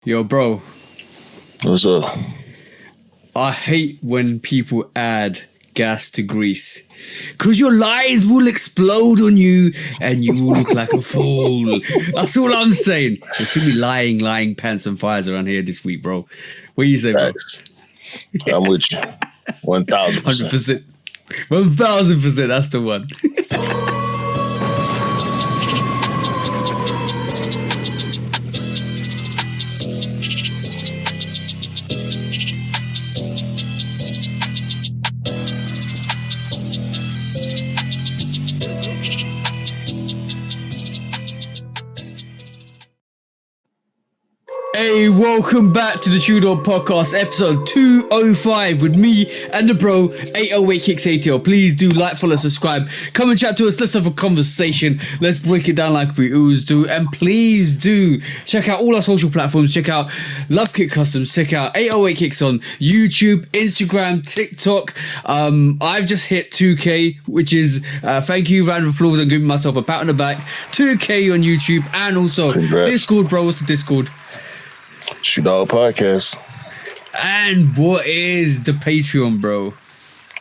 Yo, bro, What's up? I hate when people add gas to grease. Cause your lies will explode on you and you will look like a fool. That's all I'm saying. There's too many lying pants and fires around here this week, bro. What do you say, bro? Facts. I'm with you. 1,000%. 100%. 1000%, that's the one. Hey, welcome back to the Tudor Podcast, episode 205 with me and the bro, 808 Kicks ATL. Please do like, follow, subscribe. Come and chat to us. Let's have a conversation. Let's break it down like we always do. And please do check out all our social platforms. Check out Lovekickscustom. Check out 808 Kicks on YouTube, Instagram, TikTok. I've just hit 2K, which is, thank you, round of applause. I'm giving myself a pat on the back. 2K on YouTube and also Congrats. Discord, bro. What's the Discord? Shoot Dog Podcast. And what is the Patreon, bro?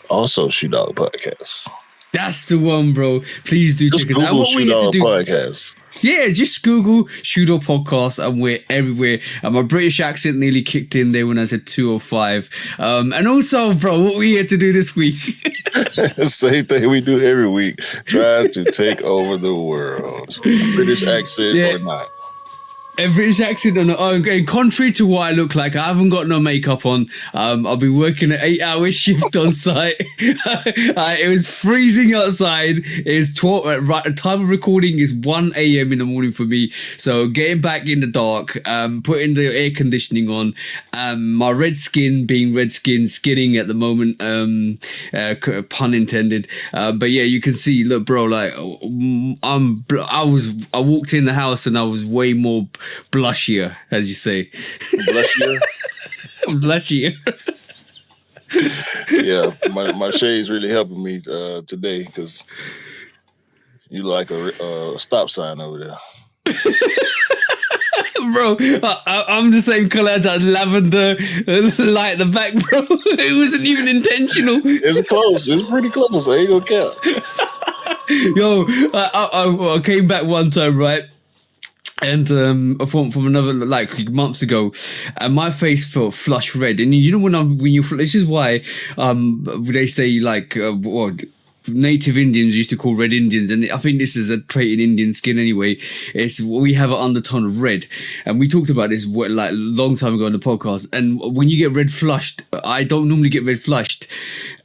Also Shoot Dog Podcast. That's the one, bro. Please do Just check us out. Google What we Shoot here to Dog do? Podcast. Yeah, just Google Shudo Podcast and we're everywhere. And my British accent nearly kicked in there when I said 205. And also, bro, what we here to do this week? Same thing we do every week. Try to take over the world. British accent or not. A British accent on okay, contrary to what I look like, I haven't got no makeup on. I'll be working an 8-hour shift on site. It was freezing outside. It's 12. Right, the time of recording is 1 a.m. in the morning for me. So getting back in the dark, putting the air conditioning on, my red skin being red skin, skinning at the moment. Pun intended. But yeah, you can see. Look, bro, like I walked in the house and I was way more blushier, as you say. Blushier? Blushier. Yeah, my shade's really helping me today because you like a stop sign over there. Bro, I'm the same color as that lavender light at the back, bro. It wasn't even intentional. It's close. It's pretty close. I ain't gonna count. Yo, I came back one time, right? And from another like months ago, and my face felt flush red. And you know when you this is why they say like native Indians used to call red Indians, and I think this is a trait in Indian skin anyway. It's we have an undertone of red, and we talked about this like a long time ago on the podcast. And when you get red flushed, I don't normally get red flushed.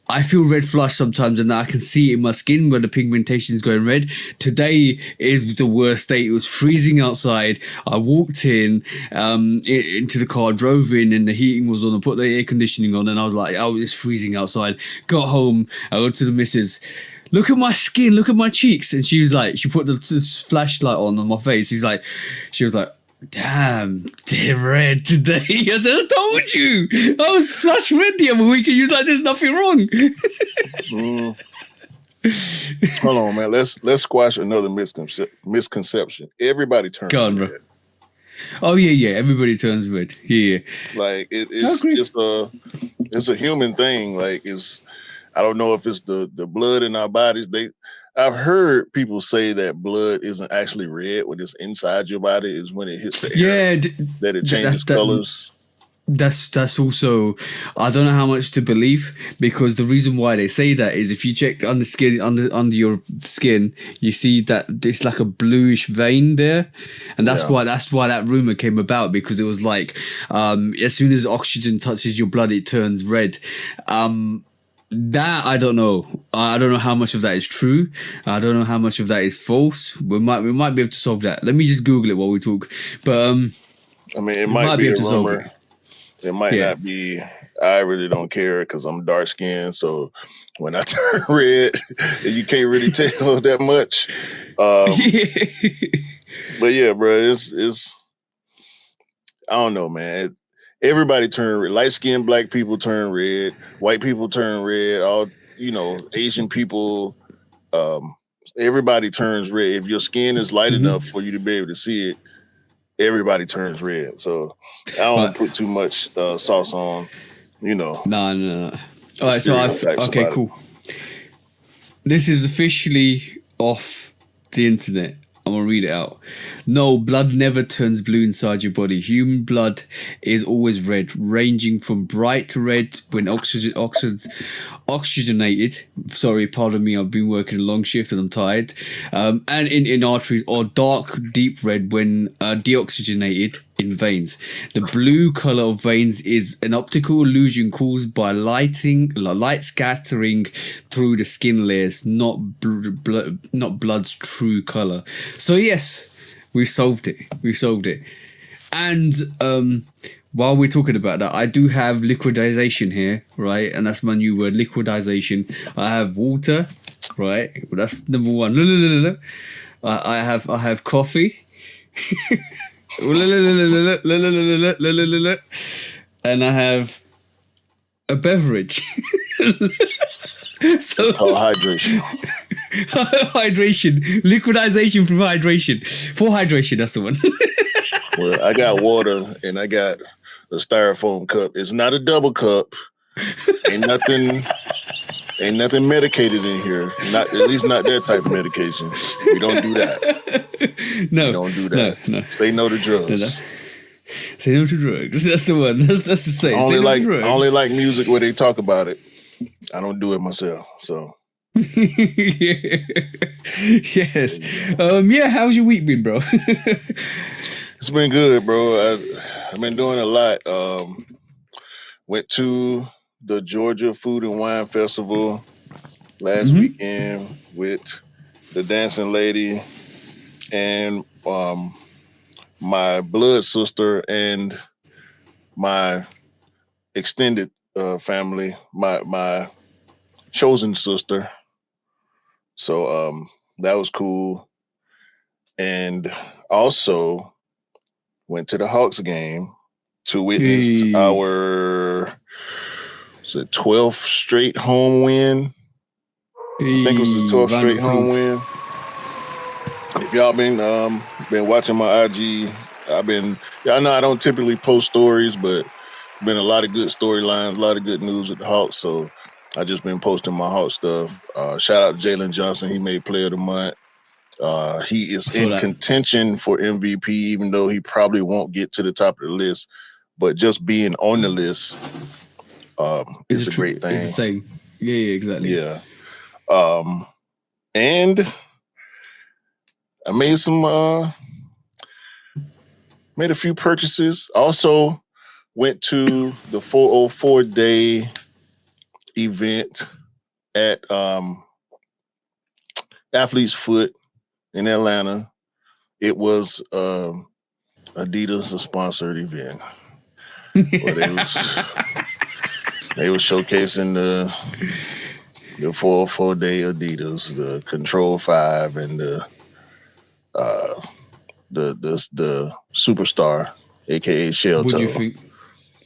I feel red flush sometimes, and I can see it in my skin where the pigmentation is going red. Today is the worst state. It was freezing outside. I walked in into the car, drove in, and the heating was on. I put the air conditioning on, and I was like, "Oh, it's freezing outside." Got home. I went to the missus. Look at my skin. Look at my cheeks. And she was like, she put the flashlight on my face. She was like. Damn, they're red today. I said, I told you. I was flush red the other week and you was like, there's nothing wrong. Hold on, man. Let's squash another misconception. Everybody turns Go on, red. bro. Oh yeah. Everybody turns red. Yeah. Like it's a human thing. Like I don't know if it's the blood in our bodies. I've heard people say that blood isn't actually red when it's inside your body. Is when it hits the air that it changes colors. That's also, I don't know how much to believe, because the reason why they say that is if you check under your skin, you see that it's like a bluish vein there, and that's why that rumor came about, because it was like as soon as oxygen touches your blood, it turns red. That I don't know. I don't know how much of that is true. I don't know how much of that is false. We might be able to solve that. Let me just Google it while we talk. But I mean, it might be a rumor. It might not be. I really don't care because I'm dark skinned. So when I turn red, you can't really tell that much. But yeah, bro, it's I don't know, man. Everybody turn red. Light-skinned black people turn red. White people turn red. All Asian people. Everybody turns red. If your skin is light enough for you to be able to see it, everybody turns red. So I don't Right. put too much sauce on, you know. No. All right, so Okay, cool. This is officially off the internet. I'm gonna read it out. No, blood never turns blue inside your body. Human blood is always red, ranging from bright red when oxygenated. Sorry, pardon me. I've been working a long shift and I'm tired. And in arteries, or dark, deep red when deoxygenated in veins. The blue color of veins is an optical illusion caused by light scattering through the skin layers, not blood's true color. So yes, we solved it. And while we're talking about that, I do have liquidization here, right? And that's my new word, liquidization. I have water, right? Well, that's number one. No. I have coffee. And I have a beverage. So hydration. Hydration, liquidization from hydration. For hydration, that's the one. Well, I got water and I got a styrofoam cup. It's not a double cup. Ain't nothing medicated in here. Not at least not that type of medication. We don't do that. No, we don't do that. No. Say no to drugs. No. Say no to drugs. That's the one. That's the same. I only like music where they talk about it. I don't do it myself. So. Yes. Yeah. How's your week been, bro? It's been good, bro. I've been doing a lot. Went to the Georgia Food and Wine Festival last weekend with the dancing lady and my blood sister and my extended family, my chosen sister. So that was cool. And also went to the Hawks game to witness our 12th straight home win. I think it was the 12th straight home win. If y'all been watching my IG, y'all know I don't typically post stories, but been a lot of good storylines, a lot of good news with the Hawks. So I just been posting my Hawks stuff. Shout out to Jalen Johnson. He made Player of the Month. He is in contention for MVP, even though he probably won't get to the top of the list. But just being on the list is a great thing. It's the same. Yeah, exactly. Yeah. And I made a few purchases. Also went to the 404-day event at Athlete's Foot in Atlanta. It was Adidas sponsored event. Where they was showcasing the 404-day Adidas, the Control 5, and the Superstar, aka Shell Toe.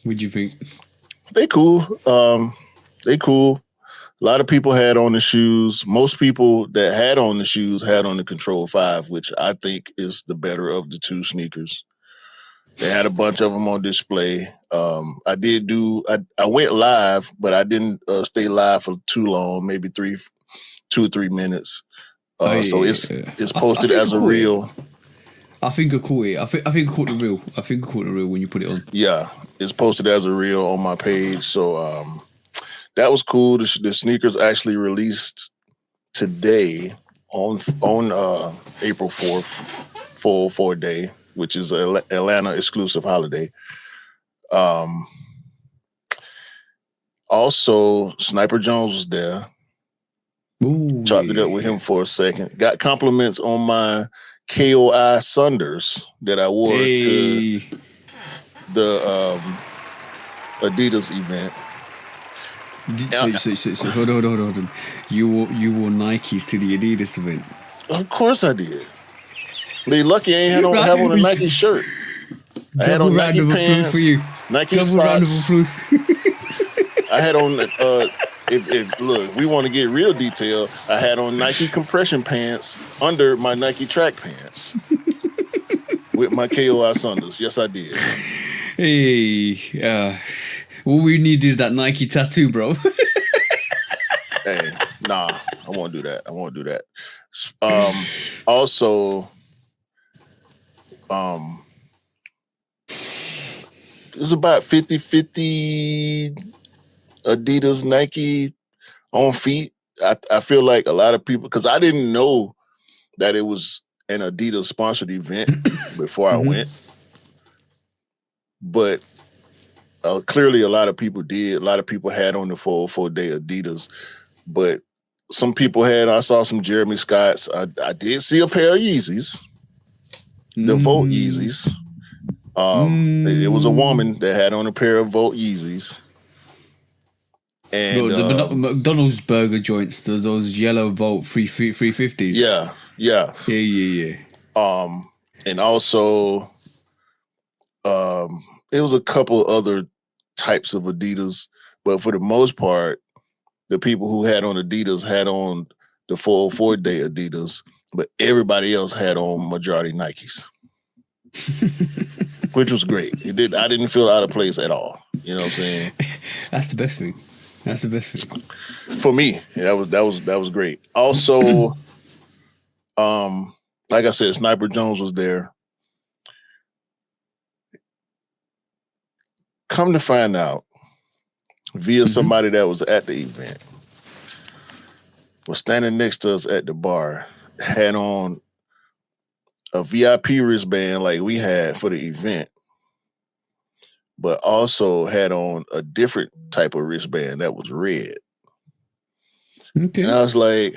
What'd you think? They cool. They cool. A lot of people had on the shoes. Most people that had on the shoes had on the Control 5, which I think is the better of the two sneakers. They had a bunch of them on display. I went live, but I didn't stay live for too long, maybe 2 or 3 minutes. So it's posted as a reel. I think I caught it. I think I caught the reel. I think I caught the reel when you put it on. Yeah, it's posted as a reel on my page. So that was cool. The sneakers actually released today on April 4th, 404 day, which is an Atlanta exclusive holiday. Also, Sniper Jones was there. Ooh, chopped it up with him for a second. Got compliments on my KOI Sunders that I wore to the Adidas event. So hold on. You wore Nikes to the Adidas event. Of course I did. Lee Lucky ain't have on a Nike shirt. I had on Nike pants, for you. Nike Double socks. round of applause. I had on if look, we want to get real detail. I had on Nike compression pants under my Nike track pants. with my KOI Sanders. Yes, I did. Hey, all we need is that Nike tattoo, bro. Hey, nah, I won't do that. Also, it's about 50-50 Adidas, Nike on feet. I feel like a lot of people, because I didn't know that it was an Adidas sponsored event before I went, but clearly a lot of people did. A lot of people had on the 404-day Adidas, but some people had. I saw some Jeremy Scotts. I did see a pair of Yeezys, the Volt Yeezys. It was a woman that had on a pair of Volt Yeezys. And the McDonald's burger joints, those yellow Volt 350s. Yeah. And also, it was a couple other types of Adidas, but for the most part, the people who had on Adidas had on the 404-day Adidas, but everybody else had on majority Nikes, which was great. I didn't feel out of place at all. You know what I'm saying? That's the best thing. For me. Yeah, that was great. Also, like I said, Sniper Jones was there. Come to find out, via somebody that was at the event, was standing next to us at the bar, had on a VIP wristband like we had for the event, but also had on a different type of wristband that was red. Okay. And I was like,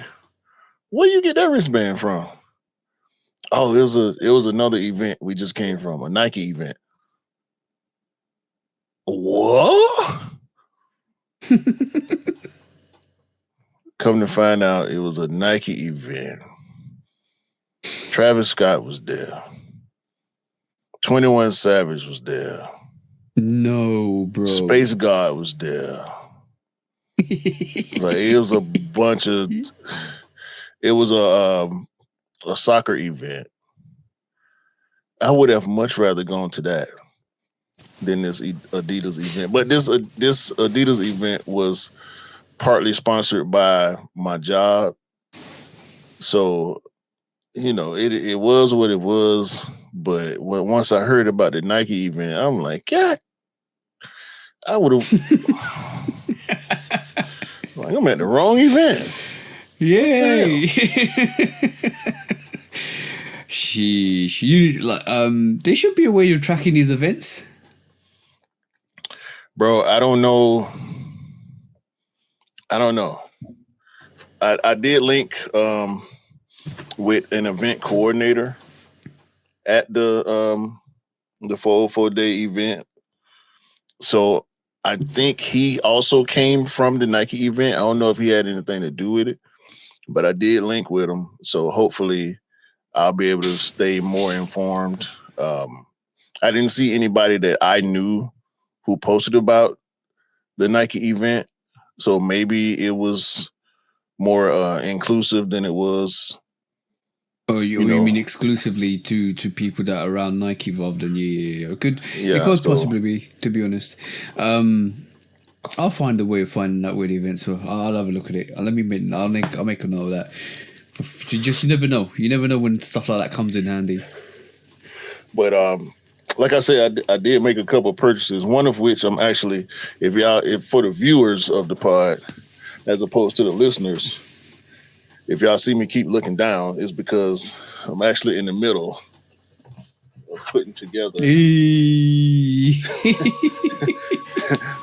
where you get that wristband from? Oh, it was another event we just came from, a Nike event. What? Come to find out, it was a Nike event. Travis Scott was there. 21 Savage was there. No, bro. Space God was there. Like, it was a bunch of. It was a soccer event. I would have much rather gone to that than this Adidas event. But this Adidas event was partly sponsored by my job. So, you know, it was what it was. But once I heard about the Nike event, I'm like, God, I would have. Like, I'm at the wrong event. Yay! She like there should be a way of tracking these events. Bro, I don't know. I did link with an event coordinator at the 404-day event. So I think he also came from the Nike event. I don't know if he had anything to do with it, but I did link with him. So hopefully I'll be able to stay more informed. I didn't see anybody that I knew who posted about the Nike event. So maybe it was more inclusive than it was. Oh, you mean exclusively to people that are around Nike rather than yeah. It could possibly be, to be honest. I'll find a way of finding that weird event, so I'll have a look at it. I'll make a note of that. So you never know. You never know when stuff like that comes in handy. But like I said, I did make a couple of purchases. One of which I'm actually, if for the viewers of the pod, as opposed to the listeners, if y'all see me keep looking down, it's because I'm actually in the middle of putting together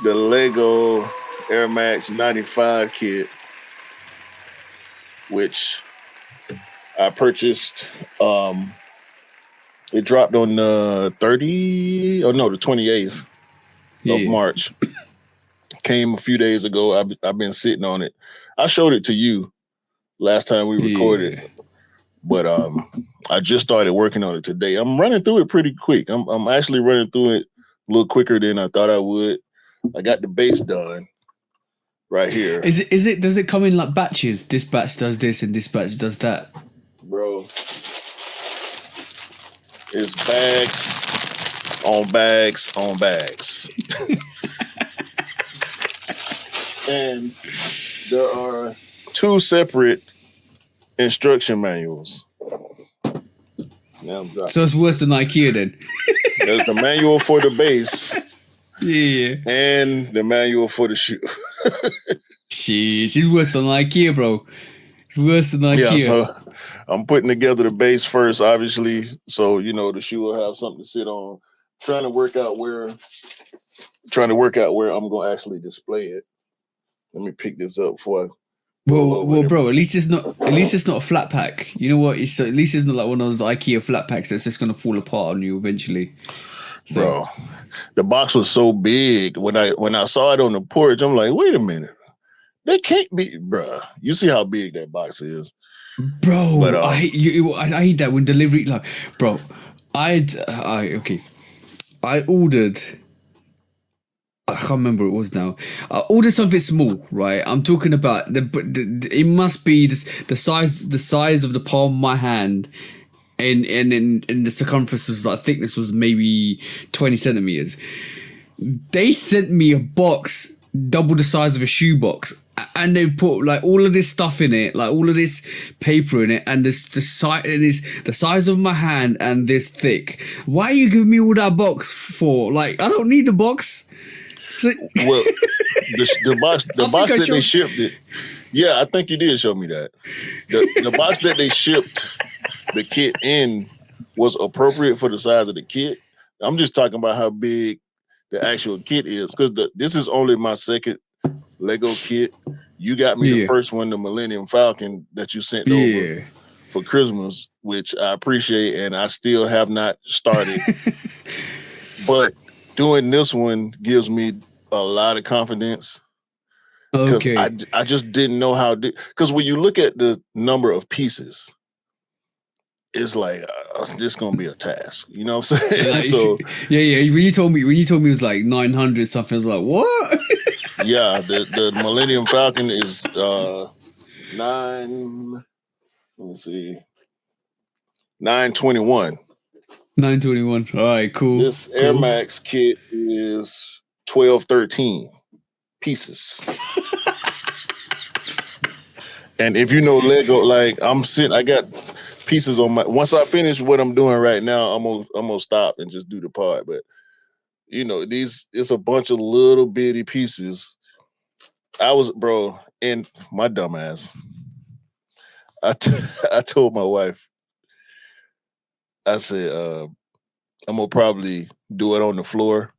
the Lego Air Max 95 kit, which I purchased. It dropped on the 28th of March. Came a few days ago. I've been sitting on it. I showed it to you last time we recorded, but I just started working on it today. I'm running through it pretty quick. I'm actually running through it a little quicker than I thought I would. I got the base done right here. Does it come in like batches? This batch does this and this batch does that, bro. It's bags on bags on bags. And there are 2 separate instruction manuals. So it's worse than IKEA then. There's the manual for the base. Yeah. And the manual for the shoe. She's worse than IKEA, bro. It's worse than IKEA. Yeah, so I'm putting together the base first, obviously. So, the shoe will have something to sit on. Trying to work out where I'm going to actually display it. Let me pick this up before I... Well, bro. At least it's not a flat pack. You know what? At least it's not like one of those IKEA flat packs that's just gonna fall apart on you eventually. So, bro, the box was so big when I saw it on the porch. I'm like, wait a minute, they can't be, bro. You see how big that box is, bro. But, I hate that when delivery, like, bro. I ordered. I can't remember what it was now. I ordered something small, right? I'm talking about it must be the size of the palm of my hand, and the circumference was like thickness was maybe 20 centimeters. They sent me a box double the size of a shoebox, and they put like all of this stuff in it, like all of this paper in it, and the size of my hand and this thick. Why are you giving me all that box for? Like, I don't need the box. Well, the box that they shipped it. Yeah, I think you did show me that. The box that they shipped the kit in was appropriate for the size of the kit. I'm just talking about how big the actual kit is, because this is only my second Lego kit. You got me the first one, the Millennium Falcon that you sent over for Christmas, which I appreciate, and I still have not started. But doing this one gives me a lot of confidence. Okay. I just didn't know how, because when you look at the number of pieces, it's like this gonna be a task. You know what I'm saying? Like, so yeah. When you told me it was like 900 something, I was like, what? Yeah, the Millennium Falcon is 921. 921. All right, cool. This Air Max kit is 1213 pieces. And if you know Lego, like I got pieces on once I finish what I'm doing right now, I'm gonna stop and just do the part. But it's a bunch of little bitty pieces. And my dumb ass, I told my wife, I said, I'm gonna probably do it on the floor.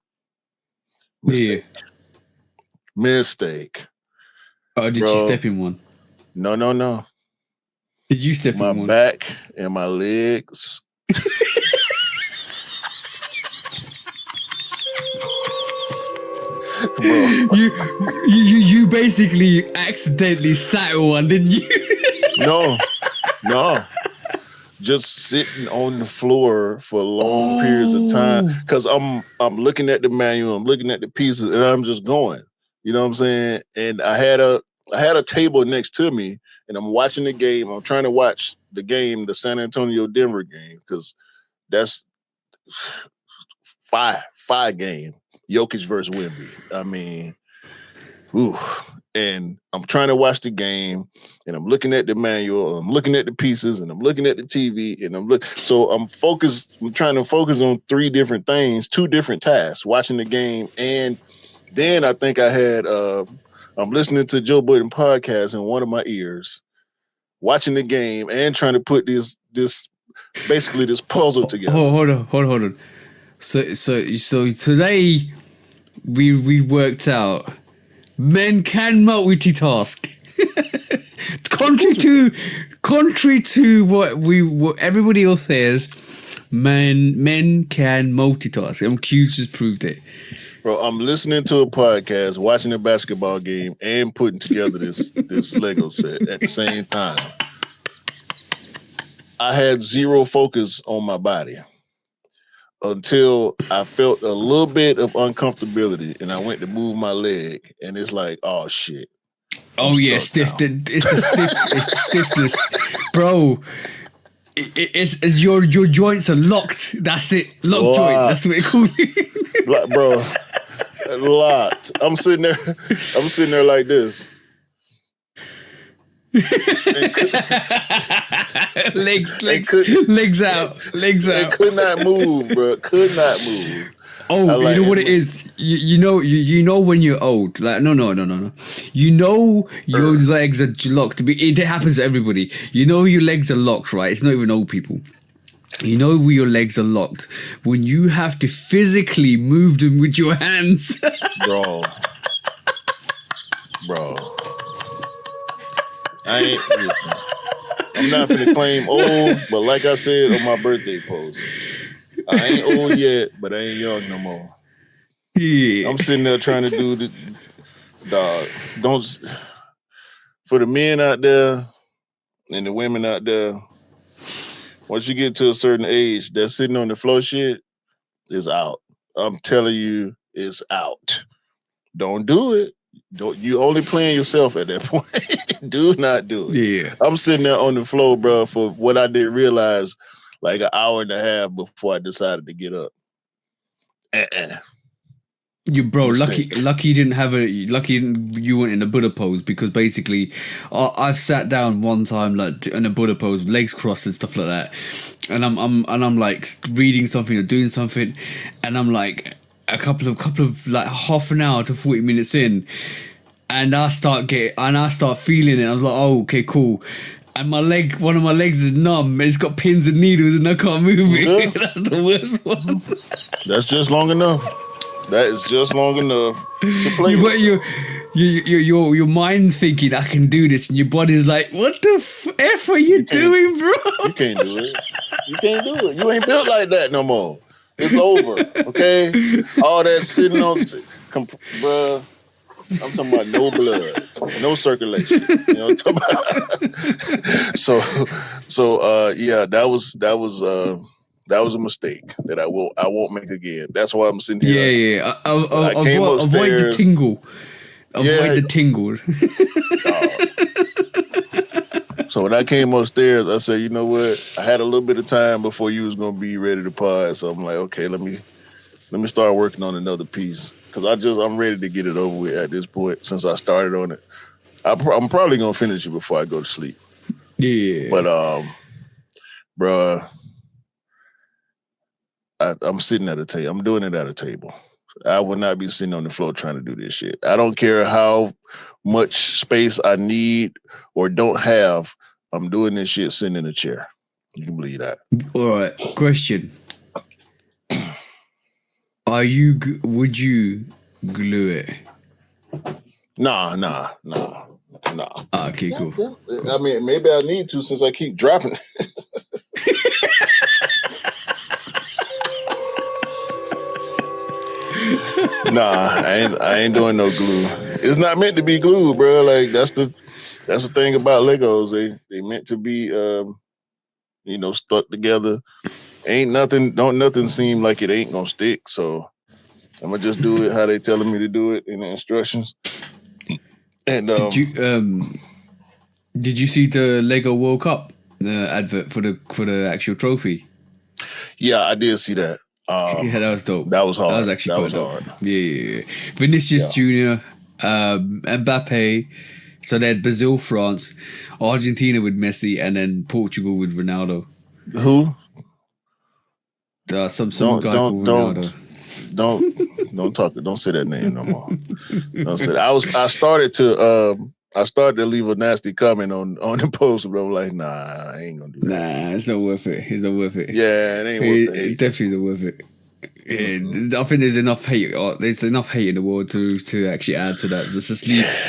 Mistake. Oh, did you step in one? No. Did you step in one? My back and my legs. Bro. You basically accidentally sat on one, didn't you? No. Just sitting on the floor for long periods of time, because I'm looking at the manual, I'm looking at the pieces, and I'm just going. You know what I'm saying? And I had a table next to me, and I'm watching the game. I'm trying to watch the game, the San Antonio-Denver game, because that's five game. Jokic versus Wemby. I mean, and I'm trying to watch the game, and I'm looking at the manual, I'm looking at the pieces, and I'm looking at the TV, and so I'm focused. I'm trying to focus on 3 different things, 2 different tasks: watching the game, and then I think I had I'm listening to Joe Budden podcast in one of my ears, watching the game, and trying to put this puzzle together. Hold on. So today we worked out men can multitask. contrary to what everybody else says, men can multitask. And Q's just proved it. Bro, I'm listening to a podcast, watching a basketball game, and putting together this Lego set at the same time. I had zero focus on my body until I felt a little bit of uncomfortability, and I went to move my leg, and it's like, oh shit. It's the stiffness, bro. it's your joints are locked. That's it. Locked joint. That's what it called. Bro, locked. I'm sitting there like this. legs out. It could not move, bro. Could not move. Oh, you know what it is? You know when you're old. Like no. You know your legs are locked. It happens to everybody. You know your legs are locked, right? It's not even old people. You know where your legs are locked when you have to physically move them with your hands. Bro. I'm not finna claim old, but like I said on my birthday post, I ain't old yet, but I ain't young no more. Yeah. I'm sitting there trying to do the dog. For the men out there and the women out there, once you get to a certain age, that sitting on the floor shit is out. I'm telling you, it's out. Don't do it. You only playing yourself at that point. Do not do it. Yeah. I'm sitting there on the floor, bro, for what I didn't realize like an hour and a half before I decided to get up. You lucky you didn't have you weren't in a Buddha pose, because basically I've sat down one time like in a Buddha pose, legs crossed and stuff like that, and I'm like reading something or doing something, and I'm like a couple of like half an hour to 40 minutes in, and I start feeling it. I was like, oh, okay, cool. And one of my legs is numb. It's got pins and needles, and I can't move it. Yeah. That's the worst one. That's just long enough. That is just long enough to play. But your mind's thinking, I can do this, and your body's like, what the F are you doing, bro? You can't do it. You can't do it. You ain't built like that no more. It's over. Okay? All that sitting on, bruh. I'm talking about no blood, no circulation. You know what I'm talking about? So yeah, that was a mistake that I won't make again. That's why I'm sitting here. Yeah. Avoid the tingle. Avoid the tingle. So when I came upstairs, I said, you know what? I had a little bit of time before you was gonna be ready to pod. So I'm like, okay, let me start working on another piece. Because I'm ready to get it over with at this point since I started on it. I'm probably going to finish it before I go to sleep. Yeah. But, bruh, I'm sitting at a table. I'm doing it at a table. I would not be sitting on the floor trying to do this shit. I don't care how much space I need or don't have. I'm doing this shit sitting in a chair. You can believe that. All right. Question. Would you glue it? Nah. Okay, cool. I mean, maybe I need to since I keep dropping. Nah, I ain't doing no glue. It's not meant to be glue, bro. Like that's the thing about Legos. They meant to be stuck together. Don't nothing seem like it ain't gonna stick. So I'm gonna just do it how they telling me to do it in the instructions. And did you see the Lego World Cup advert for the actual trophy? Yeah, I did see that. Yeah, that was dope. That was hard. That was actually quite dope. Hard. Yeah. Vinicius Jr., Mbappe. So they had Brazil, France, Argentina with Messi, and then Portugal with Ronaldo. Who? Some guy called Ronaldo. Don't say that name no more. Don't say that. I started to leave a nasty comment on the post, but I'm like, nah, I ain't gonna do that. Nah, it's not worth it. It's not worth it. Yeah, it ain't worth it. It definitely not worth it. I think there's enough hate. There's enough hate in the world to actually add to that. Just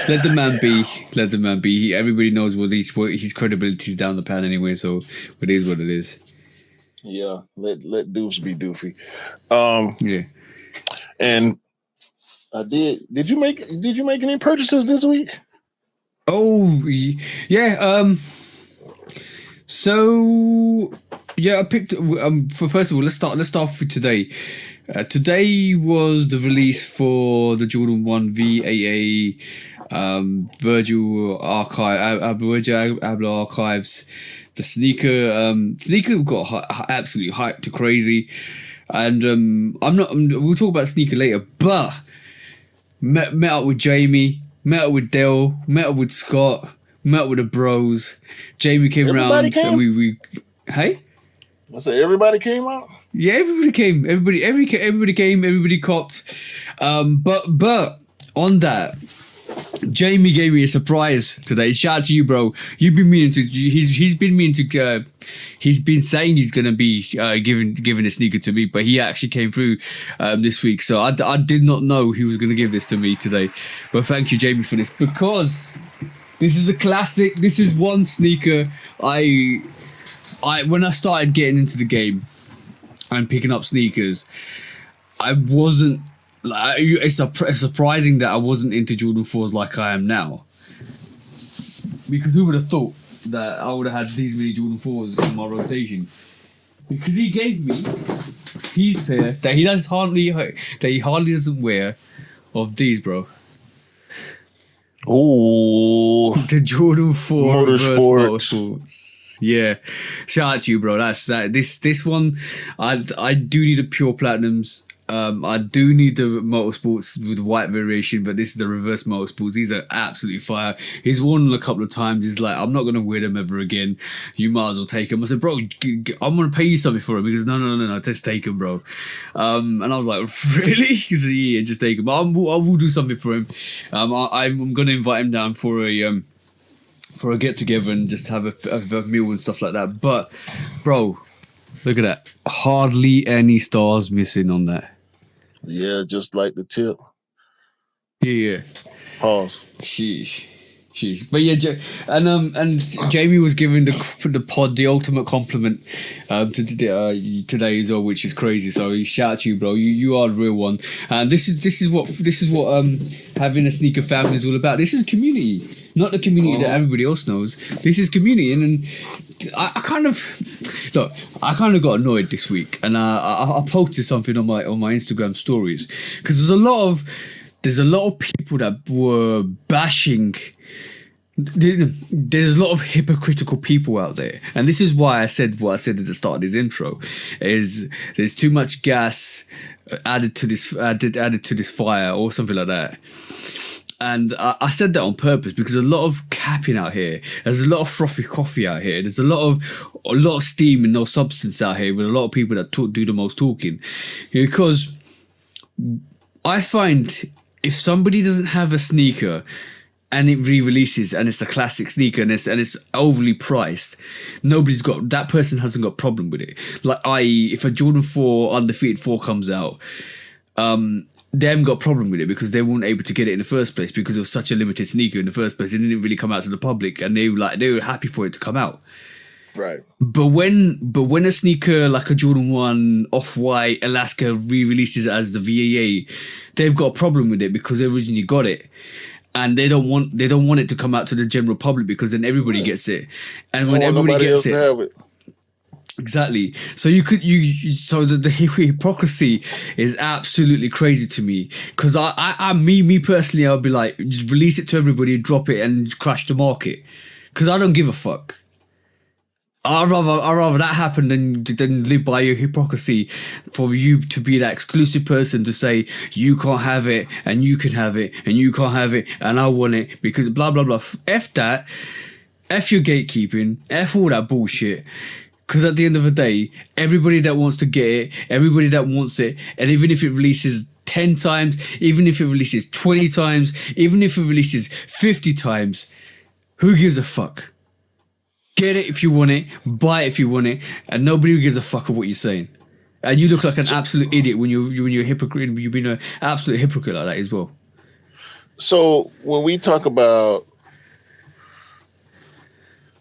let the man be. Let the man be. Everybody knows what his credibility is down the pan anyway. So it is what it is. Yeah, let doofs be doofy. Yeah. And I did. Did you make any purchases this week? Oh yeah. So yeah, I picked. For first of all, let's start with today. Today was the release for the Jordan 1 VAA Virgil Abloh Archives, the sneaker got absolutely hyped to crazy, and we'll talk about sneaker later, but met up with Jamie, met up with Dale, met up with Scott, met up with the bros. Jamie came around and we hey? I said everybody came out? Yeah, everybody came. Everybody came, everybody copped. But on that, Jamie gave me a surprise today. Shout out to you, bro. You've been meaning to. He's been meaning to. He's been saying he's gonna be giving a sneaker to me, but he actually came through this week. So I did not know he was gonna give this to me today. But thank you, Jamie, for this, because this is a classic. This is one sneaker I when I started getting into the game and picking up sneakers, I wasn't. Like, it's surprising that I wasn't into Jordan 4s like I am now. Because who would have thought that I would have had these many Jordan 4s in my rotation? Because he gave me his pair that he hardly doesn't wear of these, bro. Oh, the Jordan 4 Motorsports. Yeah, shout out to you, bro. This one. I do need the pure platinums. I do need the motorsports with the white variation, but this is the reverse motorsports. These are absolutely fire. He's worn them a couple of times. He's like, I'm not gonna wear them ever again. You might as well take them. I said, bro, I'm gonna pay you something for them. He goes, no, just take them, bro. And I was like, really? He said, yeah, just take them. I will do something for him. I'm gonna invite him down for a get together and just have a meal and stuff like that. But, bro, look at that. Hardly any stars missing on that. Yeah, just like the tip. Yeah. Pause. Sheesh. But yeah, and Jamie was giving the pod the ultimate compliment today as well, which is crazy. So shout out to you, bro. You are the real one. And this is what having a sneaker family is all about. This is community, not the community that everybody else knows. This is community, and I kind of got annoyed this week, and I posted something on my Instagram stories, because there's a lot of people that were bashing. There's a lot of hypocritical people out there, and this is why I said what I said at the start of this intro: is there's too much gas added to this fire or something like that. And I said that on purpose, because a lot of capping out here. There's a lot of frothy coffee out here. There's a lot of steam and no substance out here, with a lot of people that do the most talking. Because I find if somebody doesn't have a sneaker and it re-releases and it's a classic sneaker and it's overly priced, that person hasn't got a problem with it. Like, i.e., if a Jordan 4 undefeated 4 comes out, they haven't got a problem with it, because they weren't able to get it in the first place, because it was such a limited sneaker in the first place. It didn't really come out to the public, and they were happy for it to come out. Right. But when a sneaker like a Jordan 1 Off-White Alaska re-releases as the VAA, they've got a problem with it, because they originally got it. And they don't want it to come out to the general public, because then everybody gets it. And when everybody gets it. Exactly. So the hypocrisy is absolutely crazy to me, because me personally, I'll be like, just release it to everybody, drop it, and crash the market, because I don't give a fuck. I'd rather that happen than live by your hypocrisy, for you to be that exclusive person to say you can't have it and you can have it and you can't have it and I want it because blah blah blah. F that. F your gatekeeping. F all that bullshit. Because at the end of the day, everybody that wants to get it, everybody that wants it, and even if it releases 10 times, even if it releases 20 times, even if it releases 50 times, who gives a fuck? Get it if you want it, buy it if you want it, and nobody gives a fuck of what you're saying. And you look like an absolute idiot when you're a hypocrite. You've been an absolute hypocrite like that as well. So when we talk about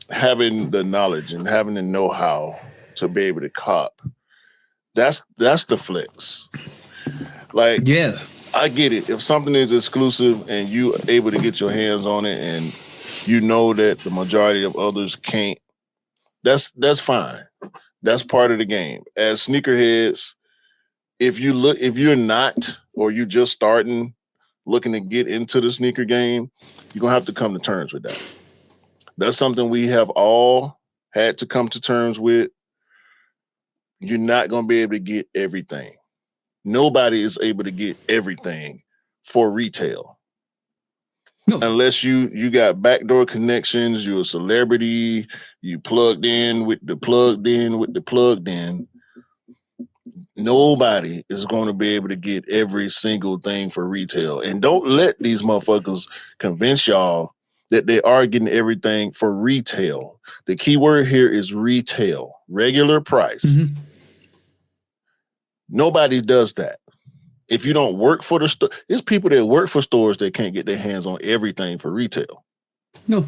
having the knowledge and having the know-how to be able to cop, that's the flex. Like, yeah, I get it. If something is exclusive and you able to get your hands on it, and you know that the majority of others can't, that's fine. That's part of the game. As sneakerheads, if you're not, or you just starting looking to get into the sneaker game, you're gonna have to come to terms with that. That's something we have all had to come to terms with, you're not going to be able to get everything. Nobody is able to get everything for retail. No. Unless you got backdoor connections, you're a celebrity, you plugged in with the plugged in. Nobody is going to be able to get every single thing for retail. And don't let these motherfuckers convince y'all that they are getting everything for retail. The key word here is retail, regular price. Mm-hmm. Nobody does that. If you don't work for the store, there's people that work for stores that can't get their hands on everything for retail. No.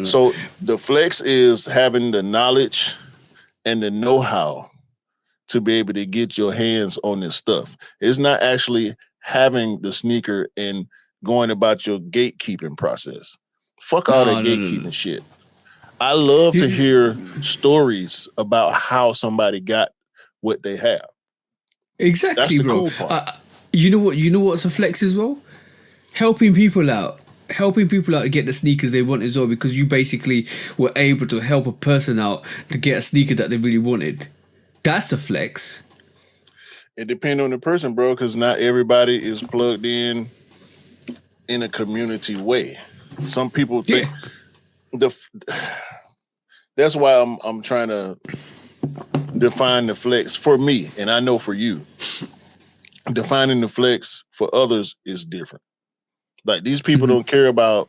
So the flex is having the knowledge and the know-how to be able to get your hands on this stuff. It's not actually having the sneaker and going about your gatekeeping process. Fuck all that gatekeeping shit. I love to hear stories about how somebody got what they have. Exactly, that's the bro. Cool part. You know what's a flex as well? Helping people out to get the sneakers they want as well, because you basically were able to help a person out to get a sneaker that they really wanted. That's a flex. It depends on the person, bro, because not everybody is plugged in a community way. Some people think that's why I'm trying to define the flex for me, and I know for you. Defining the flex for others is different. Like, these people don't care about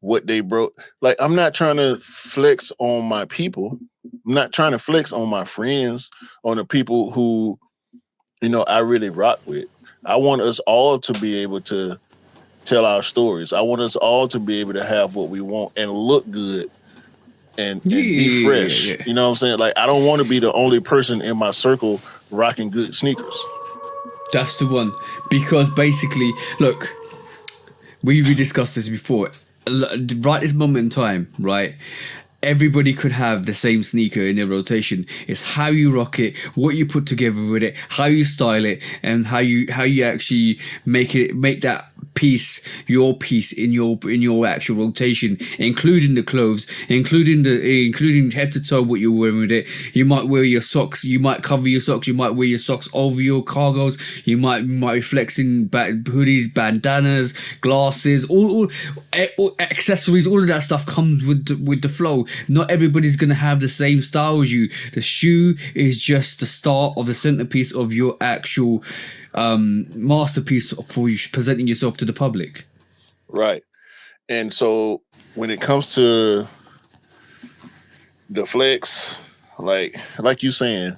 what they broke. Like, I'm not trying to flex on my people. I'm not trying to flex on my friends, on the people who, I really rock with. I want us all to be able to tell our stories. I want us all to be able to have what we want and look good and be fresh. Yeah. You know what I'm saying? Like, I don't want to be the only person in my circle rocking good sneakers. That's the one. Because basically, look, we discussed this before. Right this moment in time, right? Everybody could have the same sneaker in their rotation. It's how you rock it, what you put together with it, how you style it, and how you actually make that piece your piece in your actual rotation, including the clothes, including head to toe what you're wearing with it. You might wear your socks, you might cover your socks, you might wear your socks over your cargos, you might be flexing hoodies, bandanas, glasses, all accessories, all of that stuff comes with the flow. Not everybody's gonna have the same style as you. The shoe is just the start of the centerpiece of your actual masterpiece for you presenting yourself to the public. Right. And so when it comes to the flex, like you saying,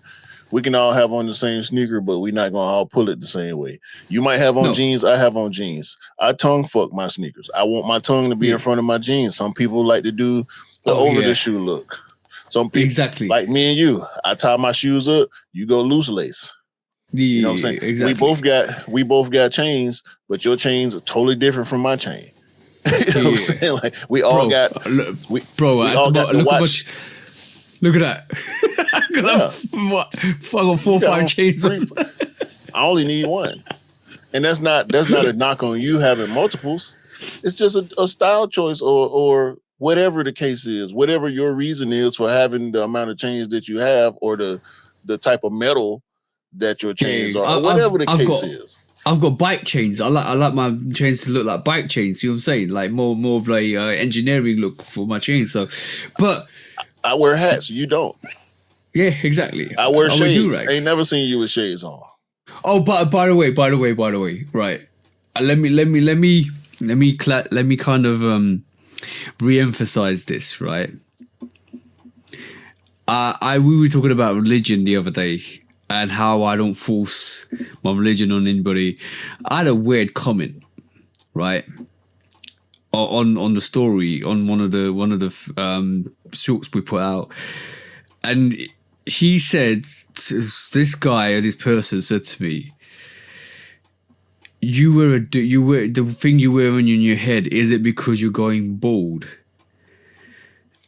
we can all have on the same sneaker, but we're not gonna all pull it the same way. You might have on jeans, I have on jeans. I tongue fuck my sneakers. I want my tongue to be in front of my jeans. Some people like to do the over the shoe look. Some people, like me and you, I tie my shoes up, you go loose lace. Yeah, you know what I'm saying? Exactly. We both got chains, but your chains are totally different from my chain. You know what I'm saying? Like, we all got the watch. Look at that. I got 4 or 5 chains. I only need one. And that's not a knock on you having multiples. It's just a style choice or whatever the case is, whatever your reason is for having the amount of chains that you have, or the type of metal that your chains are, or whatever the case is. I've got bike chains. I like my chains to look like bike chains. You know what I'm saying? Like more of like engineering look for my chains. So, but I wear hats. You don't. Yeah, exactly. I wear shades. I ain't never seen you with shades on. Oh, but by the way, right? Let me kind of re-emphasize this, right? We were talking about religion the other day and how I don't force my religion on anybody. I had a weird comment, right, on the story on one of the shorts we put out, and he said, this guy or this person said to me, you wear the thing you wear on your head, is it because you're going bald?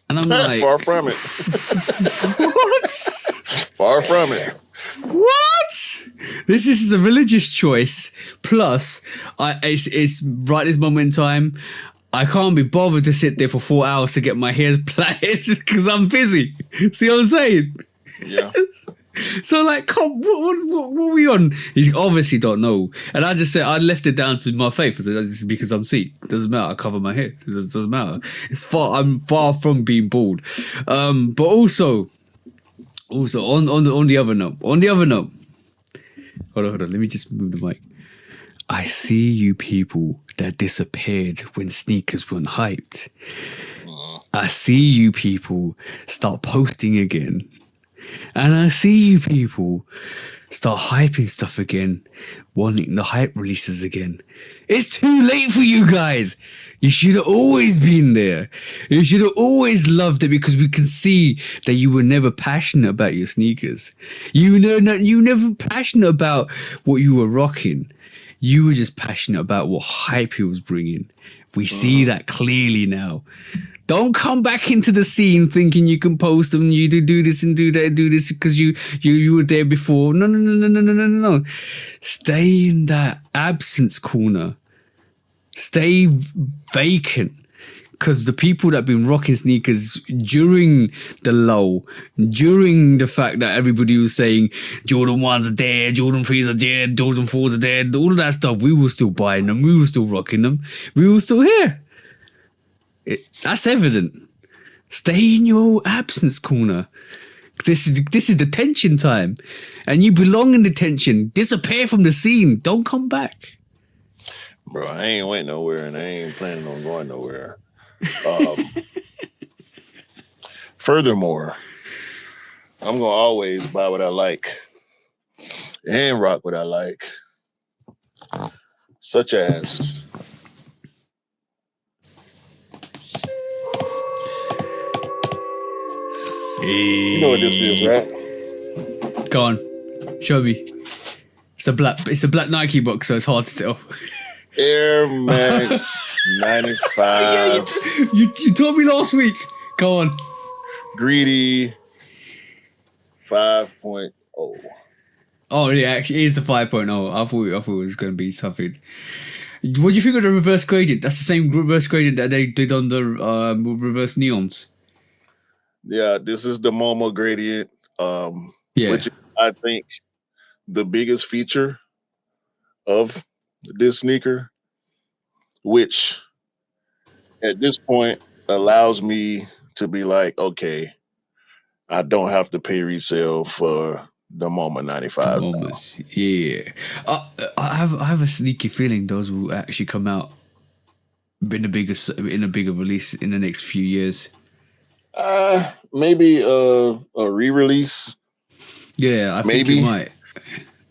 And I'm like, far from it. What? Far from it. What? This is a religious choice. Plus, it's right this moment in time, I can't be bothered to sit there for 4 hours to get my hair plaited because I'm busy. See what I'm saying? Yeah. So like, come, what are we on? You obviously don't know. And I just said, I left it down to my faith. I said, this is because I'm Sikh. It doesn't matter. I cover my hair. It doesn't matter. I'm far from being bald. But also on the other note, hold on. Let me just move the mic. I see you people that disappeared when sneakers weren't hyped. I see you people start posting again. And I see you people start hyping stuff again, wanting the hype releases again. It's too late for you guys. You should have always been there. You should have always loved it because we can see that you were never passionate about your sneakers. You never passionate about what you were rocking. You were just passionate about what hype he was bringing. We see that clearly now. Don't come back into the scene thinking you can post them, you do this and do that and do this because you were there before. No. Stay in that absence corner. Stay vacant. Because the people that have been rocking sneakers during the lull, during the fact that everybody was saying Jordan 1s are dead, Jordan 3s are dead, Jordan 4s are dead, all of that stuff, we were still buying them, we were still rocking them, we were still here. That's evident. Stay in your absence corner. This is detention time. And you belong in detention. Disappear from the scene. Don't come back. Bro, I ain't went nowhere and I ain't planning on going nowhere. Furthermore, I'm gonna always buy what I like and rock what I like, such as you know what this is, right? Go on, show me. It's a black Nike box, so it's hard to tell. Air Max 95. Yeah, you told me last week. Go on. Greedy 5.0. Oh yeah, actually it is the 5.0. I thought it was going to be something. What do you think of the reverse gradient? That's the same reverse gradient that they did on the reverse neons. Yeah, this is the MoMA gradient, which I think the biggest feature of this sneaker, which at this point allows me to be like, okay, I don't have to pay resale for the MoMA 95. Yeah. I have a sneaky feeling those will actually come out in a bigger release in the next few years. Maybe a re-release. Yeah, I think it might.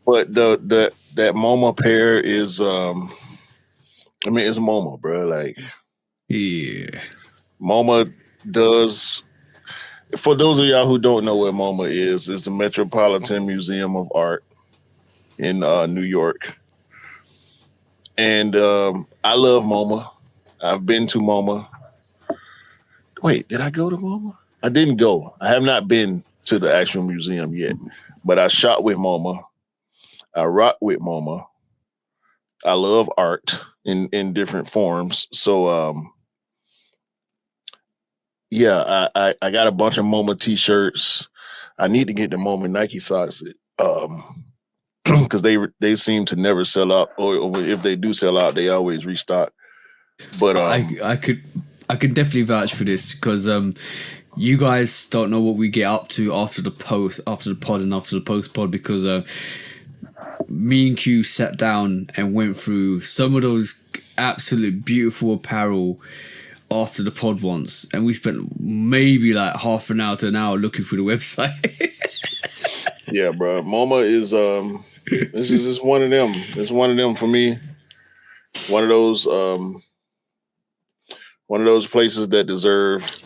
But that MoMA pair is it's MoMA, bro. Like, yeah, MoMA does. For those of y'all who don't know what MoMA is, it's the Metropolitan Museum of Art in New York, and I love MoMA. I've been to MoMA. Wait, did I go to MoMA? I didn't go. I have not been to the actual museum yet, but I shot with MoMA. I rock with MoMA. I love art in different forms. So, I got a bunch of MoMA t-shirts. I need to get the MoMA Nike socks because they seem to never sell out, or if they do sell out, they always restock. But I could definitely vouch for this because you guys don't know what we get up to after the pod and after the post pod because me and Q sat down and went through some of those absolute beautiful apparel after the pod once, and we spent maybe like half an hour to an hour looking through the website. Yeah, bro. MoMA is this is just one of them. It's one of them for me. One of those places that deserve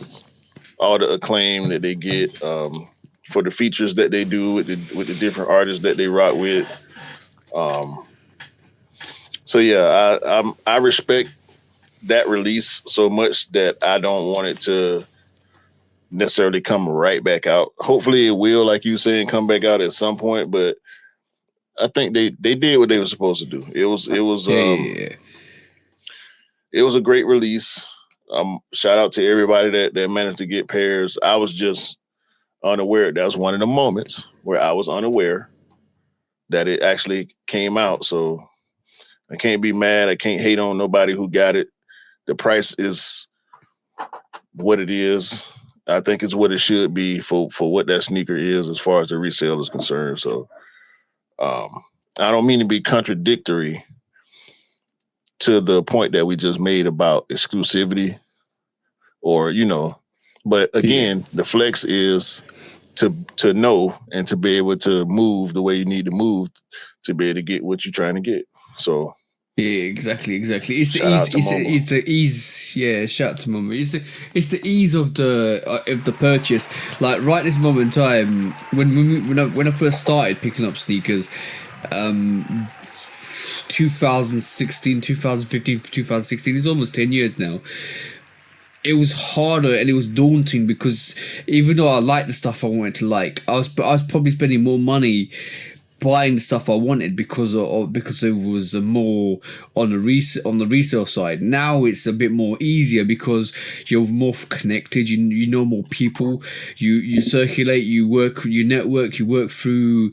all the acclaim that they get for the features that they do with the different artists that they rock with. So yeah, I respect that release so much that I don't want it to necessarily come right back out. Hopefully it will, like you saying, come back out at some point, but I think they did what they were supposed to do. It was it was a great release. Shout out to everybody that managed to get pairs. I was just unaware. That was one of the moments where I was unaware that it actually came out. So I can't be mad. I can't hate on nobody who got it. The price is what it is. I think it's what it should be for what that sneaker is as far as the resale is concerned. So I don't mean to be contradictory to the point that we just made about exclusivity or, but again, the flex is to know and to be able to move the way you need to move to be able to get what you're trying to get. So yeah, exactly. It's the ease. Yeah, shout out to Mama. It's the ease of the purchase. Like right this moment in time, when I first started picking up sneakers, 2016, 2015, 2016. It's almost 10 years now. It was harder and it was daunting because even though I liked the stuff I wanted to like, I was probably spending more money buying the stuff I wanted because it was more on the resale side. Now it's a bit more easier because you're more connected. You know more people. You circulate. You work. You network. You work through.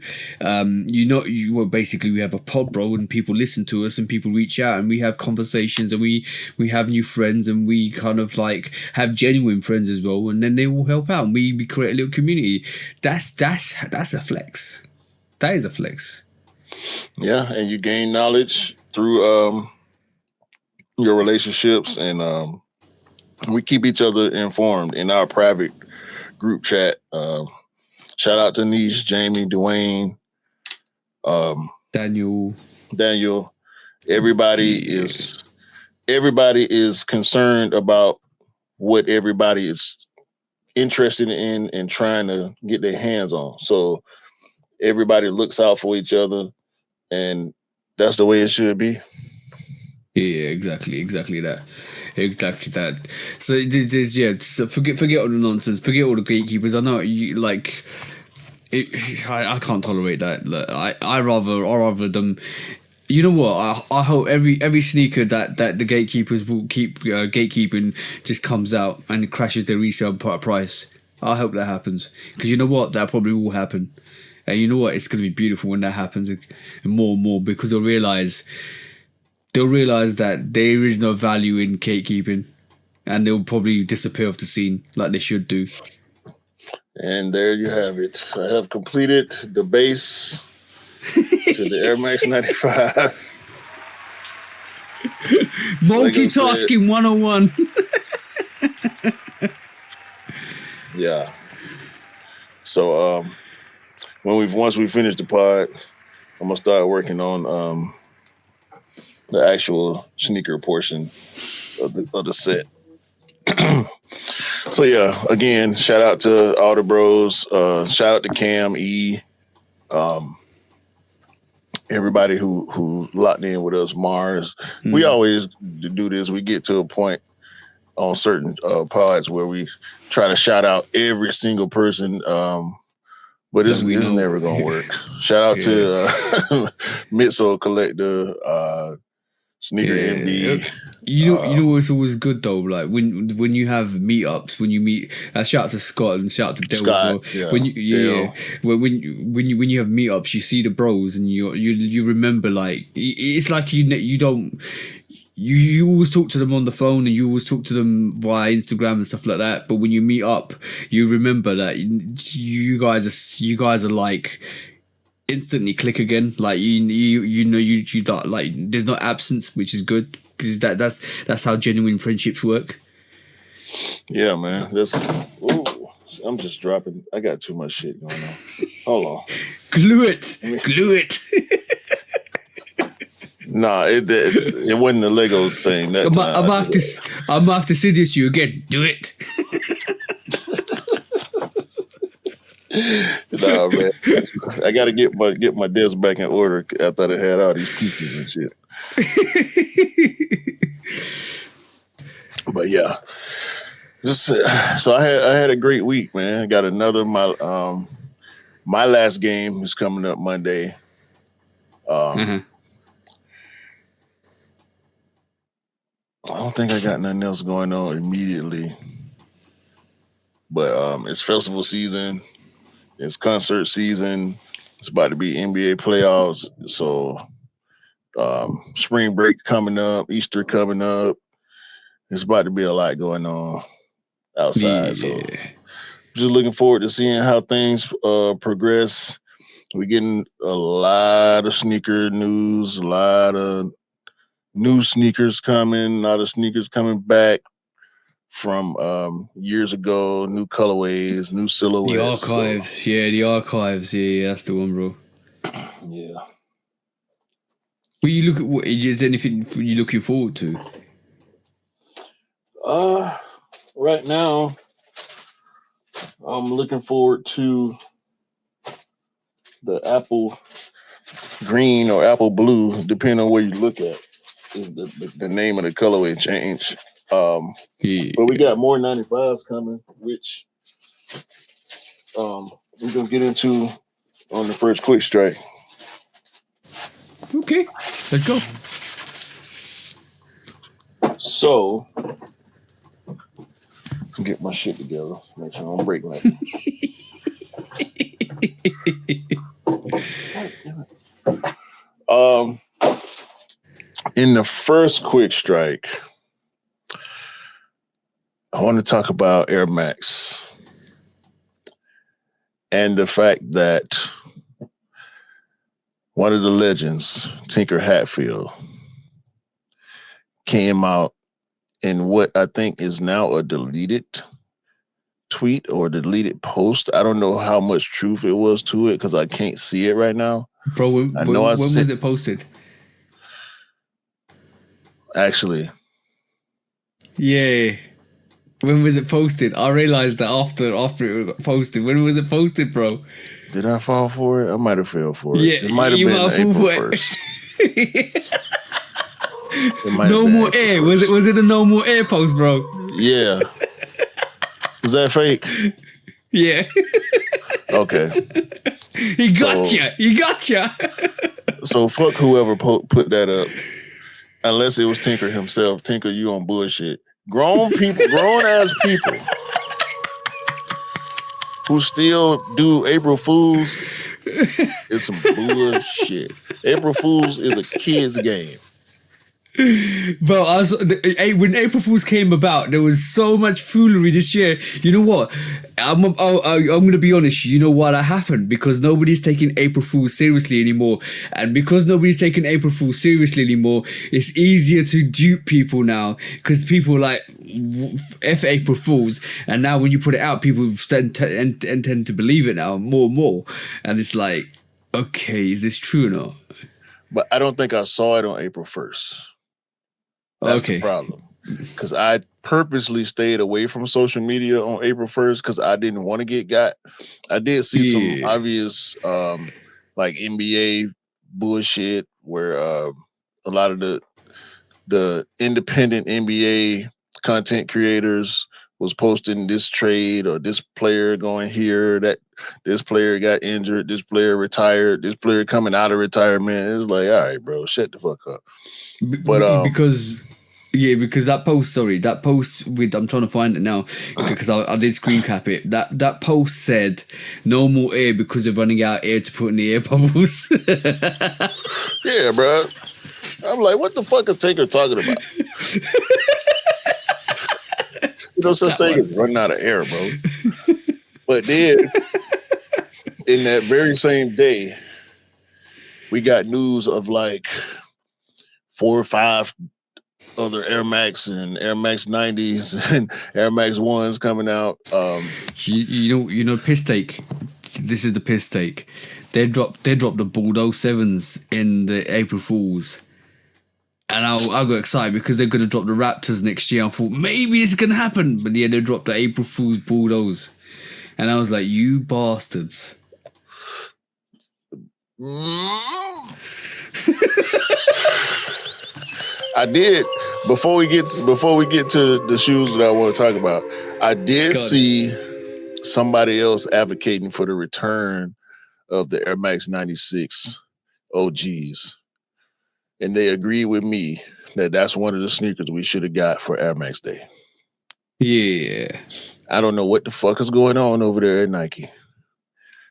Basically we have a pod, bro, and people listen to us and people reach out and we have conversations and we have new friends and we kind of like have genuine friends as well. And then they all help out and we create a little community. That's a flex. That is a flex. Yeah, and you gain knowledge through your relationships, and we keep each other informed in our private group chat. Shout out to Niche, Jamie, Dwayne, Daniel. Everybody is concerned about what everybody is interested in and trying to get their hands on. So everybody looks out for each other, and that's the way it should be. Yeah, exactly that. So so forget all the nonsense, forget all the gatekeepers. I know you like it. I can't tolerate that. Like, I rather them. You know what? I hope every sneaker that the gatekeepers will keep gatekeeping just comes out and crashes their resale price. I hope that happens because you know what? That probably will happen. And you know what? It's going to be beautiful when that happens and more because they'll realize that there is no value in gatekeeping and they'll probably disappear off the scene like they should do. And there you have it. I have completed the base to the Air Max 95. Multitasking 101. Yeah. So, once we finish the pod, I'm gonna start working on the actual sneaker portion of the set. So yeah, again, shout out to all the bros. Shout out to Cam E. Everybody who locked in with us, Mars. We always do this. We get to a point on certain pods where we try to shout out every single person. But it's never gonna work. Shout out to Mitso Collector, Sneaker MD. You know what's always good though, like when you have meetups, when you meet. Shout out to Scott and shout out to Dale Scott, as well. When you have meetups, you see the bros and you remember like it's like you don't. You always talk to them on the phone and you always talk to them via Instagram and stuff like that. But when you meet up, you remember that you guys are like instantly click again. Like you don't, like there's no absence, which is good because that's how genuine friendships work. Yeah, man. I'm just dropping. I got too much shit going on. Hold on. Glue it. Nah, it wasn't a Lego thing. I'm gonna have to see this you again. Do it. Nah, man. I gotta get my desk back in order after I had all these pieces and shit. But yeah, so I had a great week, man. I got another my last game is coming up I don't think I got nothing else going on immediately. But it's festival season. It's concert season. It's about to be NBA playoffs. So spring break coming up, Easter coming up. It's about to be a lot going on outside. So just looking forward to seeing how things progress. We're getting a lot of sneaker news, a lot of new sneakers coming, a lot of sneakers coming back from years ago, new colorways, new silhouettes. The archives. So. Yeah, the archives. Yeah, that's the one, bro. Yeah. Well, you look at what is anything you looking forward to? Right now, I'm looking forward to the apple green or apple blue, depending on where you look at. Is the name of the colorway change. But we got more 95s coming, which we're gonna get into on the first quick strike. Okay, let's go. So, get my shit together. Make sure I don't break nothing. In the first quick strike, I want to talk about Air Max and the fact that one of the legends, Tinker Hatfield, came out in what I think is now a deleted tweet or deleted post. I don't know how much truth it was to it because I can't see it right now. Bro, when was it posted? Actually. Yeah. When was it posted? I realized that after it got posted. When was it posted, bro? Did I fall for it? I might have fell for it. Yeah, it might have been April 1st. No more air. Was it a no more air post, bro? Yeah. Was that fake? Yeah. Okay. He gotcha. So fuck whoever put that up. Unless it was Tinker himself. Tinker, you on bullshit. Grown ass people who still do April Fools is some bullshit. April Fools is a kid's game. Bro, when April Fools came about, there was so much foolery this year. You know what? I'm going to be honest. You know why that happened? Because nobody's taking April Fools seriously anymore. And because nobody's taking April Fools seriously anymore, it's easier to dupe people now. Because people like F April Fools. And now when you put it out, people tend to believe it now more and more. And it's like, okay, is this true or not? But I don't think I saw it on April 1st. That's the problem. Because I purposely stayed away from social media on April 1st because I didn't want to get got. I did see some obvious like NBA bullshit where a lot of the independent NBA content creators was posting this trade or this player going here, that this player got injured, this player retired, this player coming out of retirement. It's like, all right, bro, shut the fuck up. But because that post with, I'm trying to find it now because I did screen cap it. That post said no more air because they're running out of air to put in the air bubbles. Yeah, bro. I'm like, what the fuck is Tinker talking about? You know, such thing as running out of air, bro. But then, in that very same day, we got news of like 4 or 5 other Air Max and Air Max 90s and Air Max 1s coming out. You know, piss take. This is the piss take. They dropped the Bordeaux 7s in the April Fools. And I got excited because they're going to drop the Raptors next year. I thought maybe it's going to happen. But yeah, they dropped the April Fool's Bulldogs. And I was like, you bastards. I did, before we get to the shoes that I want to talk about, I did see somebody else advocating for the return of the Air Max 96 OGs. And they agreed with me that's one of the sneakers we should have got for Air Max Day. Yeah. I don't know what the fuck is going on over there at Nike.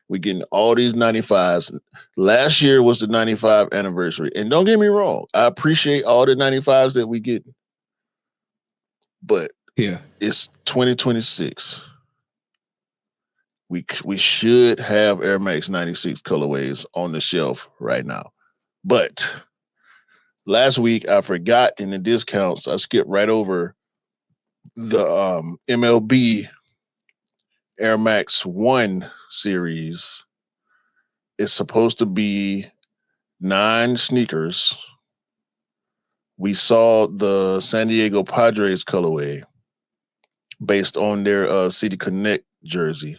We're getting all these 95s. Last year was the 95 anniversary. And don't get me wrong, I appreciate all the 95s that we get. But yeah, it's 2026. We should have Air Max 96 colorways on the shelf right now. But last week I forgot in the discounts, I skipped right over the MLB Air Max 1 series. It's supposed to be 9 sneakers. We saw the San Diego Padres colorway based on their City Connect jersey.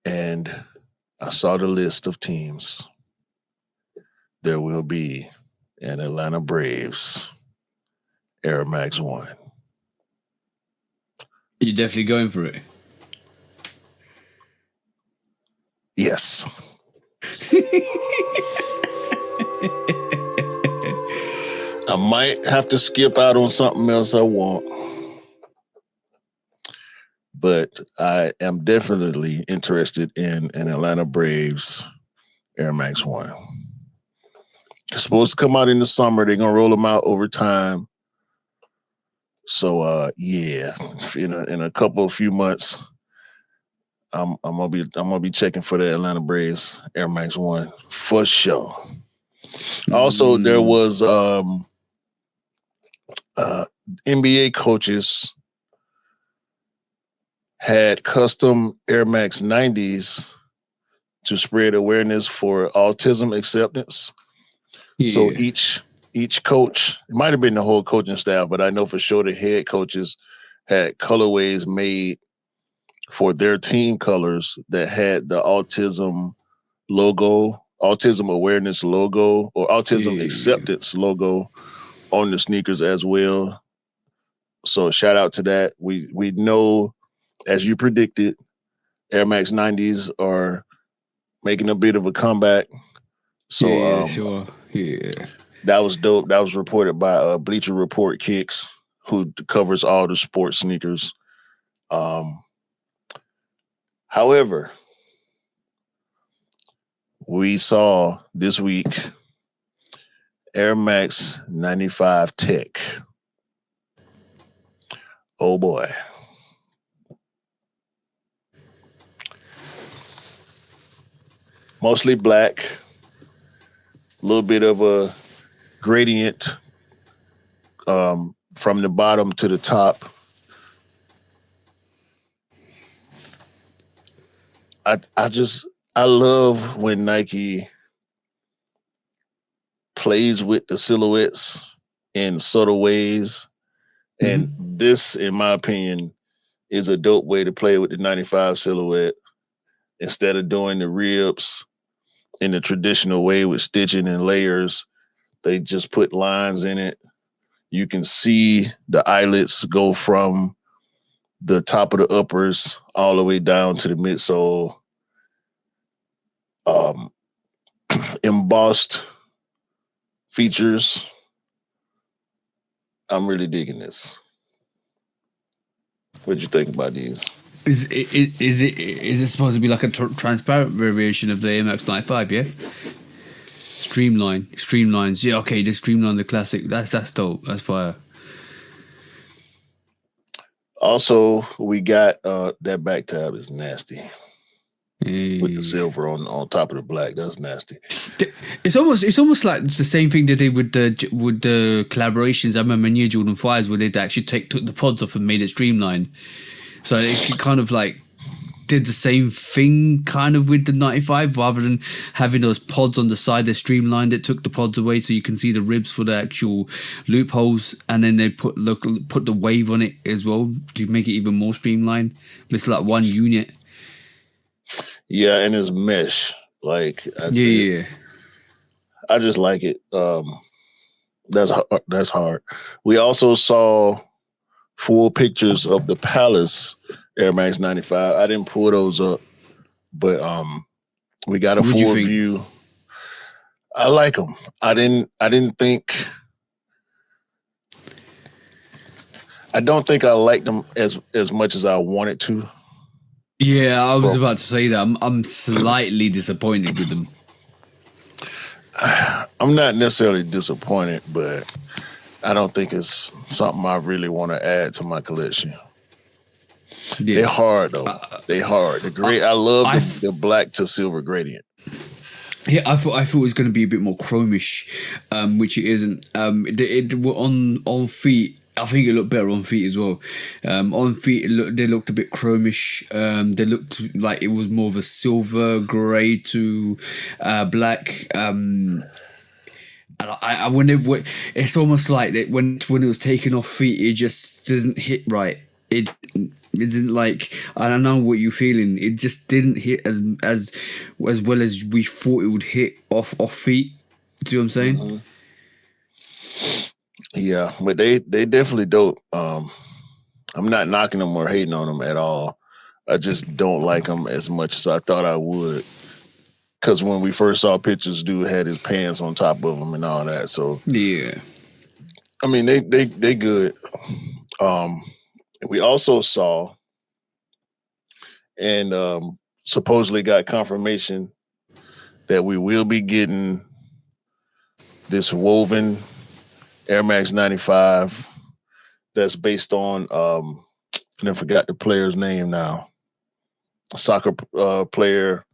And I saw the list of teams. There will be an Atlanta Braves Air Max 1. You're definitely going for it. Yes. I might have to skip out on something else I want. But I am definitely interested in an Atlanta Braves Air Max 1. It's supposed to come out in the summer. They're going to roll them out over time. So, yeah, in a few months, I'm gonna be checking for the Atlanta Braves Air Max 1 for sure. Also, there was NBA coaches had custom Air Max 90s to spread awareness for autism acceptance. Yeah. So each coach, it might have been the whole coaching staff, but I know for sure the head coaches had colorways made for their team colors that had the autism logo, autism awareness logo, or autism acceptance logo on the sneakers as well. So shout out to that. We know, as you predicted, Air Max 90s are making a bit of a comeback. So sure. Yeah. That was dope. That was reported by Bleacher Report Kicks, who covers all the sports sneakers. However, we saw this week Air Max 95 Tech. Oh boy. Mostly black, a little bit of a gradient from the bottom to the top. I love when Nike plays with the silhouettes in subtle ways. And this, in my opinion, is a dope way to play with the 95 silhouette. Instead of doing the ribs in the traditional way with stitching and layers, they just put lines in it. You can see the eyelets go from the top of the uppers all the way down to the midsole. Embossed features. I'm really digging this. What'd you think about these? Is it supposed to be like a transparent variation of the MX 95? Yeah. Streamlines. Yeah, okay. They streamline the classic. That's dope. That's fire. Also, we got that back tab is nasty. With the silver on top of the black, that's nasty. It's almost like the same thing they did with the collaborations. I remember New Jordan 5s where they actually took the pods off and made it streamlined. So it kind of like did the same thing kind of with the 95, rather than having those pods on the side. They streamlined it, took the pods away so you can see the ribs for the actual loopholes, and then they put the wave on it as well to make it even more streamlined. It's like one unit. Yeah, and it's mesh. Like yeah. I just like it. That's hard. We also saw full pictures of the Palace Air Max 95. I didn't pull those up, but we got a full view. I like them. I didn't think I don't think I liked them as much as I wanted to. Yeah, I was about to say that. I'm slightly disappointed with them. I'm not necessarily disappointed, but I don't think it's something I really want to add to my collection. Yeah. They're hard though. They're hard. I love the black to silver gradient. Yeah, I thought it was going to be a bit more chromish, which it isn't. It on feet. I think it looked better on feet as well. On feet, they looked a bit chromish. They looked like it was more of a silver grey to black. And it's almost like that when it was taken off feet, it just didn't hit right. It didn't, like, I don't know what you're feeling. It just didn't hit as well as we thought it would hit off feet. Do you know what I'm saying? Mm-hmm. Yeah, but they definitely dope. I'm not knocking them or hating on them at all. I just don't like them as much as I thought I would. Because when we first saw pictures, dude had his pants on top of him and all that. So yeah, I mean they good. We also saw and supposedly got confirmation that we will be getting this woven Air Max 95 that's based on I forgot the player's name now. A soccer player,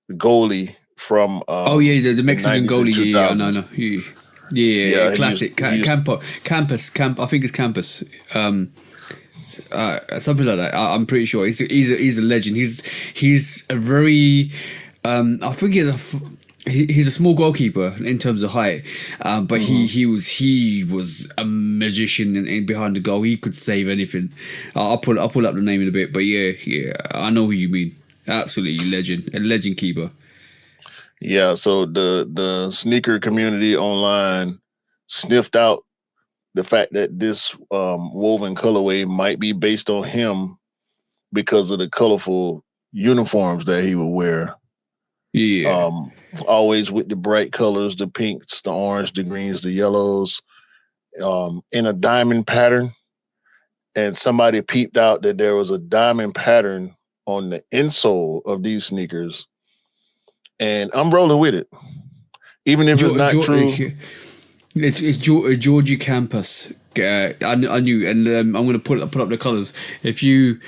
the goalie from the Mexican goalie. Yeah, no. Yeah, classic. Campus. I think it's Campus. Something like that. I'm pretty sure he's a legend. He's a very I think he's a small goalkeeper in terms of height, but he was a magician in behind the goal. He could save anything. I'll pull up the name in a bit, but yeah, I know who you mean. Absolutely a legend keeper. Yeah, so the sneaker community online sniffed out the fact that this woven colorway might be based on him because of the colorful uniforms that he would wear. Yeah. Always with the bright colors, the pinks, the orange, the greens, the yellows, in a diamond pattern. And somebody peeped out that there was a diamond pattern on the insole of these sneakers. And I'm rolling with it. Even if it's not true. It's Georgie Campus. I knew, and I'm going to put up the colors. There you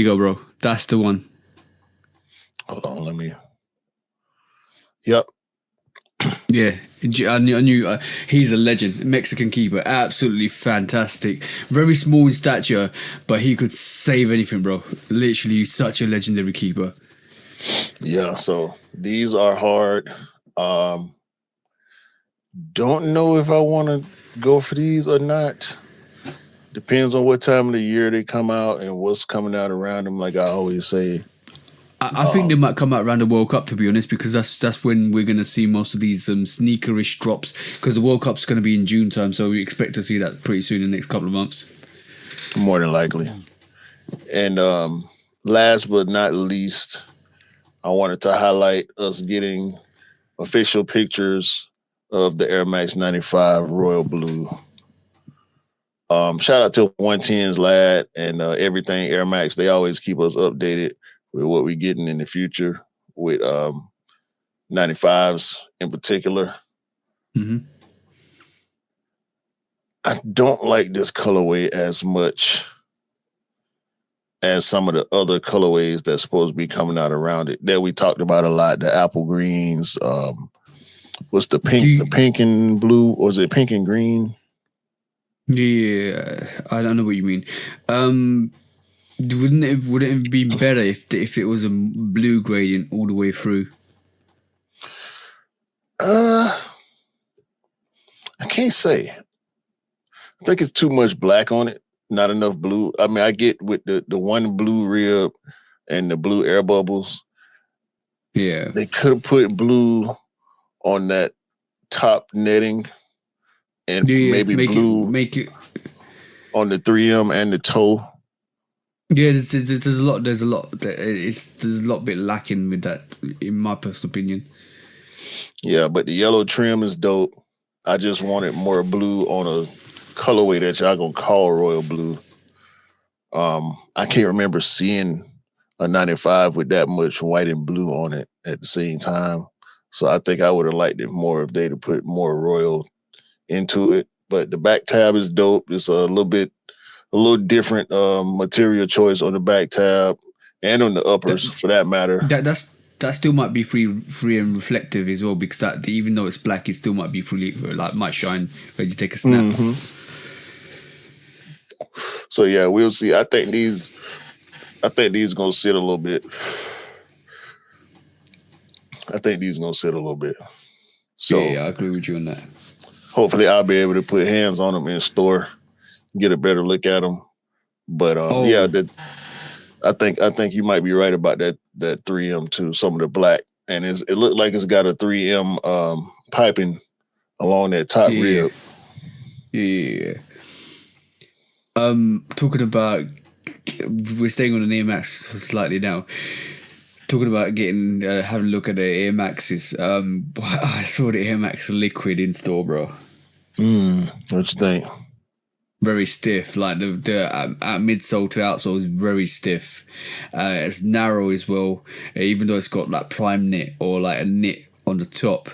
go, bro. That's the one. Hold on, let me. Yep. Yeah, I knew he's a legend. Mexican keeper, absolutely fantastic. Very small in stature, but he could save anything, bro. Literally such a legendary keeper. Yeah, so these are hard. Don't know if I want to go for these or not. Depends on what time of the year they come out and what's coming out around them, like I always say. I think they might come out around the World Cup, to be honest, because that's when we're going to see most of these sneakerish drops, because the World Cup's going to be in June time, so we expect to see that pretty soon in the next couple of months. More than likely. And last but not least, I wanted to highlight us getting official pictures of the Air Max 95 Royal Blue. Shout out to 110's lad and everything Air Max. They always keep us updated with what we're getting in the future with 95s in particular. Mm-hmm. I don't like this colorway as much as some of the other colorways that's supposed to be coming out around it that we talked about a lot. The apple greens, what's the pink? The pink and blue, or is it pink and green? Yeah, I don't know what you mean. Wouldn't it be better if it was a blue gradient all the way through? I can't say. I think it's too much black on it, not enough blue. I mean, I get with the one blue rib and the blue air bubbles. Yeah, they could have put blue on that top netting and maybe blue make it on the 3M and the toe. Yeah, there's a lot. There's a lot bit lacking with that, in my personal opinion. Yeah, but the yellow trim is dope. I just wanted more blue on colorway that y'all gonna call royal blue. I can't remember seeing a 95 with that much white and blue on it at the same time. So I think I would have liked it more if they'd have put more royal into it. But the back tab is dope. It's a little different material choice on the back tab and on the uppers for that matter. That still might be free and reflective as well, because that, even though it's black, it still might be fully, like, might shine when you take a snap. Mm-hmm. So yeah, we'll see. I think these gonna sit a little bit. So yeah, I agree with you on that. Hopefully, I'll be able to put hands on them in store, get a better look at them. But yeah, I think you might be right about that 3M too. Some of the black, and it looked like it's got a 3M piping along that top rib. Yeah. Talking about, we're staying on an Air Max slightly now. Talking about having a look at the Air Maxes. I saw the Air Max Liquid in store, bro. What you think? Very stiff, like the midsole to outsole is very stiff. It's narrow as well, even though it's got like prime knit or like a knit on the top.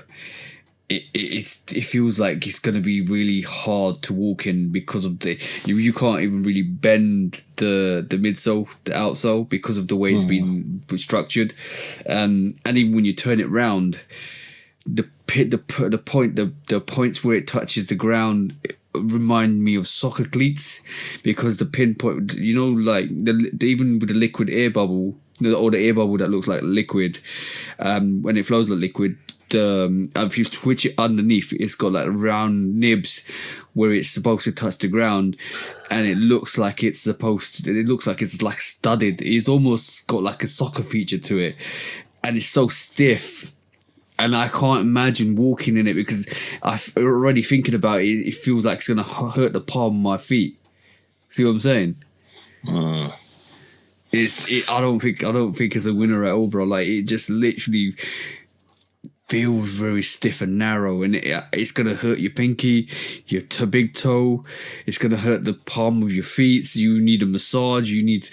It feels like it's gonna be really hard to walk in because of you can't even really bend the midsole, the outsole, because of the way it's been structured, and even when you turn it round, the points where it touches the ground remind me of soccer cleats, because the pinpoint, like even with the liquid air bubble, or the air bubble that looks like liquid, when it flows like liquid, if you switch it underneath, it's got like round nibs where it's supposed to touch the ground, and it looks like it's like studded. It's almost got like a soccer feature to it, and it's so stiff. And I can't imagine walking in it, because I'm already thinking about it. It feels like it's gonna hurt the palm of my feet. See what I'm saying? I don't think it's a winner at all, bro. Like, it just literally feels very stiff and narrow, and it's gonna hurt your pinky, your big toe. It's gonna hurt the palm of your feet. So you need a massage. You need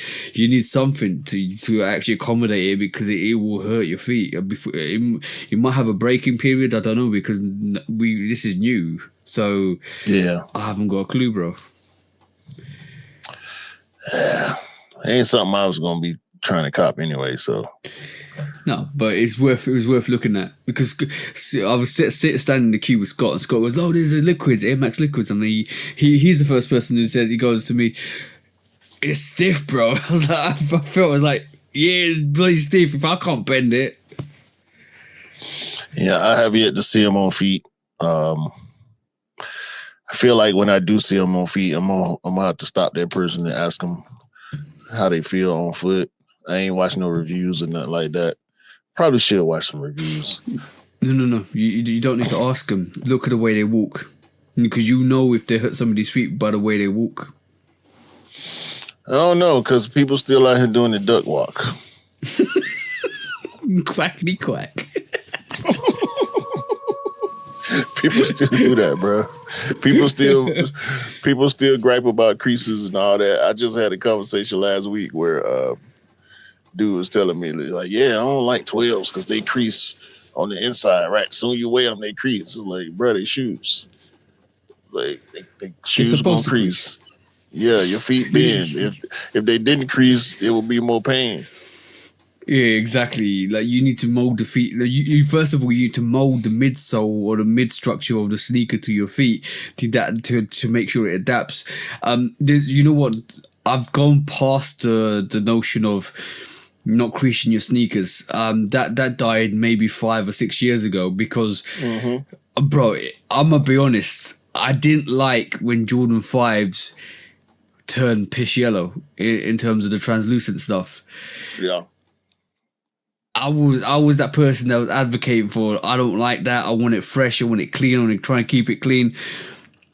something to actually accommodate it, because it will hurt your feet. You might have a breaking period. I don't know, because this is new. So yeah, I haven't got a clue, bro. Yeah, ain't something I was gonna be trying to cop anyway. So. No, but it was worth looking at, because I was standing in the queue with Scott, and Scott goes, "Oh, there's a liquids, Air Max liquids," and he's the first person who said, he goes to me, "It's stiff, bro." I was like, yeah, it's bloody stiff. If I can't bend it, yeah, I have yet to see him on feet. I feel like when I do see him on feet, I'm gonna have to stop that person and ask them how they feel on foot. I ain't watching no reviews or nothing like that. Probably should watch some reviews. No. You don't need to ask them. Look at the way they walk, because if they hurt somebody's feet by the way they walk. I don't know, because people still out here doing the duck walk. Quackity quack. People still do that, bro. People still gripe about creases and all that. I just had a conversation last week where dude was telling me, like, yeah, I don't like 12s because they crease on the inside, right? Soon you wear them, they crease. It's like, bro, they shoes. Like, they shoes gonna crease. Yeah, your feet bend. If they didn't crease, it would be more pain. Yeah, exactly. Like, you need to mold the feet. You first of all, you need to mold the midsole or the mid structure of the sneaker to your feet to make sure it adapts. You know what? I've gone past the notion of not creasing your sneakers. That died maybe 5 or 6 years ago, because, bro, I'm gonna be honest. I didn't like when Jordan 5s turned piss yellow in terms of the translucent stuff. Yeah. I was that person that was advocating for, I don't like that. I want it fresh. I want it clean. I want to try and keep it clean.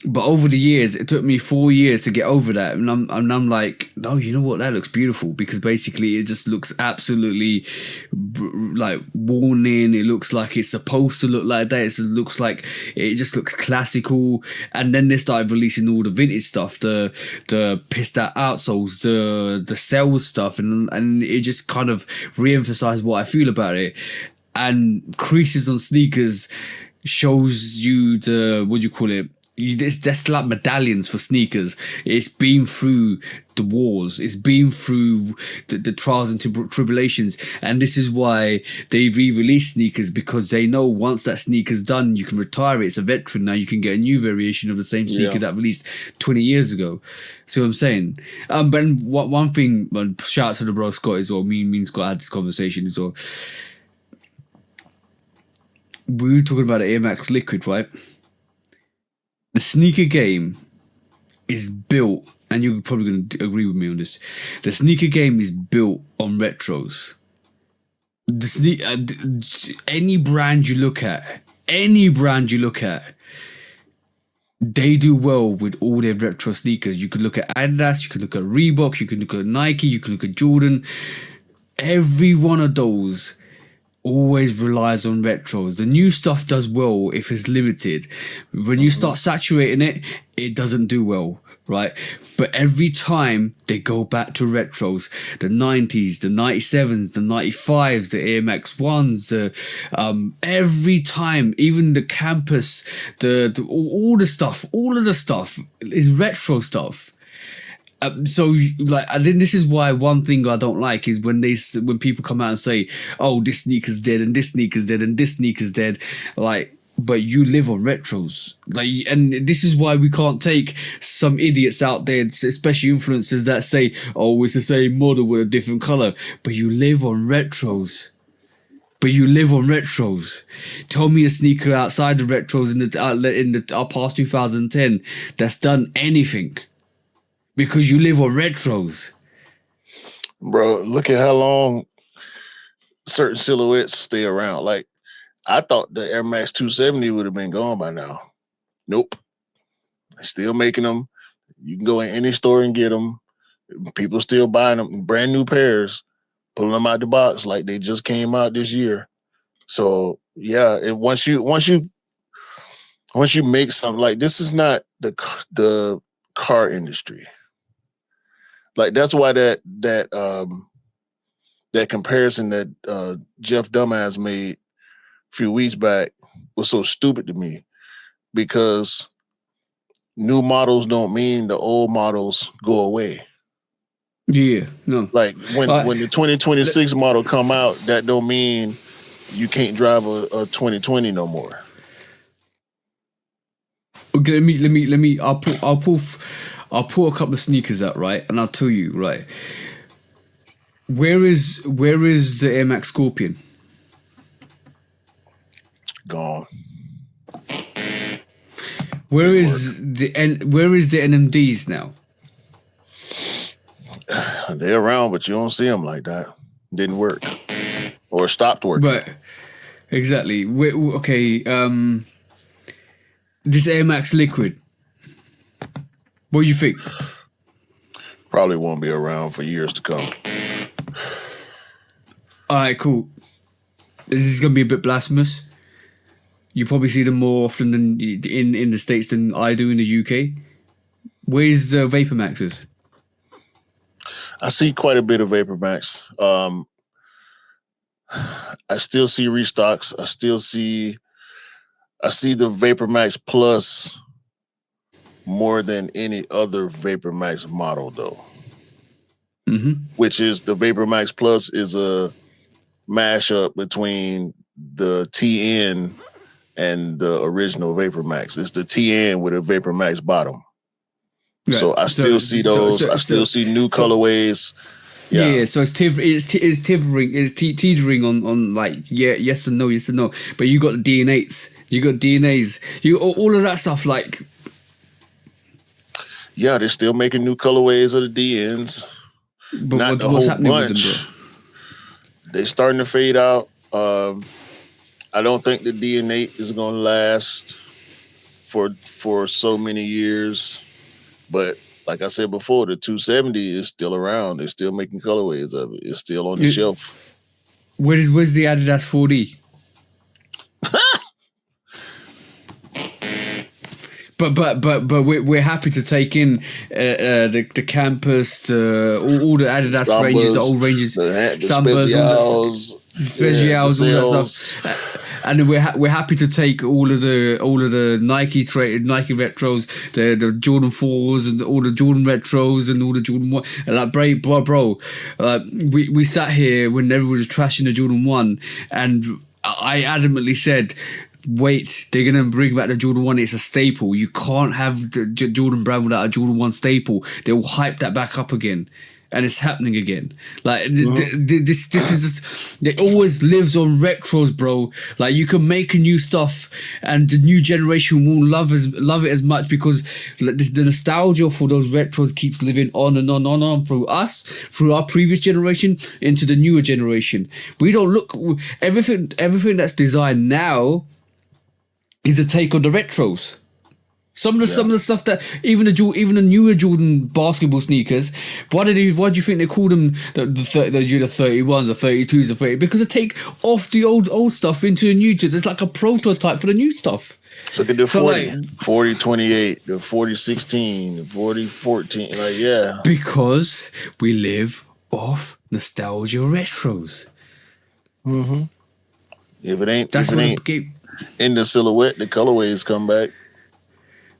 But over the years, it took me 4 years to get over that, and I'm like, no, you know what? That looks beautiful, because basically it just looks absolutely like worn in. It looks like it's supposed to look like that. It just looks classical. And then they started releasing all the vintage stuff, the pissed out outsoles, the cell stuff, and it just kind of re-emphasized what I feel about it. And creases on sneakers shows you the, what do you call it? That's like medallions for sneakers. It's been through the wars. It's been through the trials and tribulations. And this is why they re-release sneakers, because they know once that sneaker's done, you can retire it. It's a veteran now. You can get a new variation of the same sneaker that released 20 years ago. See what I'm saying? But one thing, shout out to the bro Scott as well. Me and Scott had this conversation as well. We were talking about the Air Max Liquid, right? The sneaker game is built, and you're probably going to agree with me on this. The sneaker game is built on retros. Any brand you look at, they do well with all their retro sneakers. You could look at Adidas, you could look at Reebok, you could look at Nike, you could look at Jordan. Every one of those always relies on retros. The new stuff does well if it's limited. When you start saturating it, it doesn't do well, right? But every time they go back to retros, the 90s, the 97s, the 95s, the Air Max 1s, every time, even the Campus, all of the stuff is retro stuff. So like, I think this is why one thing I don't like is when people come out and say, oh, this sneaker's dead and this sneaker's dead and this sneaker's dead, like, but you live on retros, like, and this is why we can't take some idiots out there, especially influencers, that say, oh, it's the same model with a different color, but you live on retros. Tell me a sneaker outside the retros in the past 2010 that's done anything. Because you live on retros. Bro, look at how long certain silhouettes stay around. Like, I thought the Air Max 270 would have been gone by now. Nope. They're still making them. You can go in any store and get them. People still buying them. Brand new pairs. Pulling them out the box like they just came out this year. So, yeah, once you make something, like, this is not the car industry. Like, that's why that comparison that Jeff Dumbass made a few weeks back was so stupid to me, because new models don't mean the old models go away. Yeah, no. Like, when the 2026 model come out, that don't mean you can't drive a 2020 no more. Okay, let me. I'll pull a couple of sneakers out, right, and I'll tell you, right. Where is the Air Max Scorpion? Gone. Where is the NMDs now? They're around, but you don't see them like that. Didn't work, or stopped working. Right, exactly. Okay, this Air Max Liquid. What do you think? Probably won't be around for years to come. All right, cool. This is going to be a bit blasphemous. You probably see them more often than in the States than I do in the UK. Where's the Vapor Maxes? I see quite a bit of Vapor Max. I still see restocks. I see the Vapor Max Plus more than any other Vapor Max model, though. Mm-hmm. Which is, the Vapor Max Plus is a mashup between the TN and the original Vapor Max. It's the TN with a Vapor Max bottom. Right. So I still see those. I still see new colorways. Yeah, so it's teetering on like, yes and no. But you got the DNAs. You all of that stuff, like. Yeah, they're still making new colorways of the DNs. But not the whole bunch. They're starting to fade out. I don't think the DNA is going to last for so many years. But like I said before, the 270 is still around. They're still making colorways of it. It's still on the shelf. Where's the Adidas 4D? But we're happy to take in the campus, all the Adidas Sambas, ranges, the old ranges, the Sambas, Specials, all that stuff. And we're happy to take all of the Nike retros, the Jordan 4s, and all the Jordan retros, and all the Jordan 1. And like, bro, we sat here when everyone was trashing the Jordan 1, and I adamantly said, wait, they're going to bring back the Jordan 1. It's a staple. You can't have the Jordan brand without a Jordan 1 staple. They'll hype that back up again. And it's happening again. Like, this is... It always lives on retros, bro. Like, you can make new stuff and the new generation won't love it as much because the nostalgia for those retros keeps living on and on and on through us, through our previous generation, into the newer generation. We don't look... Everything that's designed now is a take on the retros. Some of the stuff that even the newer Jordan basketball sneakers, why do you think they call them the 31s, the 32s, the 30s? Because they take off the old stuff into the new. There's like a prototype for the new stuff. Look at the 40-28, the 40-16, the 40-14. Like, yeah. Because we live off nostalgia retros. Mm-hmm. If it ain't in the silhouette, the colorways come back.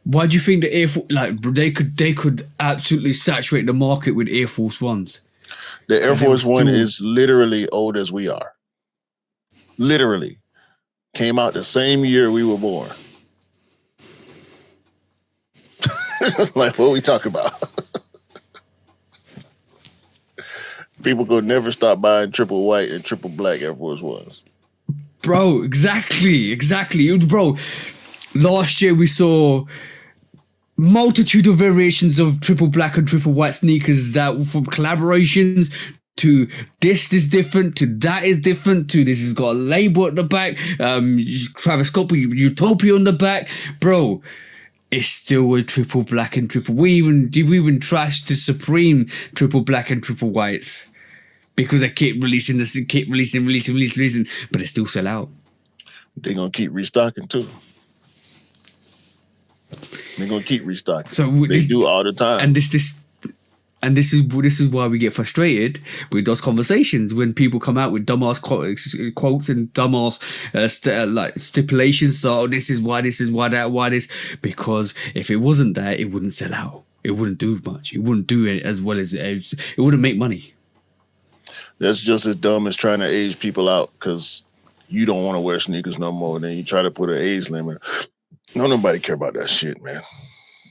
Why do you think the Air Force, like, they could absolutely saturate the market with Air Force Ones? The Air Force One is literally old as we are. Literally. Came out the same year we were born. Like, what we talking about? People could never stop buying triple white and triple black Air Force Ones. Bro, exactly. Bro, last year we saw multitude of variations of triple black and triple white sneakers, that from collaborations to this is different, to that is different, to this has got a label at the back, Travis Scott with Utopia on the back. Bro, it's still a triple black and triple. We even trashed the Supreme triple black and triple whites because they keep releasing, but they still sell out. They're gonna keep restocking too. They're gonna keep restocking. So they do all the time. And this is why we get frustrated with those conversations when people come out with dumbass quotes and dumbass like stipulations. So this is why this. Because if it wasn't that, it wouldn't sell out. It wouldn't do much. It wouldn't do it as well as it wouldn't make money. That's just as dumb as trying to age people out because you don't want to wear sneakers no more. And then you try to put an age limit. No, nobody care about that shit, man.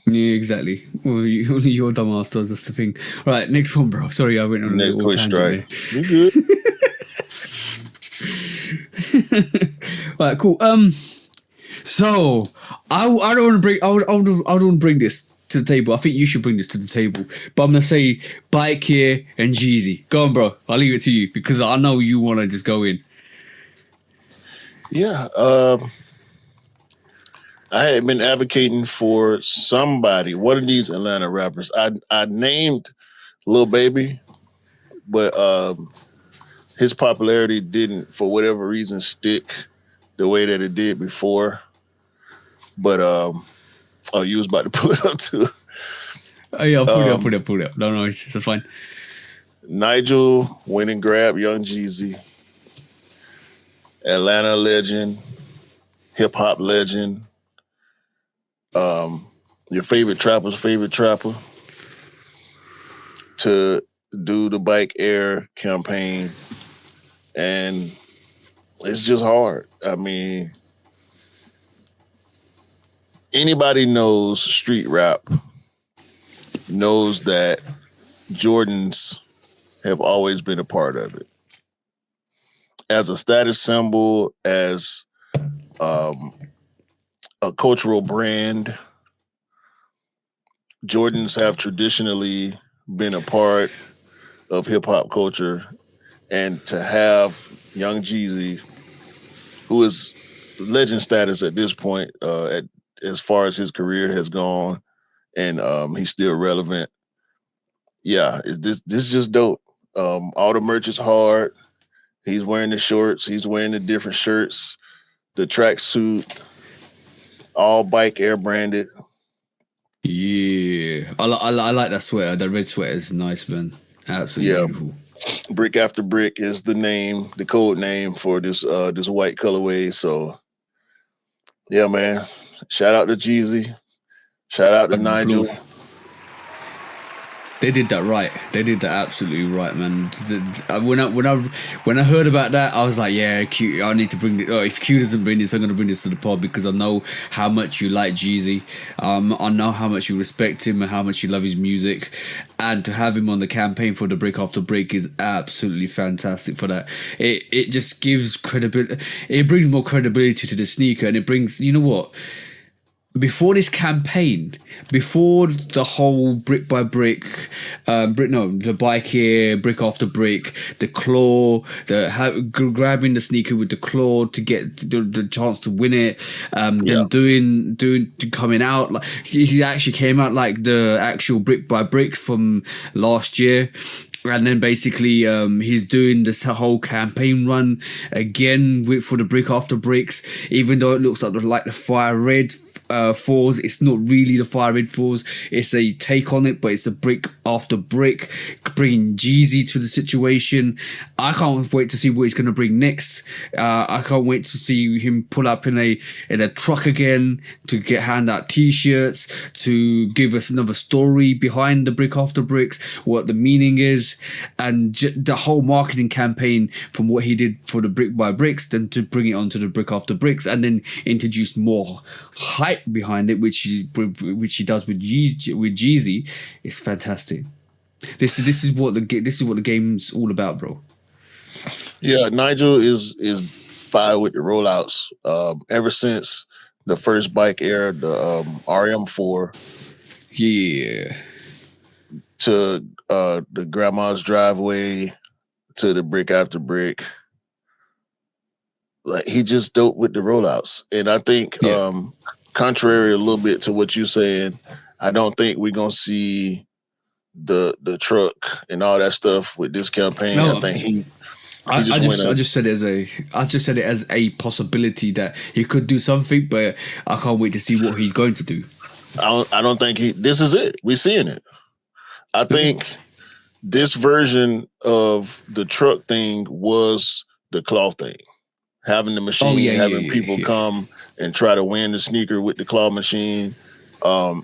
Yeah, exactly. Well, your dumbass does. That's the thing. All right, next one, bro. Sorry, I went on a little tangent there. You good? All right, cool. So I don't want to bring this to the table. I think you should bring this to the table. But I'm gonna say Bike here and Jeezy. Go on, bro. I'll leave it to you because I know you want to just go in. Yeah. I had been advocating for somebody, one of these Atlanta rappers. I named Lil Baby, but his popularity didn't, for whatever reason, stick the way that it did before. But you was about to pull it up too. Oh yeah, I'll put it up. No, it's fine. Nigel went and grabbed Young Jeezy, Atlanta legend, hip hop legend. Your favorite trapper's favorite trapper, to do the Bike Air campaign, and it's just hard. I mean, anybody knows street rap knows that Jordans have always been a part of it. As a status symbol, as a cultural brand, Jordans have traditionally been a part of hip hop culture, and to have Young Jeezy, who is legend status at this point, as far as his career has gone, and he's still relevant. Yeah, this is just dope. All the merch is hard. He's wearing the shorts. He's wearing the different shirts, the tracksuit, all bike air branded. Yeah, I like that sweater. The red sweater is nice, man. Absolutely Yeah, beautiful. Brick After Brick is the name, the code name for this white colorway. So yeah, man. Shout out to Jeezy. Shout out to Nigel. Applause. They did that right. They did that absolutely right, man. When I heard about that, I was like, yeah, Q. I need to bring it. Oh, if Q doesn't bring this, I'm gonna bring this to the pod because I know how much you like Jeezy. I know how much you respect him and how much you love his music. And to have him on the campaign for the Brick After Brick is absolutely fantastic. For that, it just gives credibility. It brings more credibility to the sneaker, and it brings. You know what? Before this campaign, before the whole brick by brick, the bike here, brick after brick, the claw, grabbing the sneaker with the claw to get the chance to win it, then doing coming out like he actually came out like the actual brick by brick from last year. And then basically he's doing this whole campaign run again for the Brick After Bricks, even though it looks like the Fire Red fours. It's not really the Fire Red fours. It's a take on it, but it's a Brick After Brick, bringing Jeezy to the situation. I can't wait to see what he's going to bring next. I can't wait to see him pull up in a truck again to hand out T-shirts, to give us another story behind the Brick After Bricks, what the meaning is. And the whole marketing campaign from what he did for the Brick by Bricks, then to bring it onto the Brick After Bricks, and then introduce more hype behind it, which he does with Jeezy, is fantastic. This is what the game's all about, bro. Yeah, Nigel is fire with the rollouts. Ever since the first bike era, the RM4. Yeah. To the grandma's driveway, to the Brick After Brick. Like, he just dope with the rollouts. And I think contrary a little bit to what you're saying, I don't think we're gonna see the truck and all that stuff with this campaign. No. I think I just said it as a possibility that he could do something, but I can't wait to see what he's going to do. I don't think this is it. We're seeing it. I think this version of the truck thing was the claw thing. Having the machine, having people come and try to win the sneaker with the claw machine.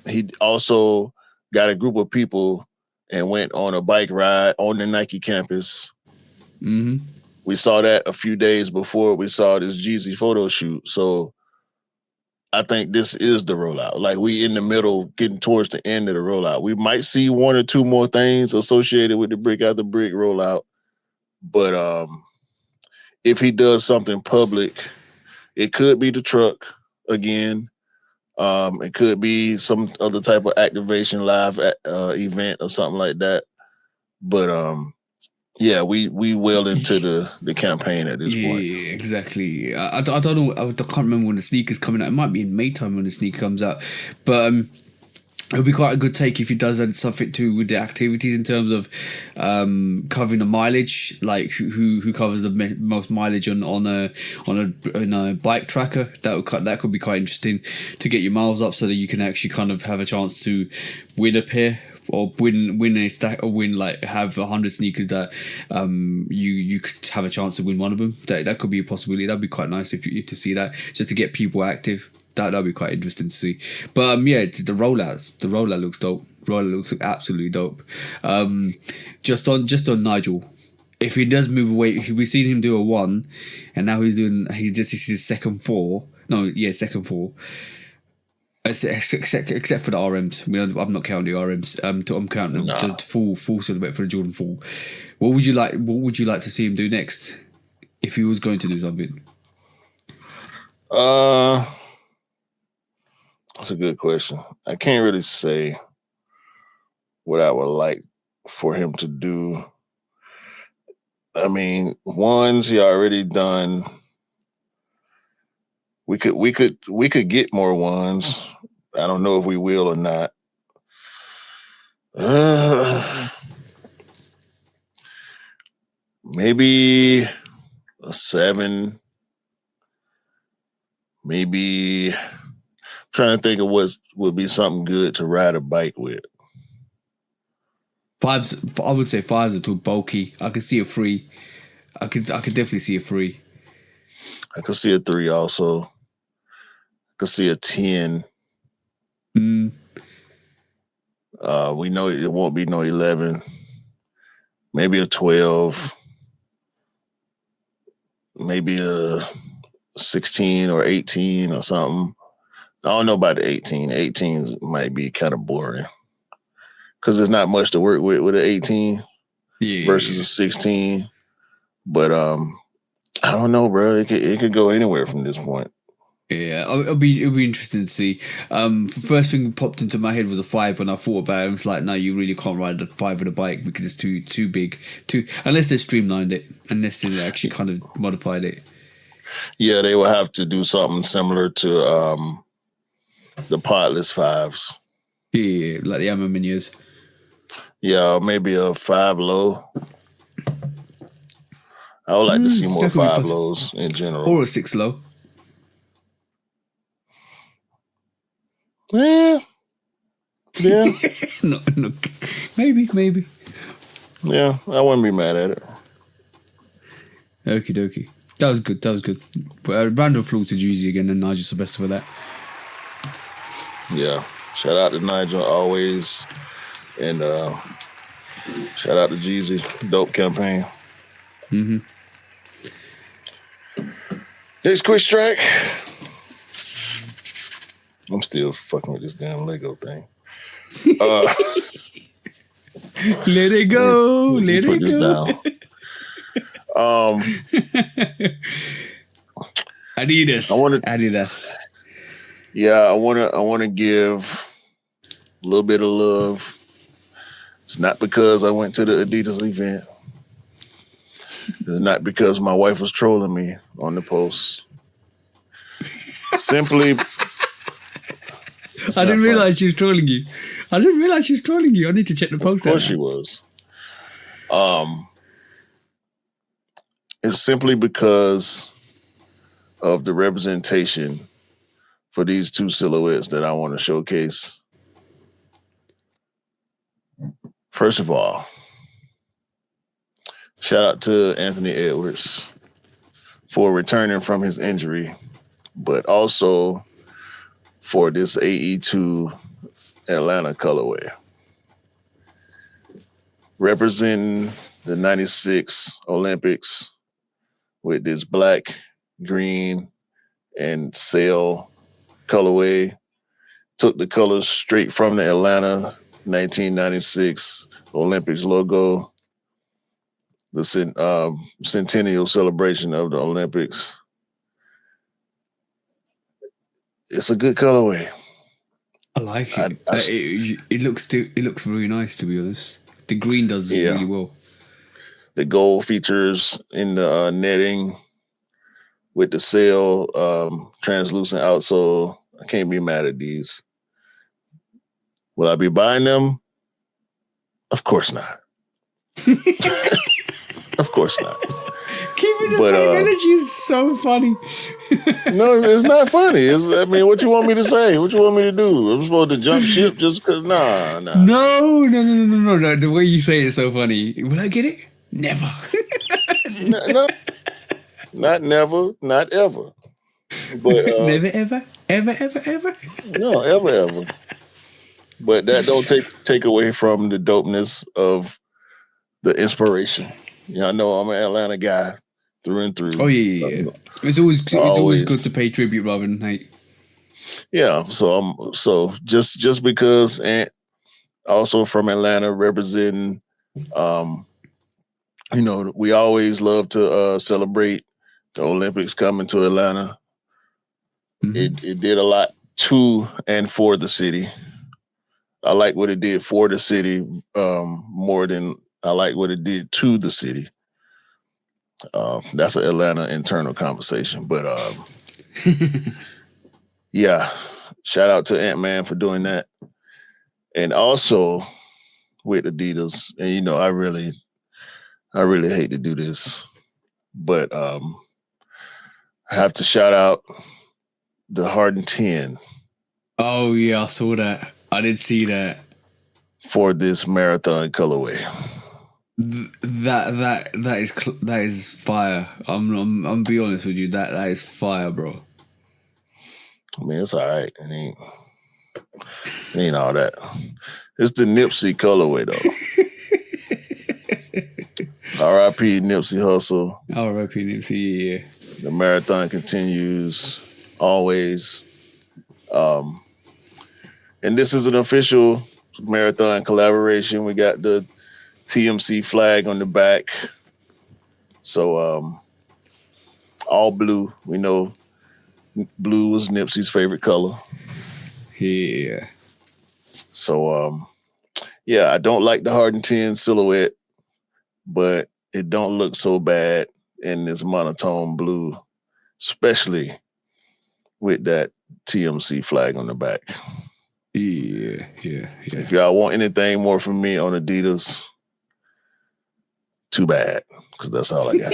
He also got a group of people and went on a bike ride on the Nike campus. Mm-hmm. We saw that a few days before we saw this Jeezy photo shoot. So I think this is the rollout. Like, we in the middle, getting towards the end of the rollout. We might see one or two more things associated with the Brick After Brick rollout. But if he does something public, it could be the truck again. It could be some other type of activation live event or something like that. But yeah, we well into the campaign at this point. Yeah, exactly. I don't know. I can't remember when the sneaker's coming out. It might be in May time when the sneaker comes out. But it would be quite a good take if he does something too with the activities in terms of covering the mileage, like who covers the most mileage on a bike tracker. That could be quite interesting to get your miles up so that you can actually kind of have a chance to win a pair. Or win a stack, or have 100 sneakers that you could have a chance to win one of them. That could be a possibility. That'd be quite nice to see that, just to get people active. That'd be quite interesting to see. But the rollout looks dope. Rollout looks absolutely dope. Just on Nigel, if he does move away, we've seen him do a 1, and now this is his second 4. Second 4. Except for the RMs, I'm not counting the RMs. I'm counting the full silhouette for the Jordan 4. What would you like to see him do next, if he was going to do something? That's a good question. I can't really say what I would like for him to do. I mean, ones he already done. we could get more ones. I don't know if we will or not. Maybe a 7. Maybe trying to think of what would be something good to ride a bike with. 5s, I would say 5s are too bulky. I could see a 3. I could definitely see a 3. I could see a 3 also. I could see a 10. We know it won't be no 11. Maybe a 12. Maybe a 16 or 18 or something. I don't know about the 18. 18 might be kind of boring because there's not much to work with an 18 versus a 16. But I don't know, bro. It could go anywhere from this point. Yeah, it'll be interesting to see. First thing that popped into my head was a 5 when I thought about it. I was like, no, you really can't ride a 5 with a bike because it's too big. Unless they streamlined it, unless they actually kind of modified it. Yeah, they will have to do something similar to the podless 5s. Yeah, like the Ammo Miniers. Yeah, maybe a 5 low. I would like to see more 5 lows in general. Or a 6 low. Yeah. no, maybe. Yeah, I wouldn't be mad at it. Okie dokie. That was good. But random floor to Jeezy again and Nigel Sylvester for that. Yeah. Shout out to Nigel always. And shout out to Jeezy. Dope campaign. Next quick strike. I'm still fucking with this damn Lego thing. Let it go. Let put it this go. down. Adidas. Adidas. Yeah, I wanna give a little bit of love. It's not because I went to the Adidas event. It's not because my wife was trolling me on the post. Simply, I didn't realize she was trolling you. I need to check the post. Of course she was. It's simply because of the representation for these two silhouettes that I want to showcase. First of all, shout out to Anthony Edwards for returning from his injury, but also for this AE2 Atlanta colorway. Representing the 96 Olympics with this black, green, and sail colorway. Took the colors straight from the Atlanta 1996 Olympics logo. The centennial celebration of the Olympics. It's a good colorway. I like it. It looks really nice, to be honest. The green does really well. The gold features in the netting with the sail, translucent outsole. I can't be mad at these. Will I be buying them? Of course not. Of course not. Keeping the same energy is so funny. No, it's not funny. What you want me to say? What you want me to do? I'm supposed to jump ship just because? Nah. No. The way you say it is so funny. Will I get it? Never. No, not never, not ever. But never, ever? No, ever. But that don't take away from the dopeness of the inspiration. I know I'm an Atlanta guy through and through. Oh yeah. It's always good to pay tribute rather than hate. Yeah, so just because, and also from Atlanta representing, we always love to celebrate the Olympics coming to Atlanta. Mm-hmm. It did a lot to and for the city. I like what it did for the city more than I like what it did to the city. That's an Atlanta internal conversation, but Yeah, shout out to Ant-Man for doing that. And also with Adidas, and I really hate to do this, but I have to shout out the Harden 10. Oh yeah, I saw that. I did see that. For this marathon colorway. That is fire. I'm be honest with you. That is fire, bro. I mean, it's all right. It ain't all that. It's the Nipsey colorway though. R.I.P. Nipsey Hussle. R.I.P. Nipsey. Yeah. The marathon continues always. And this is an official marathon collaboration. We got the TMC flag on the back. So all blue. We know blue was Nipsey's favorite color. Yeah. So yeah, I don't like the Harden 10 silhouette, but it don't look so bad in this monotone blue, especially with that TMC flag on the back. Yeah. If y'all want anything more from me on Adidas, too bad, because that's all I got.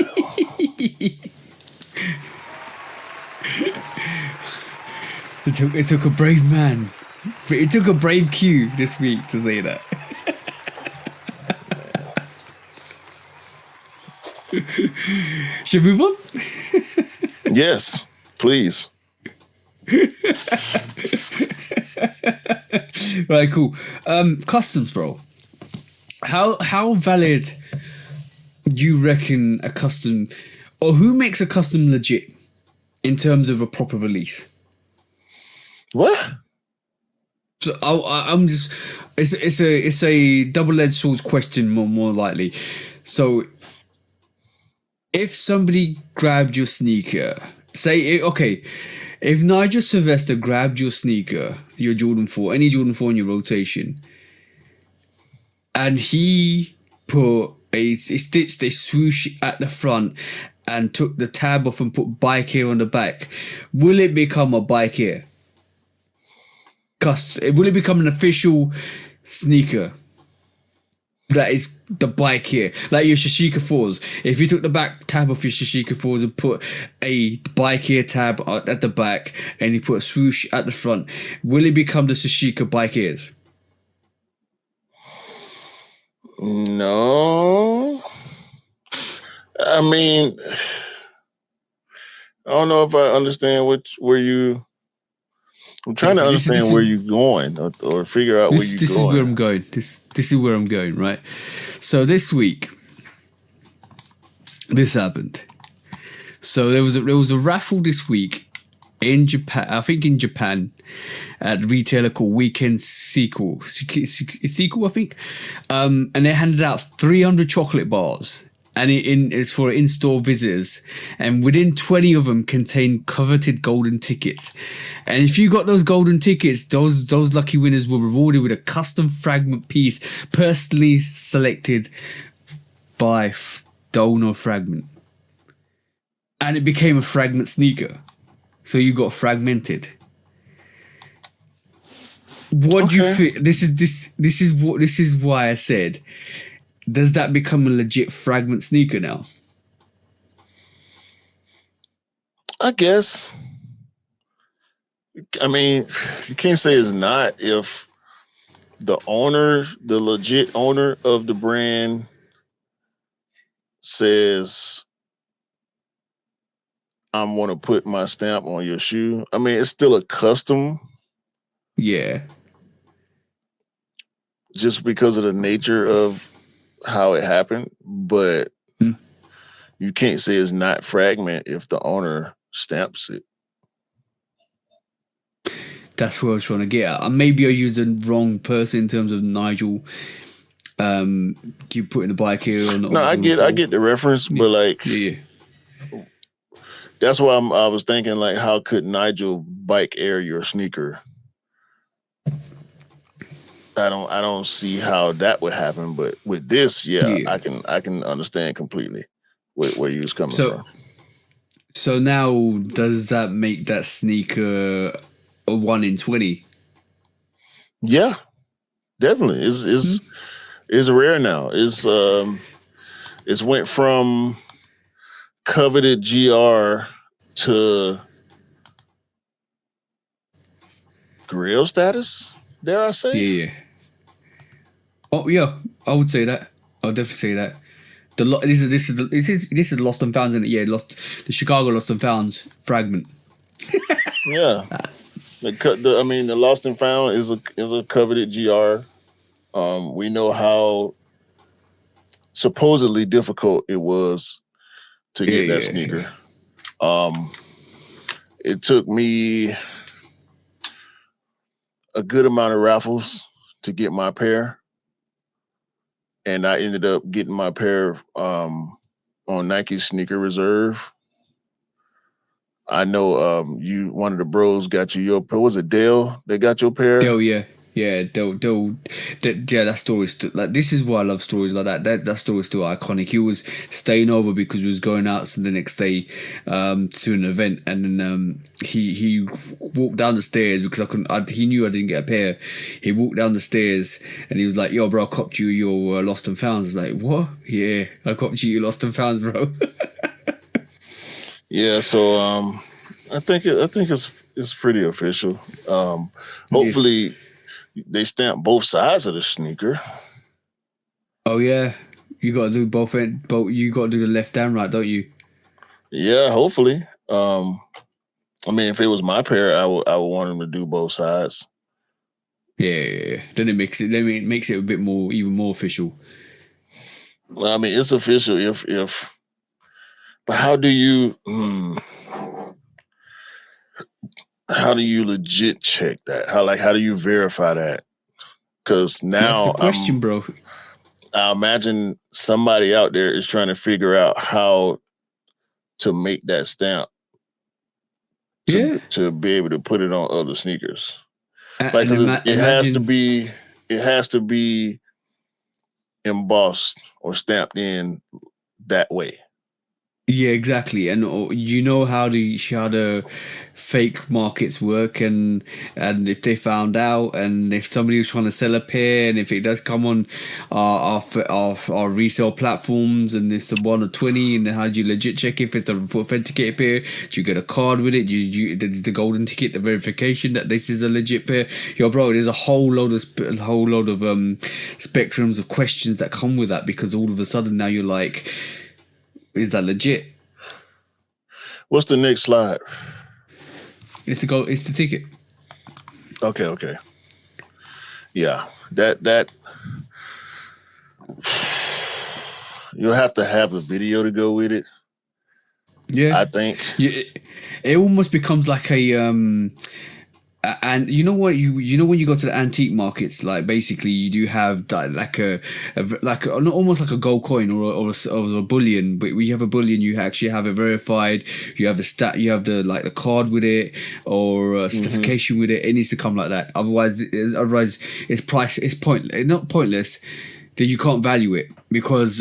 It took a brave man. It took a brave Q this week to say that. Should we move on? Yes, please. Right, cool. Customs, bro. How valid do you reckon a custom, or who makes a custom legit in terms of a proper release? What? So I'm just it's a double-edged sword question more likely. So if somebody grabbed your sneaker, if Nigel Sylvester grabbed your sneaker, your Jordan 4, any Jordan 4 in your rotation, and he stitched a swoosh at the front and took the tab off and put bike here on the back, will it become a bike here? Will it become an official sneaker that is the bike here, like your Shashika 4s? If you took the back tab off your Shashika 4s and put a bike here tab at the back and you put a swoosh at the front, will it become the Shashika bike ears? No. I mean, I don't know if I understand where you. I'm trying to understand where you're going, or figure out where you're going. This is where I'm going. This is where I'm going, right? So this week, this happened. So there was a raffle this week in Japan. I think in Japan, at a retailer called Weekend Sequel, I think, and they handed out 300 chocolate bars. And it's for in-store visitors, and within 20 of them contain coveted golden tickets. And if you got those golden tickets, those lucky winners were rewarded with a custom fragment piece personally selected by donor fragment, and it became a fragment sneaker. So you got fragmented. What do you think? This is why I said, does that become a legit fragment sneaker now? I guess. I mean, you can't say it's not if the legit owner of the brand says, I'm going to put my stamp on your shoe. I mean, it's still a custom. Yeah. Just because of the nature of how it happened, but you can't say it's not fragment if the owner stamps it. That's what I was trying to get at. Maybe I used the wrong person in terms of Nigel. You putting the bike here or not? No, I get the reference, but like, yeah. That's why I was thinking, like, how could Nigel bike air your sneaker? I don't see how that would happen, but with this, I can understand completely where you was coming from. So now, does that make that sneaker a 1 in 20? Yeah, definitely. It's rare now. It's went from coveted GR to grill status. Dare I say? Yeah. Oh yeah, I would say that. I would definitely say that. This is Lost and Founds, isn't it? Yeah, the Chicago Lost and Founds fragment. Yeah. The Lost and Found is a coveted GR. We know how supposedly difficult it was to Yeah, get that yeah, sneaker. Um, it took me a good amount of raffles to get my pair, and I ended up getting my pair on Nike Sneaker Reserve. I know one of the bros got you your pair. Was it Dale that got your pair? They'll yeah, that story's still like, this is why I love stories like that. That story's still iconic. He was staying over because he was going out the next day to an event, and then he walked down the stairs because he knew I didn't get a pair. He walked down the stairs and he was like, "Yo, bro, I copped you your Lost and Founds." I was like, "What? Yeah, I copped you your Lost and Founds, bro." Yeah, so I think it's pretty official. Yeah. Hopefully they stamp both sides of the sneaker. Oh yeah, you got to do both. You got to do the left and right, don't you? Yeah, hopefully. If it was my pair, I would want them to do both sides. Yeah. Then it makes it a bit more, even more official. Well, I mean, it's official if. But how do you legit check that? How do you verify that? Because That's the now question, bro. I imagine somebody out there is trying to figure out how to make that stamp Yeah. to be able to put it on other sneakers. Like, And because it has to imagine. be embossed or stamped in that way. Yeah, exactly. And you know how the fake markets work, and if they found out, and if somebody was trying to sell a pair, and if it does come on our resale platforms, and it's the 1 or 20, and then how do you legit check if it's an authenticated pair? Do you get a card with it? The golden ticket, the verification that this is a legit pair? Yo, bro, there's a whole load of spectrums of questions that come with that, because all of a sudden now you're like, is that legit? What's the next slide? It's the ticket. Okay. Yeah, that you'll have to have a video to go with it. Yeah, I think. Yeah, it almost becomes like and you know what, you know when you go to the antique markets, like basically you do have like almost like a gold coin or a bullion, but when you have a bullion you actually have it verified, you have the like the card with it, or a certification with it. It needs to come like that, otherwise it's pointless, not pointless, that you can't value it, because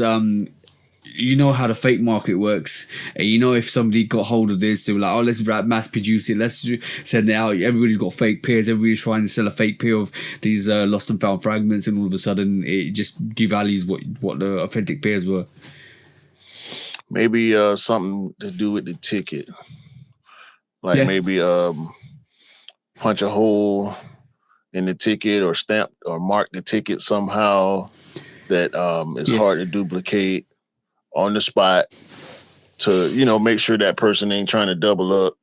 you know how the fake market works, and you know if somebody got hold of this, they were like, "Oh, let's mass produce it, let's send it out." Everybody's got fake pairs. Everybody's trying to sell a fake pair of these lost and found fragments, and all of a sudden, it just devalues what the authentic pairs were. Maybe something to do with the ticket, like Yeah, maybe punch a hole in the ticket, or stamp or mark the ticket somehow that is yeah, hard to duplicate on the spot, to make sure that person ain't trying to double up,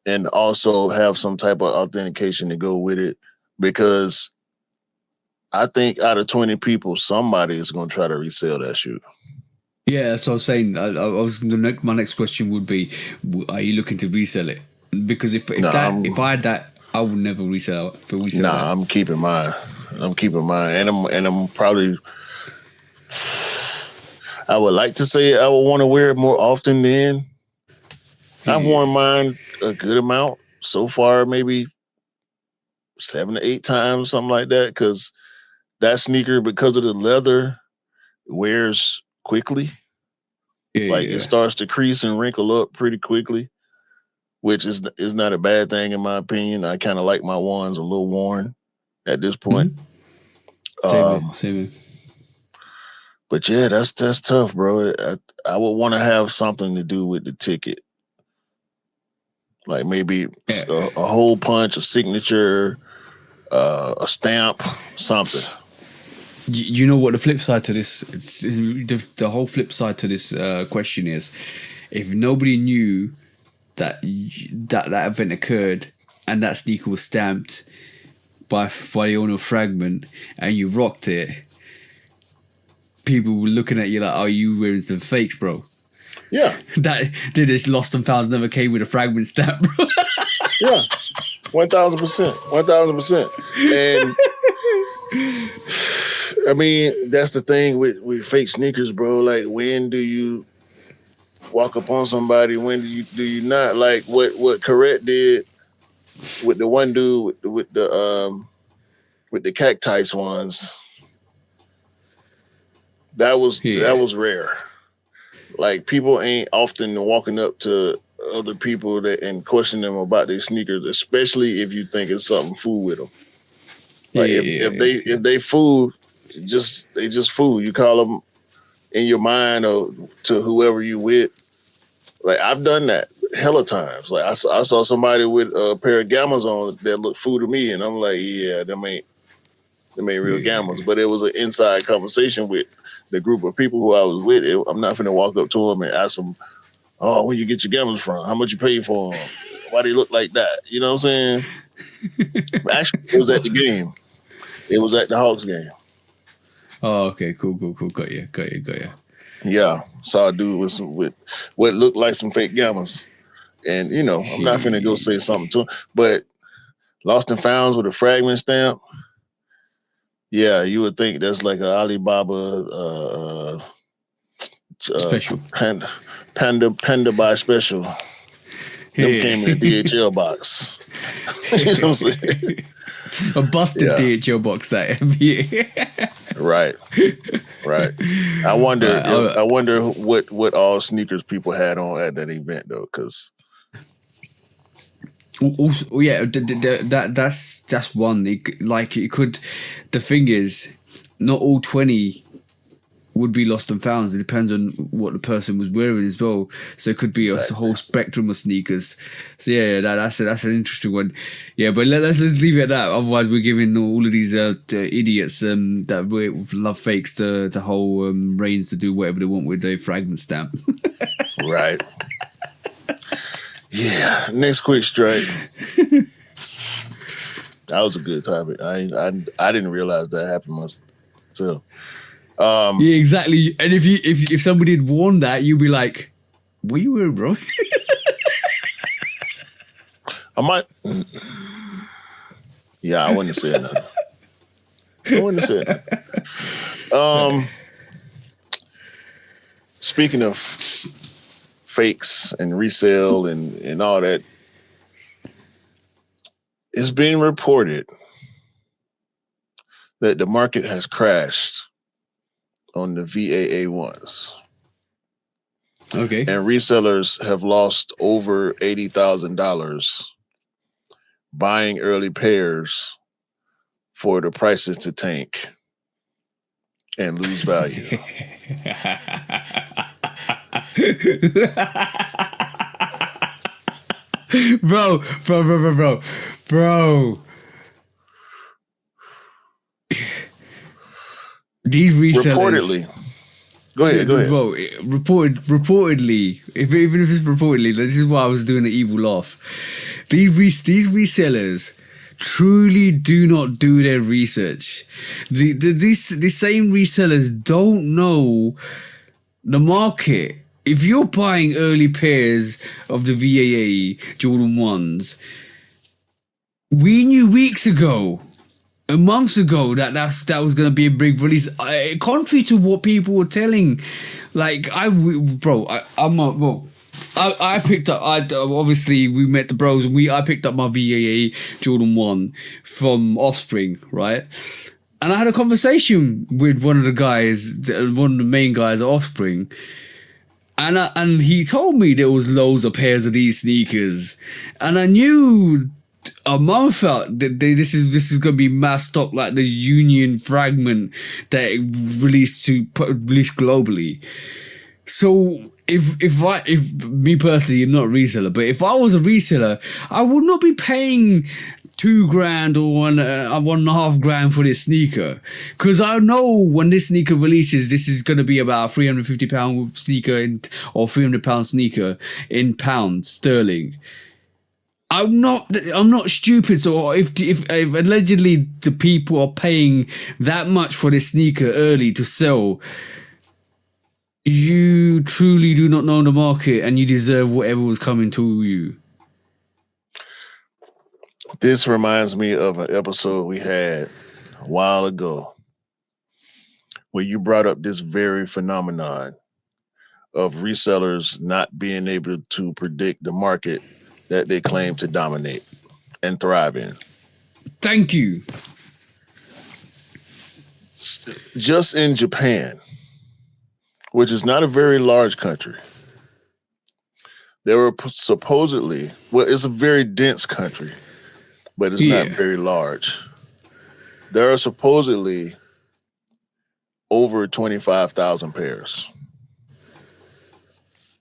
and also have some type of authentication to go with it, because I think out of 20 people, somebody is going to try to resell that shoe. yeah. That's what I was saying. My next question would be, are you looking to resell it? Because if I had that, I would never resell that. I'm keeping mine. And I'm probably. I would like to say I would want to wear it more often than I've worn mine a good amount so far, maybe 7 to 8 times, something like that. Because that sneaker, because of the leather, wears quickly. Like it starts to crease and wrinkle up pretty quickly, which is not a bad thing in my opinion. I kind of like my ones a little worn at this point. Same. But yeah, that's tough, bro. I would want to have something to do with the ticket, like maybe a hole punch, a signature, a stamp, something. You know what the flip side to this, the whole flip side to this question is, if nobody knew that event occurred and that sneaker was stamped by the owner of Fragment and you rocked it, people were looking at you like, "Oh, you wearing some fakes, bro?" Yeah, that did this lost and found never came with a Fragment stamp, bro. Yeah, 1,000%. And I mean, that's the thing with fake sneakers, bro. Like, when do you walk up on somebody? When do you not? Like what Correct did with the one dude with the cacti ones. That was rare. Like, people ain't often walking up to other people and questioning them about their sneakers, especially if you think it's something fool with them. Like if they fool, they just fool. You call them in your mind or to whoever you with. Like, I've done that hella times. Like, I saw somebody with a pair of Gammas on that looked fool to me, and I'm like, yeah, them ain't real Gammas. But it was an inside conversation with the group of people who I was with. I'm not finna walk up to them and ask them, "Oh, where you get your Gammas from? How much you pay for them? Why they look like that?" You know what I'm saying? Actually, it was at the game. It was at the Hawks game. Oh, okay, cool. Got you. Yeah, saw a dude with what looked like some fake Gammas, and I'm not finna go say something to him. But lost and founds with a Fragment stamp. Yeah, you would think that's like an Alibaba special Panda buy special. Them came in a DHL box. You know what I'm saying? A busted DHL box, that. Right. I wonder what all sneakers people had on at that event though, because. Also, yeah, that's one. The thing is, not all 20 would be lost and found. It depends on what the person was wearing as well. So it could be a whole spectrum of sneakers. So yeah, that's an interesting one. Yeah, but let's leave it at that. Otherwise, we're giving all of these idiots that love fakes the whole reins to do whatever they want with their Fragment stamp. Right. Yeah. Next quick strike. That was a good topic. I didn't realize that happened myself. Yeah, exactly. And if somebody had worn that, you'd be like, "What you wearing, bro?" I might. Yeah, I wouldn't have said nothing. Speaking of fakes and resale and all that, it's being reported that the market has crashed on the VAA ones. Okay. And resellers have lost over $80,000 buying early pairs for the prices to tank and lose value. Bro. These resellers. Go ahead. Bro, reportedly, even if it's reportedly, this is why I was doing the evil laugh. These resellers truly do not do their research. These same resellers don't know the market. If you're buying early pairs of the VAA Jordan 1s, we knew weeks ago and months ago that was going to be a big release. Contrary to what people were telling, like I picked up. Obviously we met the bros and I picked up my VAA Jordan 1 from Offspring, right? And I had a conversation with one of the guys, one of the main guys at Offspring. And he told me there was loads of pairs of these sneakers, and I knew a month out that this is going to be mass stock like the Union fragment that it released globally. So if me personally, I'm not a reseller, but if I was a reseller, I would not be paying $2,000 or $1.5 for this sneaker, because I know when this sneaker releases, this is going to be about £350 sneaker or £300 sneaker in pounds sterling. I'm not stupid. So if allegedly the people are paying that much for this sneaker early to sell, you truly do not know the market, and you deserve whatever was coming to you. This reminds me of an episode we had a while ago where you brought up this very phenomenon of resellers not being able to predict the market that they claim to dominate and thrive in. Thank you. Just in Japan, which is not a very large country, there were supposedly, well, it's a very dense country, but it's not very large. There are supposedly over 25,000 pairs.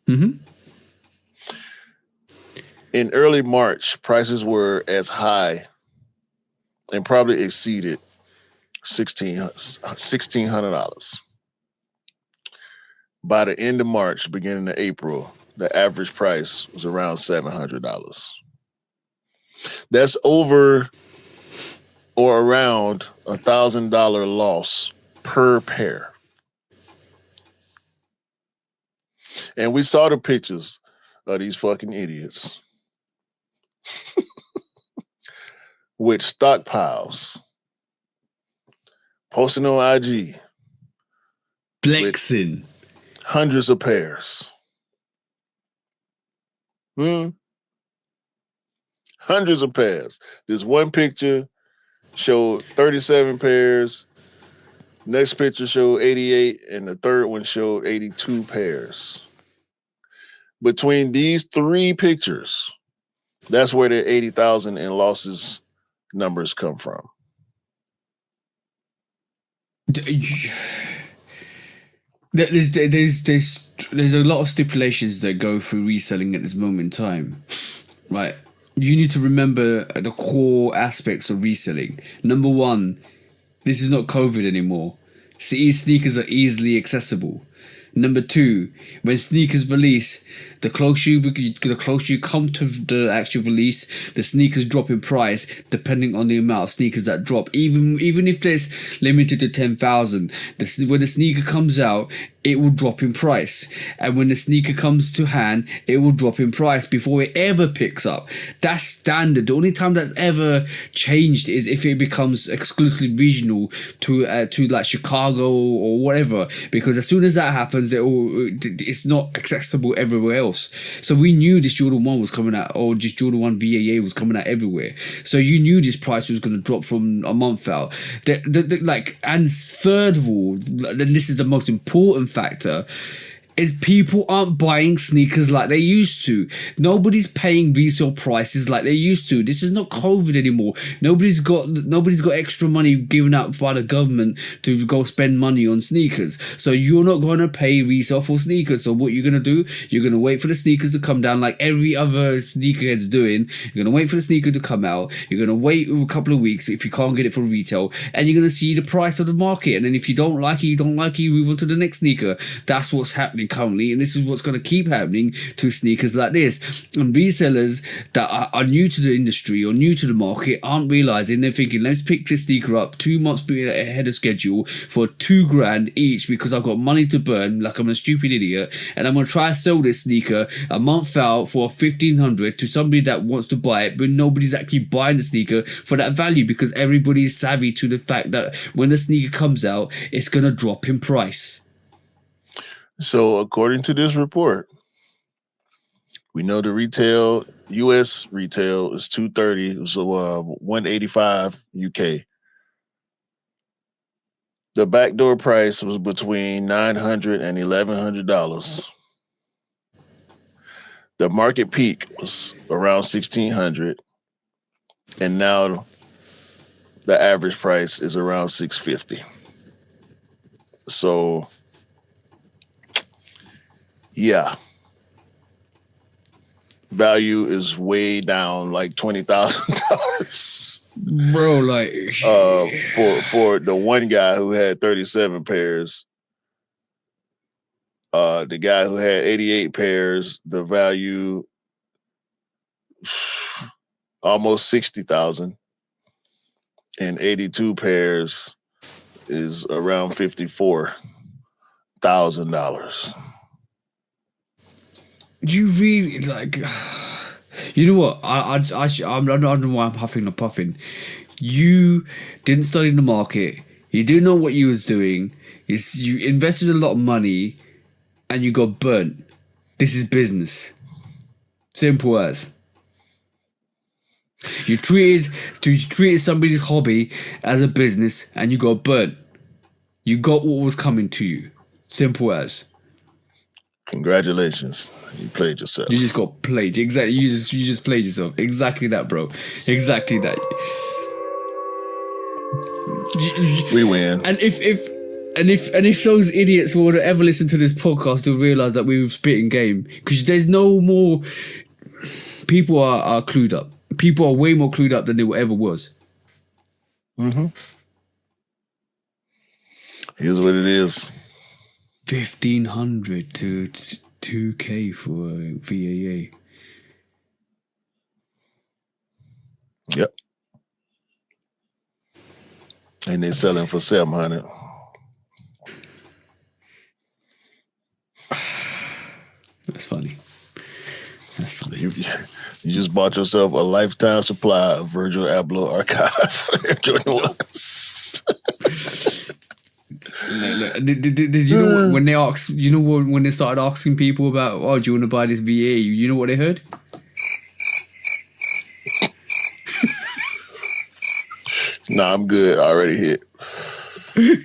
Mm-hmm. In early March, prices were as high and probably exceeded $1,600. By the end of March, beginning of April, the average price was around $700. That's over or around $1,000 loss per pair. And we saw the pictures of these fucking idiots with stockpiles posting on IG, flexing hundreds of pairs. Hundreds of pairs. This one picture showed 37 pairs. Next picture showed 88, and the third one showed 82 pairs. Between these three pictures, that's where the 80,000 in losses numbers come from. There's a lot of stipulations that go through reselling at this moment in time, right? You need to remember the core aspects of reselling. Number one, this is not COVID anymore. Sneakers are easily accessible. Number two, when sneakers release, the closer you come to the actual release, the sneakers drop in price depending on the amount of sneakers that drop. Even if there's limited to 10,000, when the sneaker comes out, it will drop in price. And when the sneaker comes to hand, it will drop in price before it ever picks up. That's standard. The only time that's ever changed is if it becomes exclusively regional to like Chicago or whatever, because as soon as that happens, it's not accessible everywhere else. So we knew this Jordan 1 was coming out, or just Jordan 1 VAA was coming out everywhere. So you knew this price was going to drop from a month out. And third of all, and this is the most important factor, is people aren't buying sneakers like they used to. Nobody's paying resale prices like they used to. This is not COVID anymore. Nobody's got extra money given out by the government to go spend money on sneakers. So you're not going to pay resale for sneakers. So what you're going to do, you're going to wait for the sneakers to come down like every other sneakerhead's doing. You're going to wait for the sneaker to come out. You're going to wait a couple of weeks if you can't get it for retail, and you're going to see the price of the market. And then if you don't like it, you move on to the next sneaker. That's what's happening currently, and this is what's going to keep happening to sneakers like this. And resellers that are new to the industry or new to the market aren't realizing. They're thinking, let's pick this sneaker up 2 months ahead of schedule for $2,000 each because I've got money to burn, like I'm a stupid idiot, and I'm going to try to sell this sneaker a month out for $1,500 to somebody that wants to buy it, but nobody's actually buying the sneaker for that value because everybody's savvy to the fact that when the sneaker comes out, it's going to drop in price. So according to this report, we know the retail, US retail is $230, so $185 UK. The backdoor price was between $900 and $1,100. the market peak was around 1,600, and now the average price is around 650. So, yeah, value is way down, like $20,000. Bro, like for the one guy who had 37 pairs. The guy who had 88 pairs, the value almost 60,000, and 82 pairs is around $54,000. You really like. You know what? I don't know why I'm huffing and puffing. You didn't study the market. You didn't know what you was doing. You invested a lot of money, and you got burnt. This is business. Simple as. You treated somebody's hobby as a business, and you got burnt. You got what was coming to you. Simple as. Congratulations, you played yourself. You just got played. Exactly. You just played yourself. Exactly that, bro. Exactly that. We win. And if those idiots would ever listen to this podcast, they'll realize that we were spitting game, because there's no more. People are clued up. People are way more clued up than they ever was. Mm-hmm. Here's what it is. 1,500 to 2K for VAA. Yep. And they're selling for 700. That's funny. That's funny. You just bought yourself a lifetime supply of Virgil Abloh archive. Did you know when they asked? You know when they started asking people about, oh, do you want to buy this VA? You know what they heard? Nah, I'm good. I already hit.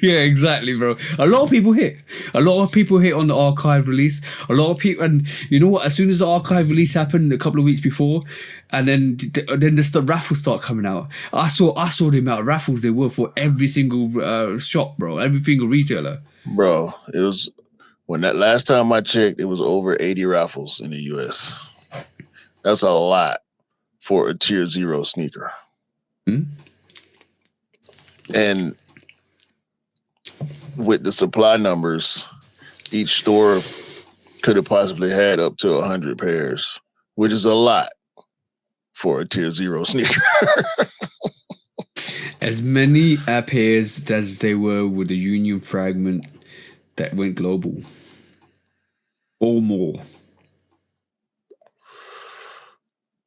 Yeah, exactly, bro. A lot of people hit. A lot of people hit on the archive release. A lot of people, and you know what? As soon as the archive release happened a couple of weeks before, and then the raffles start coming out. I saw the amount of raffles there were for every single shop, bro. Every single retailer. Bro, it was when that last time I checked, it was over 80 raffles in the US. That's a lot for a tier 0 sneaker. And with the supply numbers, each store could have possibly had up to 100 pairs, which is a lot for a tier 0 sneaker. As many pairs as they were with the Union fragment that went global, or more.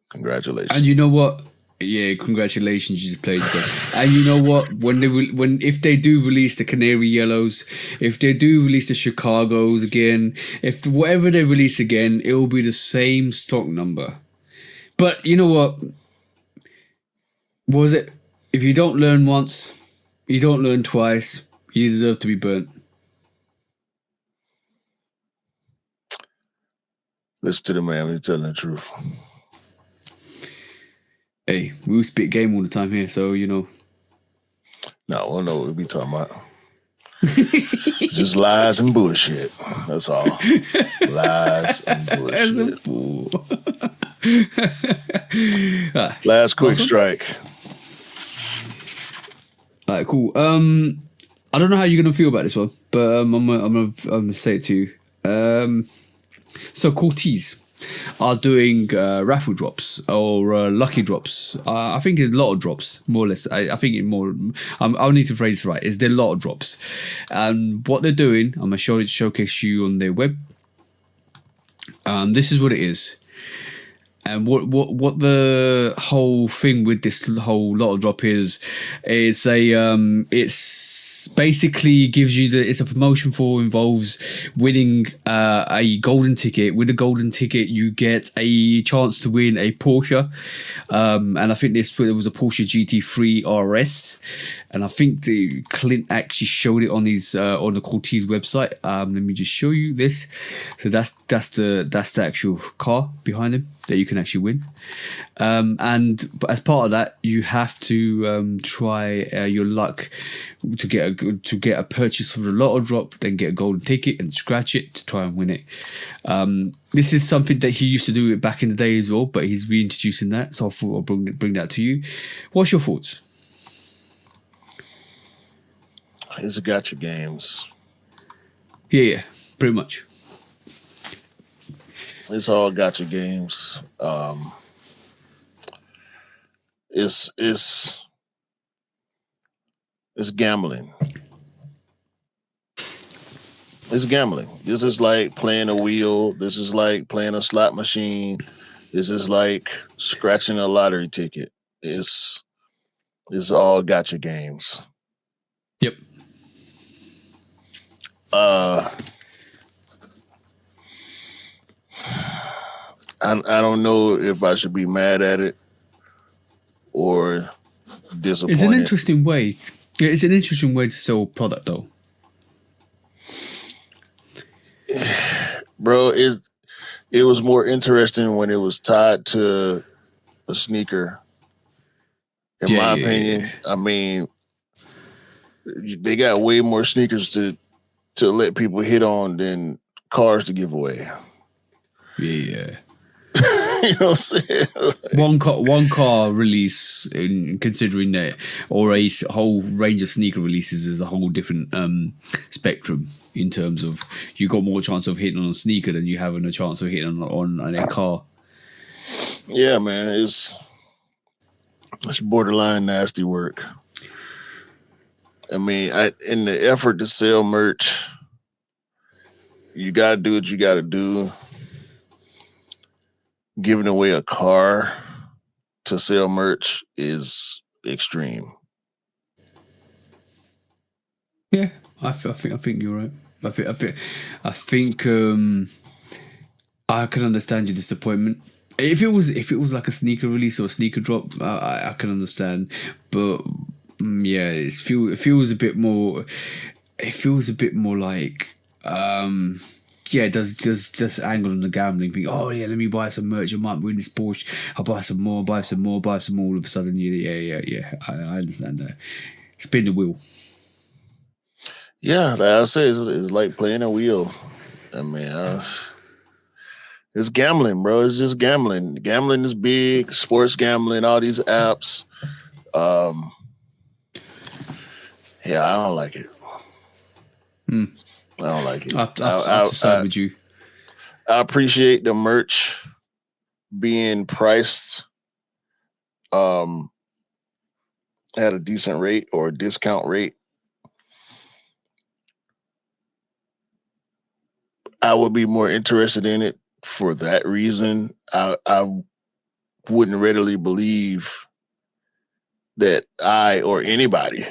Congratulations. And you know what? Yeah, congratulations, you just played yourself. And you know what? If they do release the Canary Yellows, if they do release the Chicagos again, if whatever they release again, it will be the same stock number. But you know what? What was it? If you don't learn once, you don't learn twice. You deserve to be burnt. Listen to the man. He's telling the truth. Hey, we spit game all the time here, so you know. No, we'll know what we be talking about. Just lies and bullshit. That's all. Lies and bullshit. Last quick strike. All right, cool. I don't know how you're gonna feel about this one, but I'm gonna say it to you. So Corteiz are doing raffle drops or lucky drops. I think it's lotto drops, more or less. I think it more. I'll need to phrase it right. It's their lotto drops, and what they're doing, I'm gonna showcase you on their web. This is what it is, and what the whole thing with this whole lotto drop is. It's It's basically gives you it's a promotion involves winning a golden ticket. With a golden ticket, you get a chance to win a Porsche, and I think there was a Porsche GT3 RS, and I think Clint actually showed it on his on the Corteiz website. Let me just show you this. So that's the actual car behind him that you can actually win. And as part of that, you have to try your luck to get a purchase for the Lotto drop, then get a golden ticket and scratch it to try and win it. This is something that he used to do back in the day as well, but he's reintroducing that. So I thought I'll bring that to you. What's your thoughts? It's a gotcha games. Yeah, pretty much. It's all gotcha games. It's gambling. It's gambling. This is like playing a wheel. This is like playing a slot machine. This is like scratching a lottery ticket. It's all gotcha games. Yep. I don't know if I should be mad at it or disappointed. It's an interesting way. Yeah, it's an interesting way to sell product, though. Bro, it was more interesting when it was tied to a sneaker. In my opinion, I mean, they got way more sneakers to let people hit on than cars to give away. Yeah. You know what I'm saying? One car release, in considering that, or a whole range of sneaker releases, is a whole different spectrum in terms of you got more chance of hitting on a sneaker than you have a chance of hitting on a car. Yeah, man, it's borderline nasty work. I mean, in the effort to sell merch, you gotta do what you gotta do. Giving away a car to sell merch is extreme. Yeah, I think you're right. I think I can understand your disappointment. If it was like a sneaker release or a sneaker drop, I can understand. But yeah, it feels a bit more. It feels a bit more like. Yeah, does just angle on the gambling thing. Oh yeah, let me buy some merch. I might win this Porsche. I'll buy some more. Buy some more. All of a sudden, yeah. I understand that. Spin the wheel. Yeah, like I say, it's like playing a wheel. I mean, it's gambling, bro. It's just gambling. Gambling is big. Sports gambling. All these apps. Yeah, I don't like it. I don't like it. I'll side with you. I appreciate the merch being priced at a decent rate or a discount rate. I would be more interested in it for that reason. I wouldn't readily believe that I or anybody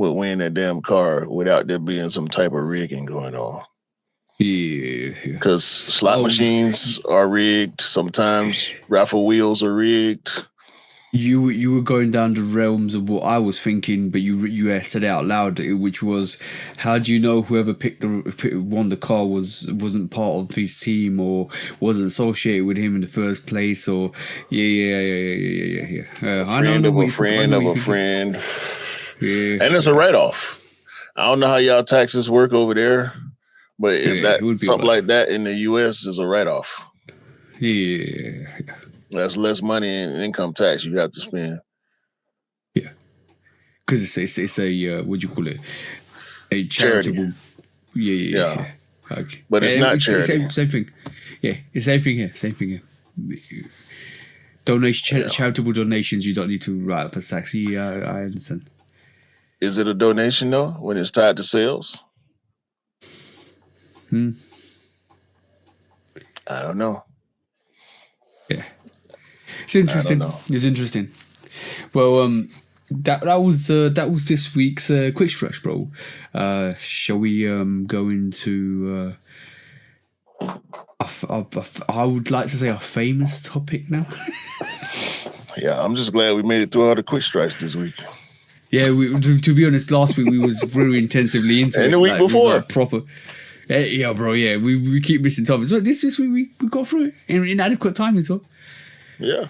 would win that damn car without there being some type of rigging going on. Yeah. Because slot machines are rigged. Sometimes raffle wheels are rigged. You were going down the realms of what I was thinking, but you said it out loud, which was, how do you know whoever won the car wasn't part of his team or wasn't associated with him in the first place? Or yeah. Friend of a friend of a friend. Yeah, and it's a write-off. I don't know how y'all taxes work over there, but if something like that in the U.S. is a write-off. Yeah. That's less money in income tax you have to spend. Yeah, because it's a what do you call it? A charitable. Charity. Yeah. Okay. But it's not charity. Same thing. Yeah, it's same thing here. Charitable donations, you don't need to write up a tax. Yeah, I understand. Is it a donation though when it's tied to sales? I don't know. Yeah. It's interesting. It's interesting. Well, that was this week's quick stretch, bro. Shall we go into I would like to say a famous topic now? Yeah, I'm just glad we made it through all the quick strikes this week. Yeah, to be honest, last week we was very intensively into it. And the week before. Proper. Yeah, bro, yeah. We keep missing topics. But this week we got through it in inadequate timing, so. Yeah.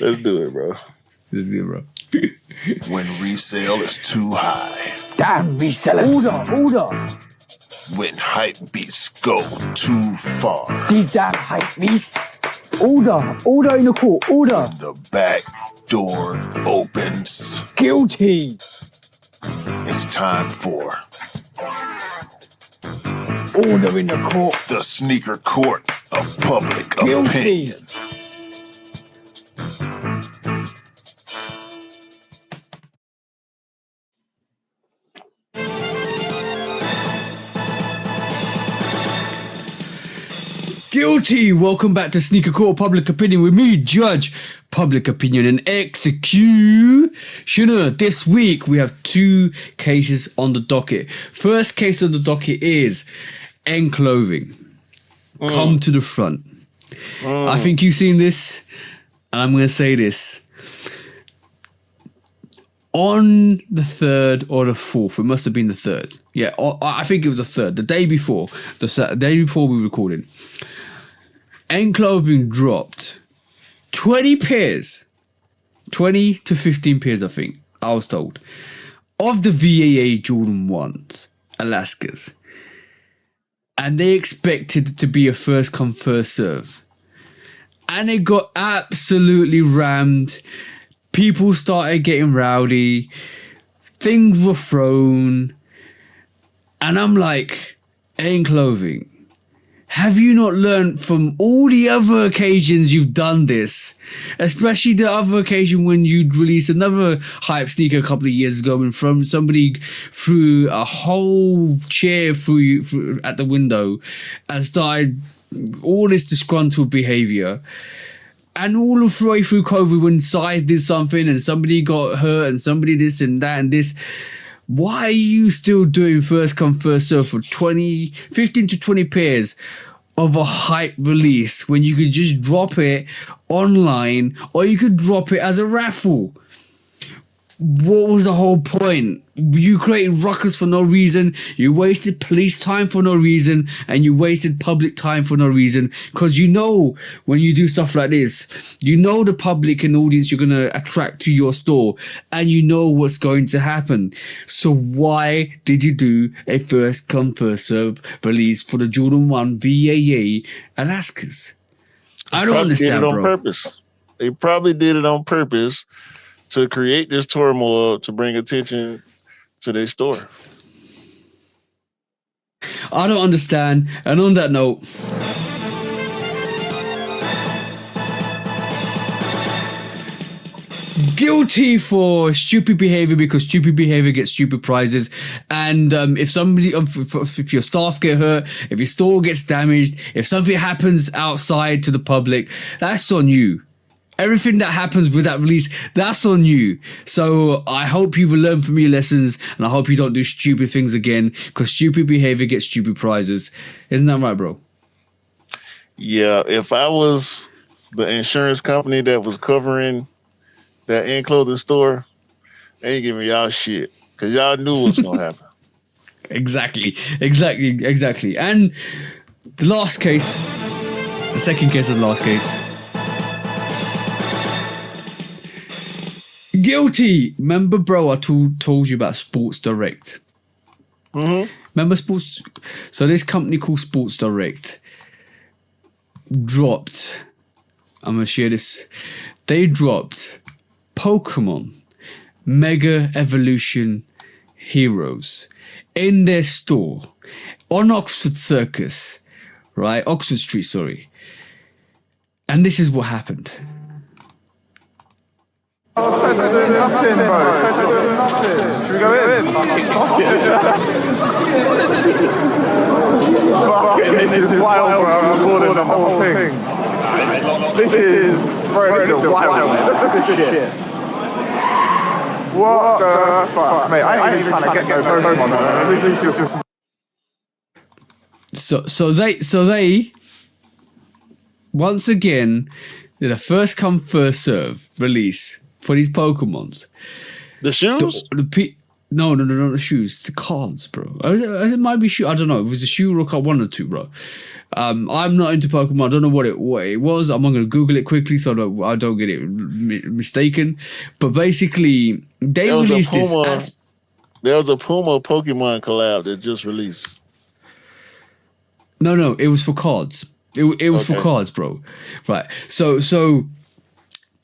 Let's do it, bro. Let's do it, bro. When resale is too high. Damn, resellers. Order. When hype beats go too far. These damn hype beasts. Order in the court. Order. When the back door opens. Guilty. It's time for Order in the court. the sneaker court of public Guilty. opinion. Guilty! Welcome back to Sneaker Court Public Opinion with me, Judge Public Opinion and Executioner. This week we have 2 cases on the docket. First case on the docket is N Clothing. Come to the front. I think you've seen this, and I'm going to say this. On the 3rd or the 4th, it must have been the 3rd. Yeah, I think it was the 3rd, the day before, the day before we recorded. N Clothing dropped 20 pairs, 20 to 15 pairs, I think, I was told, of the VAA Jordan 1s, Alaskas. And they expected it to be a first come, first serve. And it got absolutely rammed. People started getting rowdy. Things were thrown. And I'm like, N Clothing, have you not learned from all the other occasions you've done this? Especially the other occasion when you released another hype sneaker a couple of years ago and from somebody threw a whole chair through at the window and started all this disgruntled behavior. And all the way through COVID when size did something and somebody got hurt and somebody this and that and this. Why are you still doing first come, first serve for 15 to 20 pairs of a hype release when you could just drop it online or you could drop it as a raffle? What was the whole point? You created ruckus for no reason. You wasted police time for no reason. And you wasted public time for no reason. Because you know when you do stuff like this, you know the public and audience you're going to attract to your store. And you know what's going to happen. So why did you do a first come first serve release for the Jordan 1 VAA Alaskas? I don't understand, bro. Did it on purpose. They probably did it on purpose to create this turmoil to bring attention to their store. I don't understand. And on that note, guilty for stupid behavior because stupid behavior gets stupid prizes. And if your staff get hurt, if your store gets damaged, if something happens outside to the public, that's on you. Everything that happens with that release, that's on you. So I hope you will learn from your lessons and I hope you don't do stupid things again because stupid behavior gets stupid prizes. Isn't that right, bro? Yeah, if I was the insurance company that was covering that N Clothing store, they ain't giving y'all shit because y'all knew what's going to happen. Exactly. And the last case, the second case of the last case, guilty. Remember, bro, I told you about Sports Direct. Mm-hmm. Remember Sports? So this company called Sports Direct dropped, I'm going to share this. They dropped Pokemon Mega Evolution Heroes in their store on Oxford Circus, right? Oxford Street, sorry. And this is what happened. Nothing, bro. Should we go in? Fucking, this is wild, bro. I'm recording the whole thing. This is wild. Look at this shit. What the fuck? Mate, I ain't even trying to get no Pokemon. This is just... So they once again did a first come first serve release for these Pokemons. The shoes? No, not the shoes. The cards, bro. It might be shoe. I don't know. If it was a shoe or a card, one or two, bro. I'm not into Pokemon. I don't know what it was. I'm gonna Google it quickly so I don't get it mistaken. But basically, they released this. There was a Puma Pokemon collab that just released. No, it was for cards. It was for cards, bro. Right. So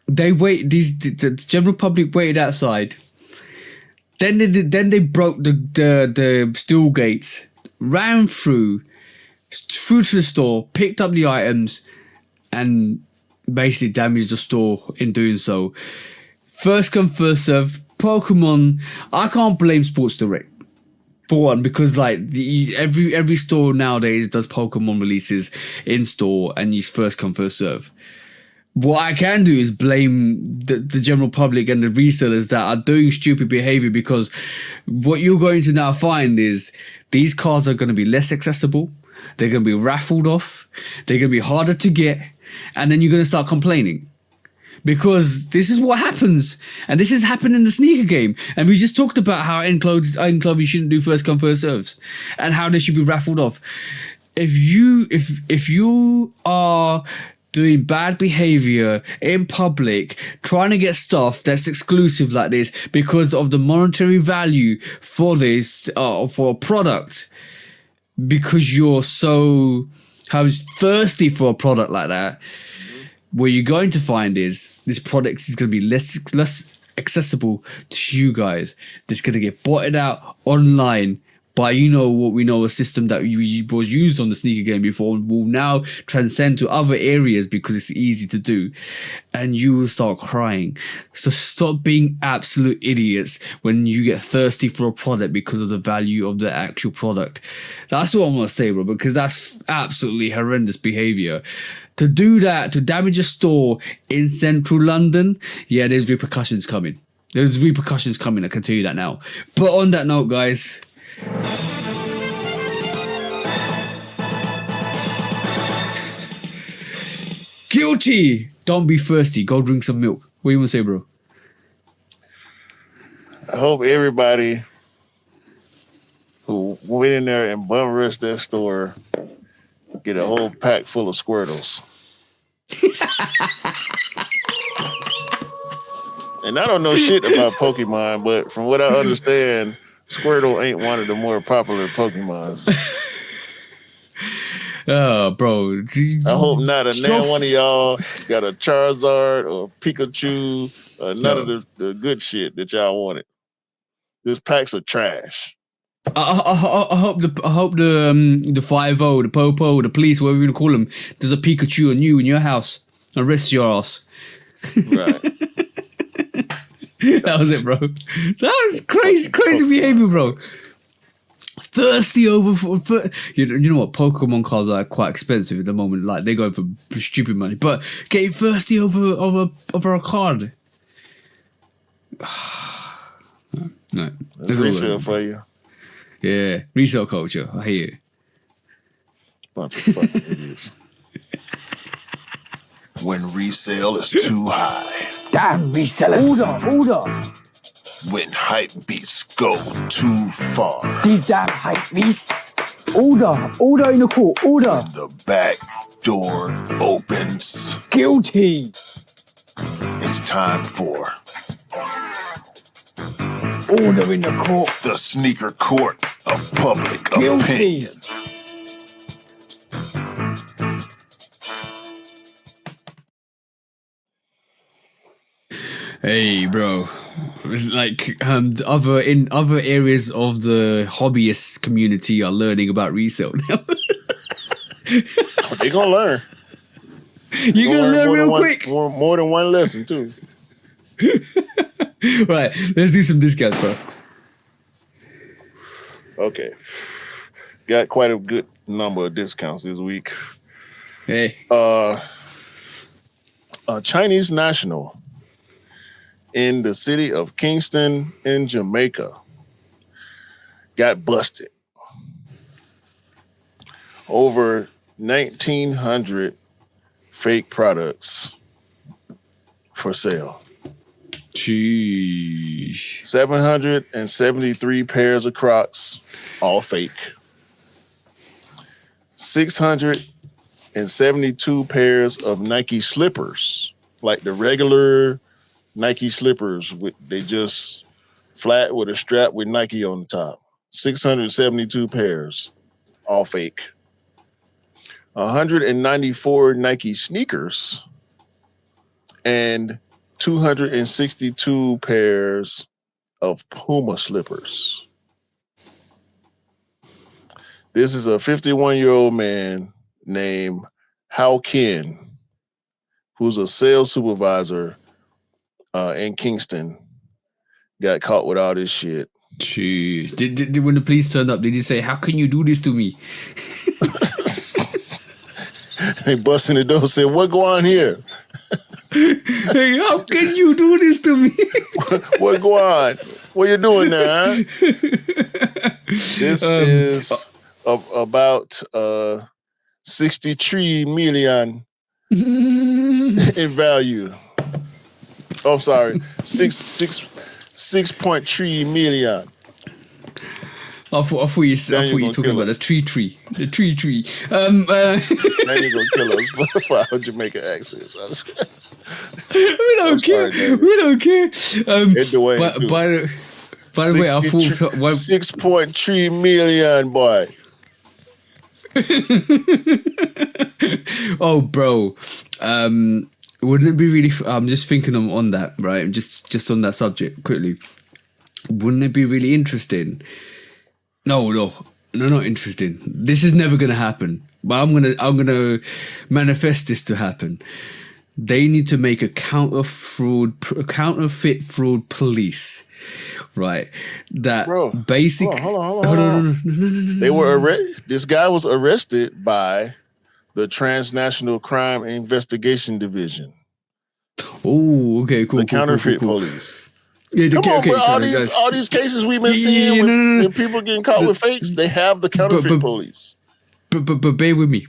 they the general public waited outside. Then they broke the steel gates, ran through to the store, picked up the items, and basically damaged the store in doing so. First come, first serve. Pokemon, I can't blame Sports Direct for one, because like every store nowadays does Pokemon releases in store and use first come, first serve. What I can do is blame the general public and the resellers that are doing stupid behavior, because what you're going to now find is these cards are going to be less accessible. They're going to be raffled off. They're going to be harder to get. And then you're going to start complaining. Because this is what happens. And this has happened in the sneaker game. And we just talked about how in clothing shouldn't do first come, first serves. And how they should be raffled off. If you are doing bad behavior in public, trying to get stuff that's exclusive like this because of the monetary value for this, for a product, because you're so thirsty for a product like that, what you're going to find is this product is going to be less accessible to you guys. It's going to get botted out online by, what we know, a system that was used on the sneaker game before will now transcend to other areas because it's easy to do. And you will start crying. So stop being absolute idiots when you get thirsty for a product because of the value of the actual product. That's what I'm going to say, bro, because that's absolutely horrendous behavior. To do that, to damage a store in central London, yeah, there's repercussions coming. There's repercussions coming, I can tell you that now. But on that note, guys, guilty. Don't be thirsty. Go drink some milk. What do you want to say, bro? I hope everybody who went in there and bum rushed their store get a whole pack full of Squirtles. And I don't know shit about Pokemon, but from what I understand, Squirtle ain't one of the more popular Pokemons. Oh, bro. I hope not. Now one of y'all got a Charizard or Pikachu or none of the good shit that y'all wanted. This packs of trash. I hope the 5-0, the Popo, the police, whatever you want to call them, there's a Pikachu on you in your house. Arrest your ass. Right. That was it, bro. That was crazy behavior, bro. Thirsty over for you know what? Pokemon cards are quite expensive at the moment. Like they're going for stupid money, but getting thirsty over a card. No, there's resale for you. Yeah, resale culture. I hear you. Bunch of fucking idiots. When resale is too high. Damn resellers. Order. When hype beats go too far. These damn hype beasts. Order in the court. Order. When the back door opens. Guilty. It's time for order in the court. The sneaker court of public Guilty. opinion. Hey, bro. Like other areas of the hobbyist community are learning about resale now. They gonna learn. You're gonna learn real quick. More than one lesson too. Right, let's do some discounts, bro. Okay, got quite a good number of discounts this week. Hey, Chinese national in the city of Kingston in Jamaica got busted. Over 1,900 fake products for sale. Sheesh. 773 pairs of Crocs, all fake. 672 pairs of Nike slippers, like the regular Nike slippers. They just flat with a strap with Nike on the top. 672 pairs, all fake. 194 Nike sneakers and 262 pairs of Puma slippers. This is a 51-year-old man named Hao Ken, who's a sales supervisor in Kingston, got caught with all this shit. Jeez. Did when the police turned up, did he say, "How can you do this to me?" They bust in the door and said, "What go on here? Hey, how can you do this to me?" What go on? What you doing there, huh? This is about 63 million in value. Oh, sorry, 6.3 million. I thought you were talking about the tree. The tree. Now you're gonna kill us for our Jamaican accent. We don't care. We don't care. By the way, I thought 6.3 million, boy. Oh, bro. Wouldn't it be really? I'm just thinking on that, right? Just on that subject quickly. Wouldn't it be really interesting? No, not interesting. This is never gonna happen. But I'm gonna manifest this to happen. They need to make a counterfeit fraud police, right? That basic. Hold on. They were This guy was arrested by the Transnational Crime Investigation Division. Oh, okay, cool. The counterfeit police. Yeah, Come on, bro. All these cases we've been seeing when people getting caught with fakes, they have the counterfeit police. But bear with me.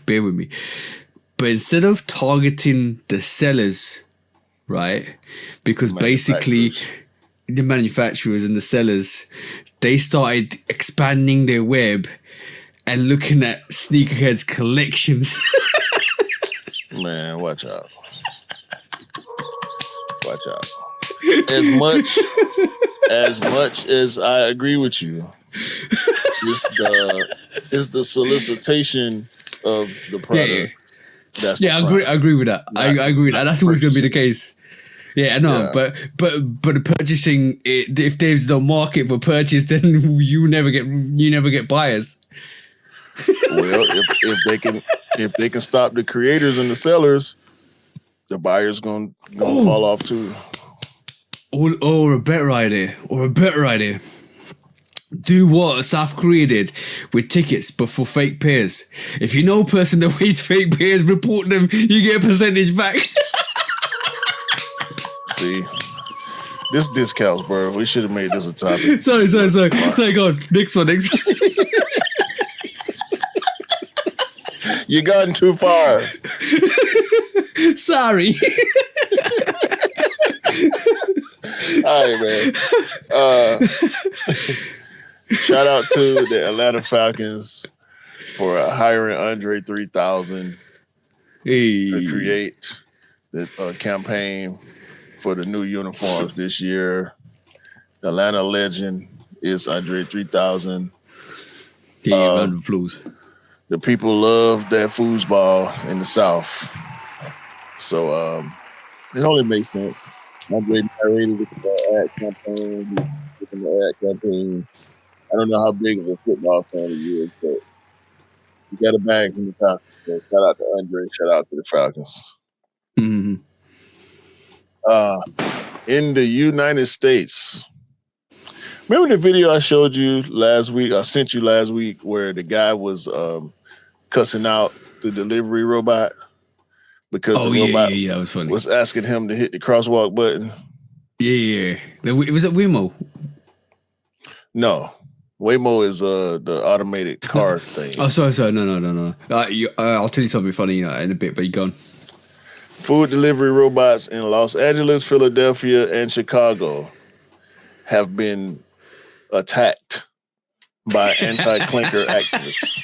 But instead of targeting the sellers, right? Because basically the manufacturers and the sellers, they started expanding their web and looking at sneakerheads' collections. Man, watch out. Watch out. As much as I agree with you, it's the solicitation of the product. Yeah. I agree with that. I agree with that. That's always going to be the case. Yeah, I know. Yeah. But the purchasing, if there's no market for purchase, then you never get buyers. Well, if they can stop the creators and the sellers, the buyers gonna fall off too. Or a better idea. Do what South Korea did with tickets, but for fake pairs. If you know a person that wears fake pairs, report them. You get a percentage back. See, this discounts, bro. We should have made this a topic. Sorry. Go on. Next one. You gotten too far. Sorry. All right, man. Shout out to the Atlanta Falcons for hiring Andre 3000 to create the campaign for the new uniforms this year. The Atlanta legend is Andre 3000. Round of applause. The people love that foosball in the South. So it only makes sense. Andre narrated the ad campaign. I don't know how big of a football fan he is, but he got a bag from the Falcons. So shout out to Andre. Shout out to the Falcons. Mm-hmm. In the United States, remember the video I showed you last week? I sent you last week where the guy was cussing out the delivery robot because the robot was funny. Was asking him to hit the crosswalk button. Yeah. Was it Wemo? No, Waymo is the automated car thing. Oh, sorry. No. I'll tell you something funny in a bit, but you go on. Food delivery robots in Los Angeles, Philadelphia, and Chicago have been attacked by anti-clanker activists.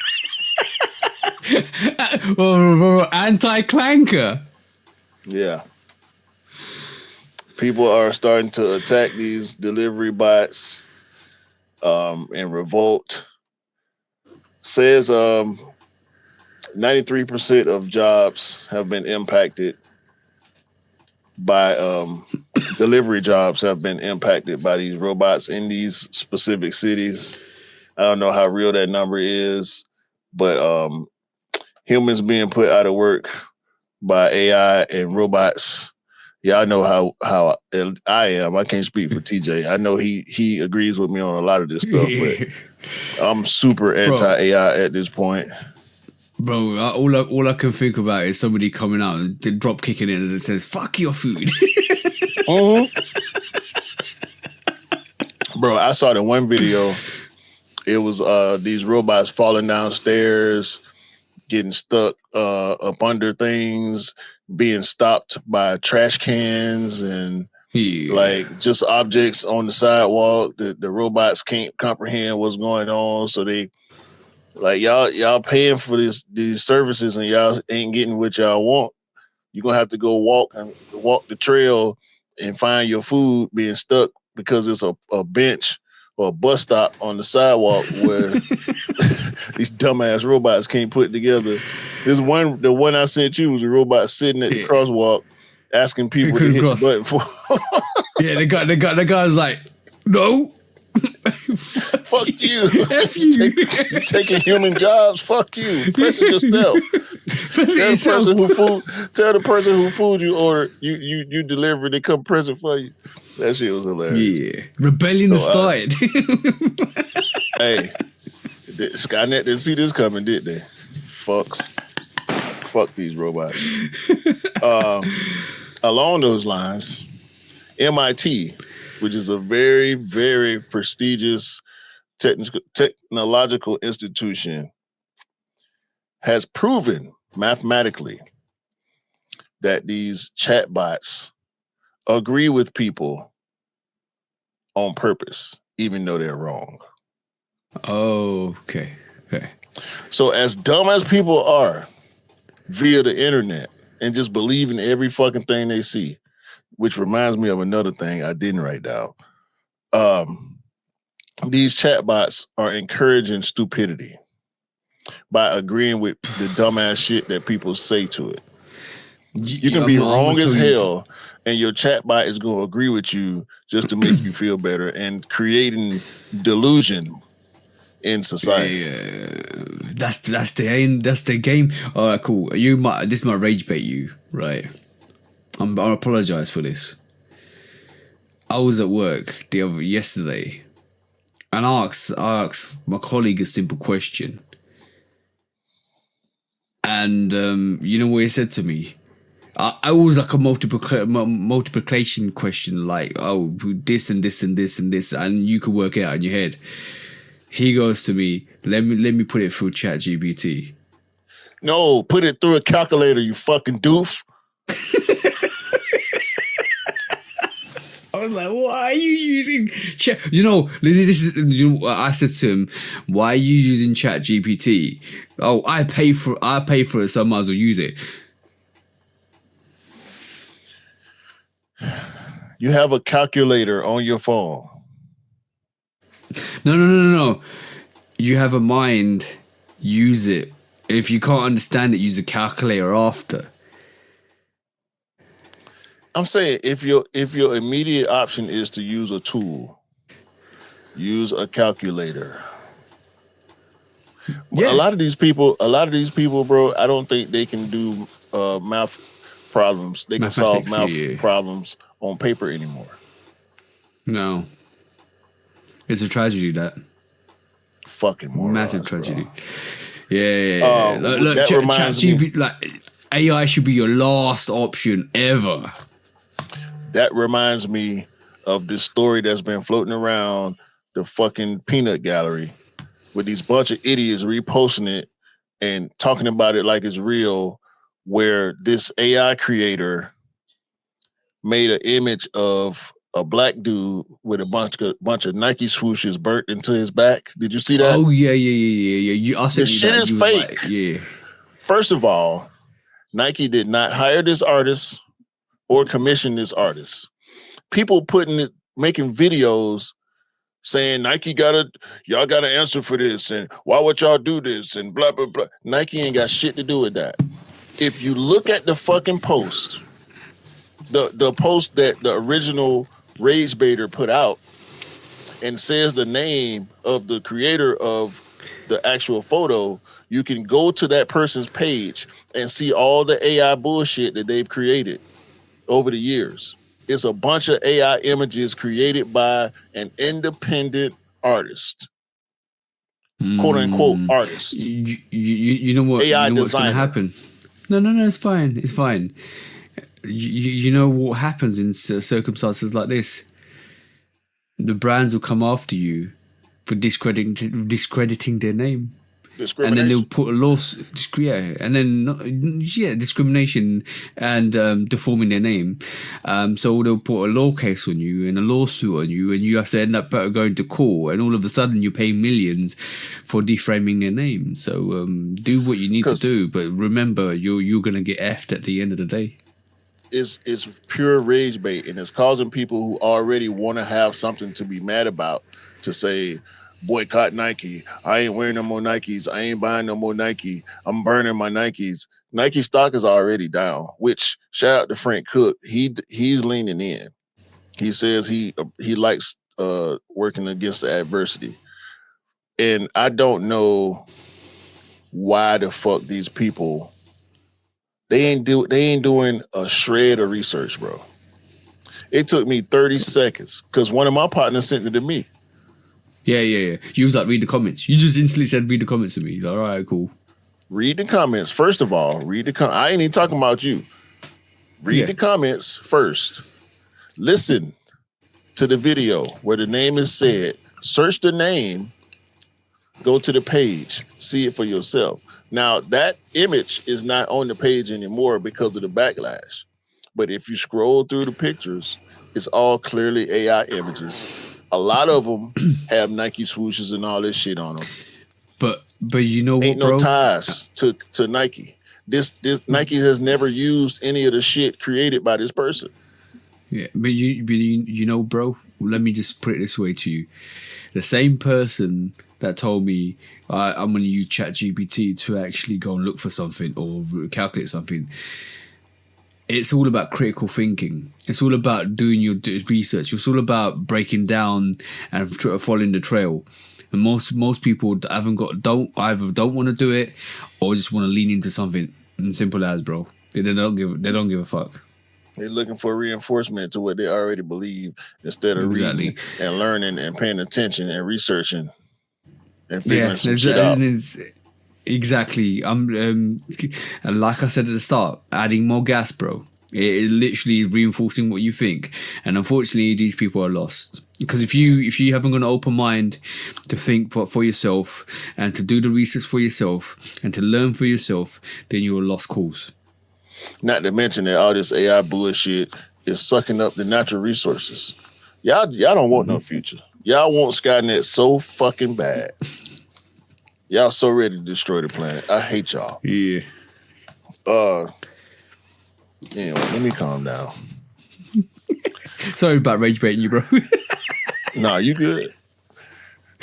Anti-clanker? Yeah. People are starting to attack these delivery bots in revolt. Says 93% of jobs have been impacted by delivery jobs have been impacted by these robots in these specific cities. I don't know how real that number is, but humans being put out of work by AI and robots. Yeah, I know how I am. I can't speak for TJ. I know he agrees with me on a lot of this stuff, but I'm super anti-AI at this point. Bro, all I can think about is somebody coming out and drop kicking it as it says, "Fuck your food." Bro, I saw the one video. It was these robots falling downstairs, getting stuck up under things, being stopped by trash cans and like just objects on the sidewalk. The robots can't comprehend what's going on, so they like y'all paying for these services and y'all ain't getting what y'all want. You're gonna have to go walk the trail and find your food being stuck because it's a bench or a bus stop on the sidewalk where these dumbass robots can't put together. The one I sent you was a robot sitting at the crosswalk asking people to hit the button for. Yeah, the guy's like, no. Fuck you. F you. You're taking human jobs. Fuck you. Press it yourself. Tell the person who food you ordered, you delivered, they come present for you. That shit was hilarious. Yeah. Rebellion started. Hey, Skynet didn't see this coming, did they? Fucks. Fuck these robots. Along those lines, MIT, which is a very, very prestigious technological institution, has proven mathematically that these chatbots agree with people on purpose, even though they're wrong. Oh, okay. So as dumb as people are via the internet and just believe in every fucking thing they see, which reminds me of another thing I didn't write down. These chatbots are encouraging stupidity by agreeing with the dumbass shit that people say to it. You can be wrong as hell, and your chatbot is going to agree with you just to make you feel better and creating delusion in society. Yeah, that's the aim. That's the game. All right, cool. This might rage bait you, right? I apologize for this. I was at work yesterday, and I asked my colleague a simple question, and you know what he said to me? I was like a multiplication question, like, oh, this and this and this and this, and you could work it out in your head. He goes to me, let me put it through ChatGPT. No, put it through a calculator, you fucking doof. I was like, why are you using chat? I said to him, why are you using ChatGPT? Oh, I pay for it, so I might as well use it. You have a calculator on your phone. No. You have a mind, use it. If you can't understand it, use a calculator after. I'm saying if your immediate option is to use a tool, use a calculator. Yeah. A lot of these people, bro, I don't think they can do math problems. They can solve math problems on paper anymore. No. It's a tragedy, that. Fucking morons, massive tragedy. Bro. Yeah. Look, ChatGPT, like, AI should be your last option ever. That reminds me of this story that's been floating around the fucking peanut gallery with these bunch of idiots reposting it and talking about it like it's real, where this AI creator made an image of a black dude with a bunch of Nike swooshes burnt into his back. Did you see that? Oh yeah. I said This shit is fake. Like, yeah. First of all, Nike did not hire this artist or commission this artist. People making videos saying y'all gotta answer for this, and why would y'all do this, and blah blah blah. Nike ain't got shit to do with that. If you look at the fucking post, the post that the original Rage Baiter put out and says the name of the creator of the actual photo, you can go to that person's page and see all the AI bullshit that they've created over the years. It's a bunch of AI images created by an independent artist, quote unquote artist. You know what? AI you know what's going to happen? No, it's fine. It's fine. You know what happens in circumstances like this? The brands will come after you for discrediting their name. And then they'll put a lawsuit, discrimination and deforming their name. So they'll put a law case on you and a lawsuit on you, and you have to end up going to court. And all of a sudden, you're paying millions for deframing their name. So do what you need to do, but remember, you're going to get effed at the end of the day. It's pure rage bait, and it's causing people who already want to have something to be mad about to say, boycott Nike. I ain't wearing no more Nikes. I ain't buying no more Nike. I'm burning my Nikes. Nike stock is already down, which shout out to Frank Cook. He's leaning in. He says he likes working against the adversity. And I don't know why the fuck these people, they ain't doing a shred of research, bro. It took me 30 seconds because one of my partners sent it to me. Yeah. You was like, read the comments. You just instantly said, read the comments to me. Like, all right, cool. Read the comments. First of all, I ain't even talking about you. Read the comments first. Listen to the video where the name is said. Search the name. Go to the page. See it for yourself. Now, that image is not on the page anymore because of the backlash. But if you scroll through the pictures, it's all clearly AI images. A lot of them have Nike swooshes and all this shit on them. But you know what, ain't no ties to Nike. This Nike has never used any of the shit created by this person. Yeah, but you know, bro, let me just put it this way to you. The same person that told me I'm going to use ChatGPT to actually go and look for something or calculate something, it's all about critical thinking. It's all about doing your research. It's all about breaking down and following the trail. And most people don't want to do it or just want to lean into something. And simple as, bro. They don't give a fuck. They're looking for reinforcement to what they already believe instead of reading and learning and paying attention and researching and figuring some shit out. Exactly. And like I said at the start, adding more gas, bro. It literally is reinforcing what you think. And unfortunately, these people are lost. Because if you haven't got an open mind to think for yourself and to do the research for yourself and to learn for yourself, then you're a lost cause. Not to mention that all this AI bullshit is sucking up the natural resources. Y'all don't want no future. Y'all want Skynet so fucking bad. Y'all so ready to destroy the planet. I hate y'all. Yeah. Anyway, let me calm down. Sorry about rage baiting you, bro. Nah, you good.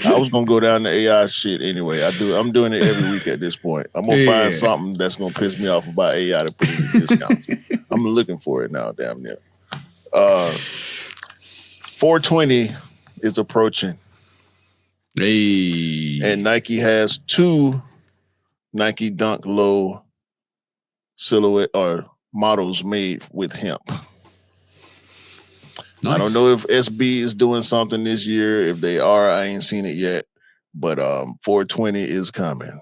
I was gonna go down the AI shit anyway. I'm doing it every week at this point. I'm gonna find something that's gonna piss me off about AI to put in discounts. I'm looking for it now, damn near. 420 is approaching. Hey. And Nike has 2 Nike Dunk Low silhouette or models made with hemp. Nice. I don't know if SB is doing something this year. If they are, I ain't seen it yet. But 420 is coming.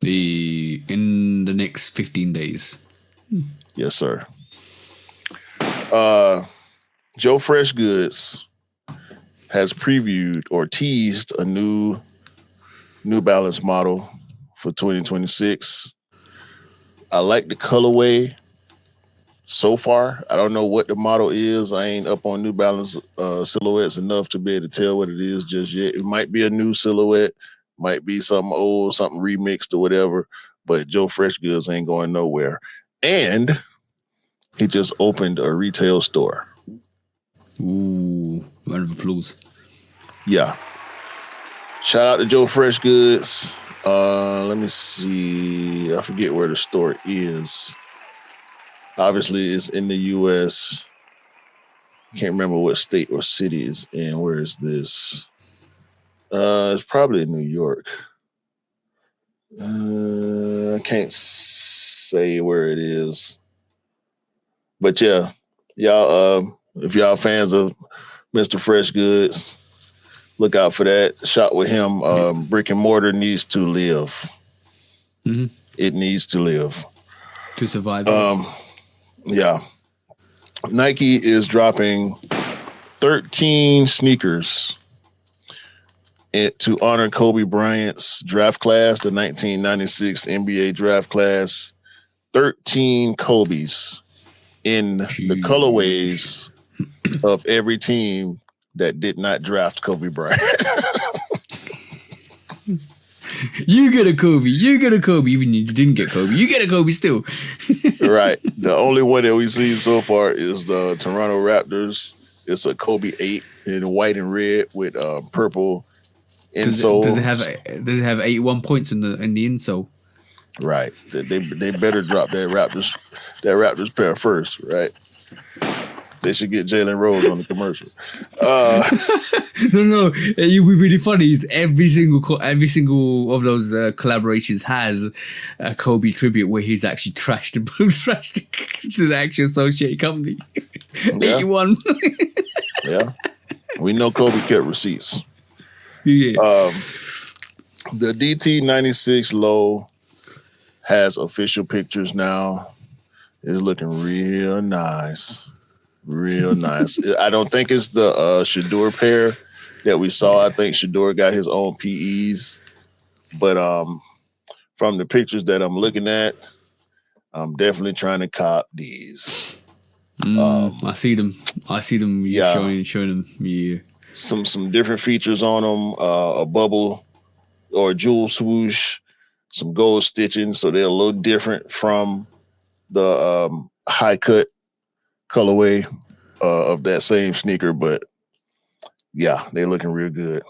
In the next 15 days. Yes, sir. Joe Fresh Goods has previewed or teased a New Balance model for 2026. I like the colorway so far. I don't know what the model is. I ain't up on New Balance silhouettes enough to be able to tell what it is just yet. It might be a new silhouette, might be something old, something remixed or whatever, but Joe Fresh Goods ain't going nowhere. And he just opened a retail store. Ooh, round of applause. Yeah. Shout out to Joe Fresh Goods. Let me see. I forget where the store is. Obviously, it's in the U.S. Can't remember what state or city it's in. Where is this? It's probably in New York. I can't say where it is. But yeah, y'all, if y'all fans of Mr. Fresh Goods, look out for that. Shop with him. Brick and mortar needs to live. Mm-hmm. It needs to live. To survive. Yeah. Nike is dropping 13 sneakers to honor Kobe Bryant's draft class, the 1996 NBA draft class. 13 Kobe's in the colorways of every team that did not draft Kobe Bryant. You get a Kobe. You get a Kobe. Even if you didn't get Kobe, you get a Kobe still. Right. The only one that we've seen so far is the Toronto Raptors. It's a Kobe 8 in white and red with purple insole. Does it have 81 points in the insole? Right. They better drop that Raptors pair first, right? They should get Jalen Rose on the commercial. No. It would be really funny. Is every single of those collaborations has a Kobe tribute where he's actually trashed to the actual associated company. Yeah. 81. Yeah. We know Kobe kept receipts. Yeah. The DT96 low has official pictures now. It's looking real nice. Real nice. I don't think it's the Shador pair that we saw. I think Shador got his own PEs. But from the pictures that I'm looking at, I'm definitely trying to cop these. I see them. Yeah. Showing them. Yeah. Some different features on them. A bubble or a jewel swoosh. Some gold stitching. So they're a little different from the high cut colorway of that same sneaker, but yeah, they're looking real good.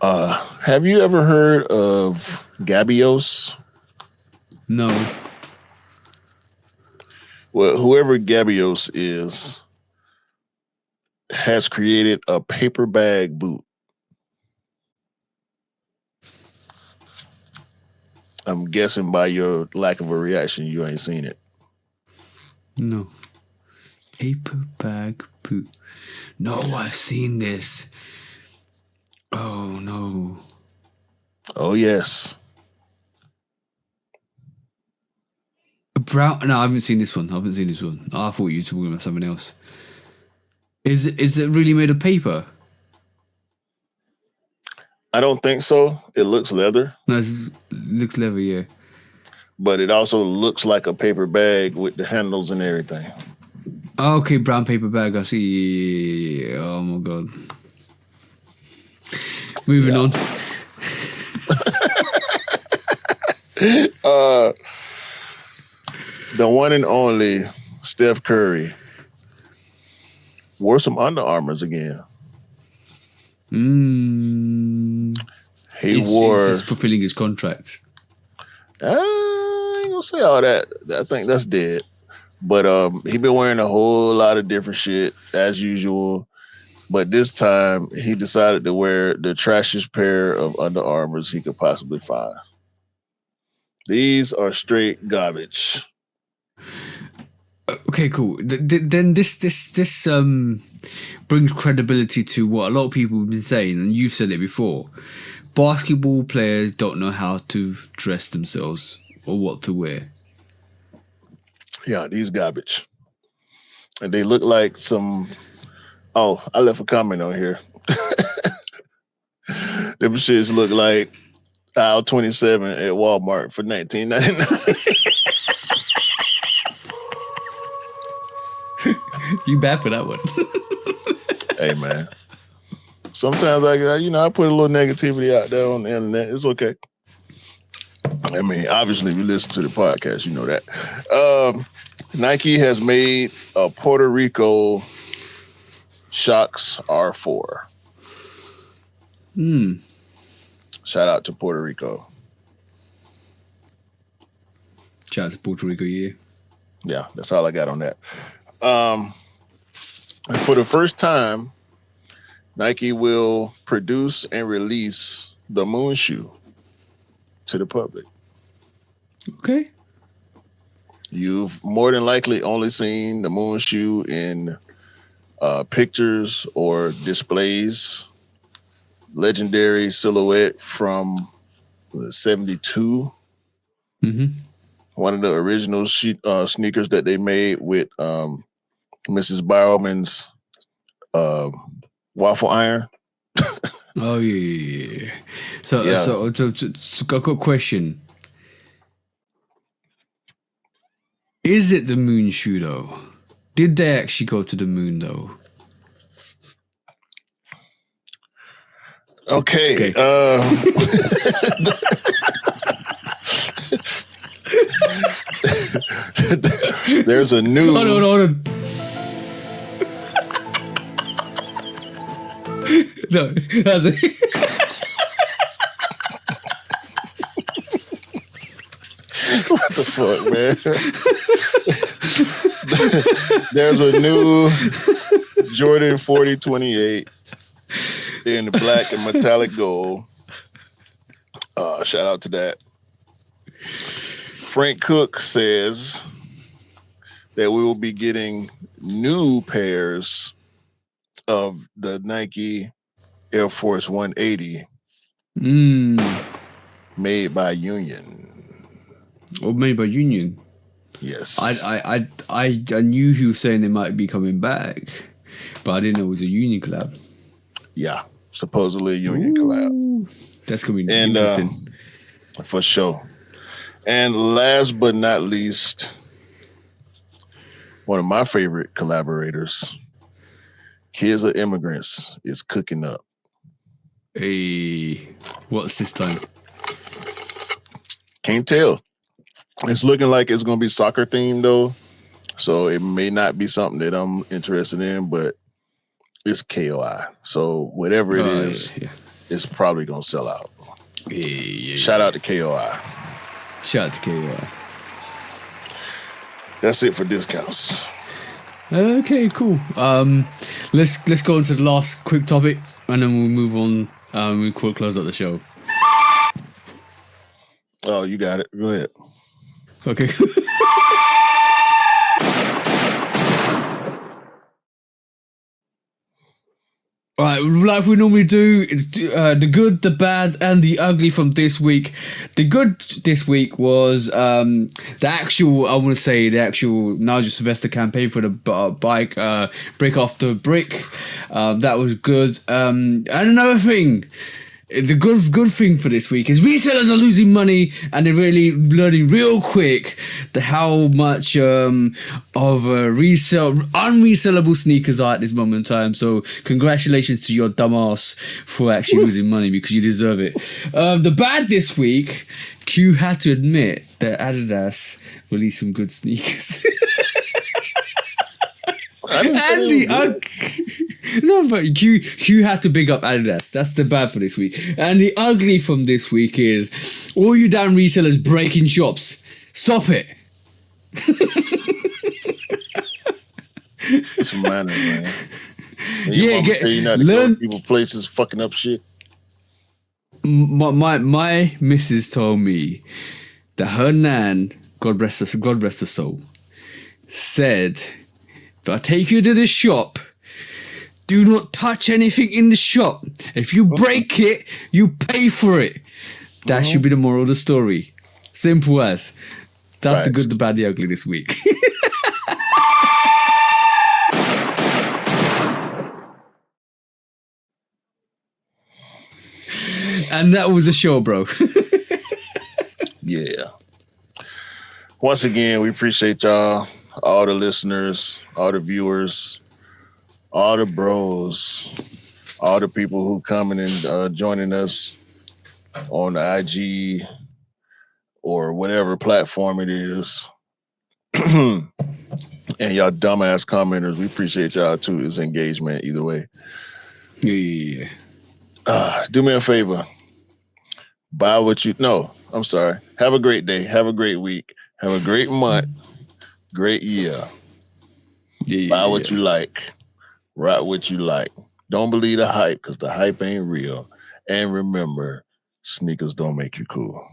Have you ever heard of Gabios? No. Well, whoever Gabios is has created a paper bag boot. I'm guessing by your lack of a reaction, you ain't seen it. No. Paper bag boot. No, I've seen this. Oh, no. Oh, yes. Brown. No, I haven't seen this one. Oh, I thought you were talking about something else. Is it really made of paper? I don't think so. It looks leather. No, it looks leather, yeah. But it also looks like a paper bag with the handles and everything. Oh, okay, brown paper bag. I see. Oh my god. Moving on. The one and only Steph Curry wore some Under Armours again. He's just fulfilling his contract. I ain't gonna say all that. I think that's dead. But he been wearing a whole lot of different shit as usual. But this time he decided to wear the trashiest pair of Under Armours he could possibly find. These are straight garbage. Okay, cool. Then this brings credibility to what a lot of people have been saying, and you've said it before. Basketball players don't know how to dress themselves or what to wear. Yeah, these garbage. and they look like some. Oh, I left a comment on here. Them shits look like aisle 27 at Walmart for $19.99. You bad for that one. Hey man, sometimes I put a little negativity out there on the internet. It's okay. I mean, obviously, if you listen to the podcast, you know that. Nike has made a Puerto Rico Shox R4. Shout out to Puerto Rico. Shout out to Puerto Rico, yeah. Yeah, that's all I got on that. For the first time, Nike will produce and release the Moon shoe to the public. Okay. You've more than likely only seen the Moon shoe in pictures or displays. Legendary silhouette from 72. Mm-hmm. One of the original sneakers that they made with Mrs. Bauman's waffle iron. Oh yeah. So got a question. Is it the moon shoe though? Did they actually go to the moon though? Okay. There's a new. Hold on. No, that's it. What the fuck, man? There's a new Jordan 4028 in the black and metallic gold. Shout out to that. Frank Cook says that we will be getting new pairs of the Nike Air Force 180 made by Union. Or made by Union. Yes. I knew he was saying they might be coming back, but I didn't know it was a Union collab. Yeah, supposedly a Union collab. That's gonna be interesting. For sure. And last but not least, one of my favorite collaborators, Kids of Immigrants, is cooking up. Hey, what's this time? Can't tell. It's looking like it's going to be soccer themed though, so it may not be something that I'm interested in, but it's KOI. So whatever it is, it's probably going to sell out. Yeah. Shout out to KOI. Shout out to KOI. That's it for discounts. Okay, cool. Let's go into the last quick topic, and then we'll move on. We'll close up the show. Oh, you got it. Go ahead. Okay. All right, like we normally do, the good, the bad, and the ugly from this week. The good this week was the actual Nigel Sylvester campaign for the bike, Brick After Brick. That was good. And another thing, the good thing for this week is resellers are losing money, and they're really learning real quick how much of unresellable sneakers are at this moment in time. So congratulations to your dumbass for actually losing money, because you deserve it. The bad this week, Q had to admit that Adidas released some good sneakers. No, but Q had to big up Adidas. That's the bad for this week. And the ugly from this week is all you damn resellers breaking shops. Stop it. It's minor, man. Yeah, learn people places fucking up shit. My missus told me that her nan, God rest her soul, said, if I take you to the shop, do not touch anything in the shop. If you break it, you pay for it. That should be the moral of the story. Simple as. That's the good, the bad, the ugly this week. And that was the show, bro. Yeah. Once again, we appreciate y'all, all the listeners, all the viewers, all the bros, all the people who coming and joining us on the IG or whatever platform it is. And y'all dumbass commenters, we appreciate y'all too. It's engagement either way. Yeah. Do me a favor. Buy what you... No, I'm sorry. Have a great day. Have a great week. Have a great month. Great year. Buy what you like. Rock what you like. Don't believe the hype because the hype ain't real. And remember, sneakers don't make you cool.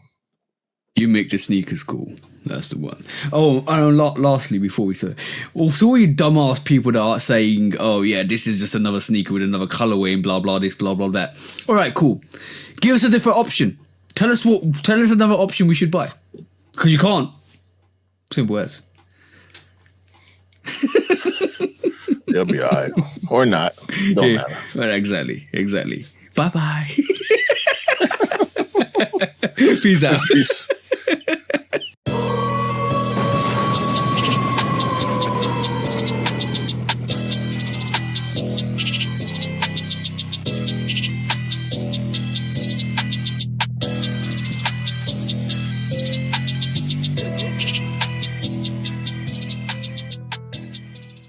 You make the sneakers cool. That's the one. Oh, and lastly, before we say, well, for all you dumbass people that are saying, oh yeah, this is just another sneaker with another colorway and blah blah this, blah blah that. All right, cool. Give us a different option. Tell us another option we should buy. Because you can't. Simple as. They'll be all right. Or not. Don't matter. Well, exactly. Bye-bye. Peace out. Peace.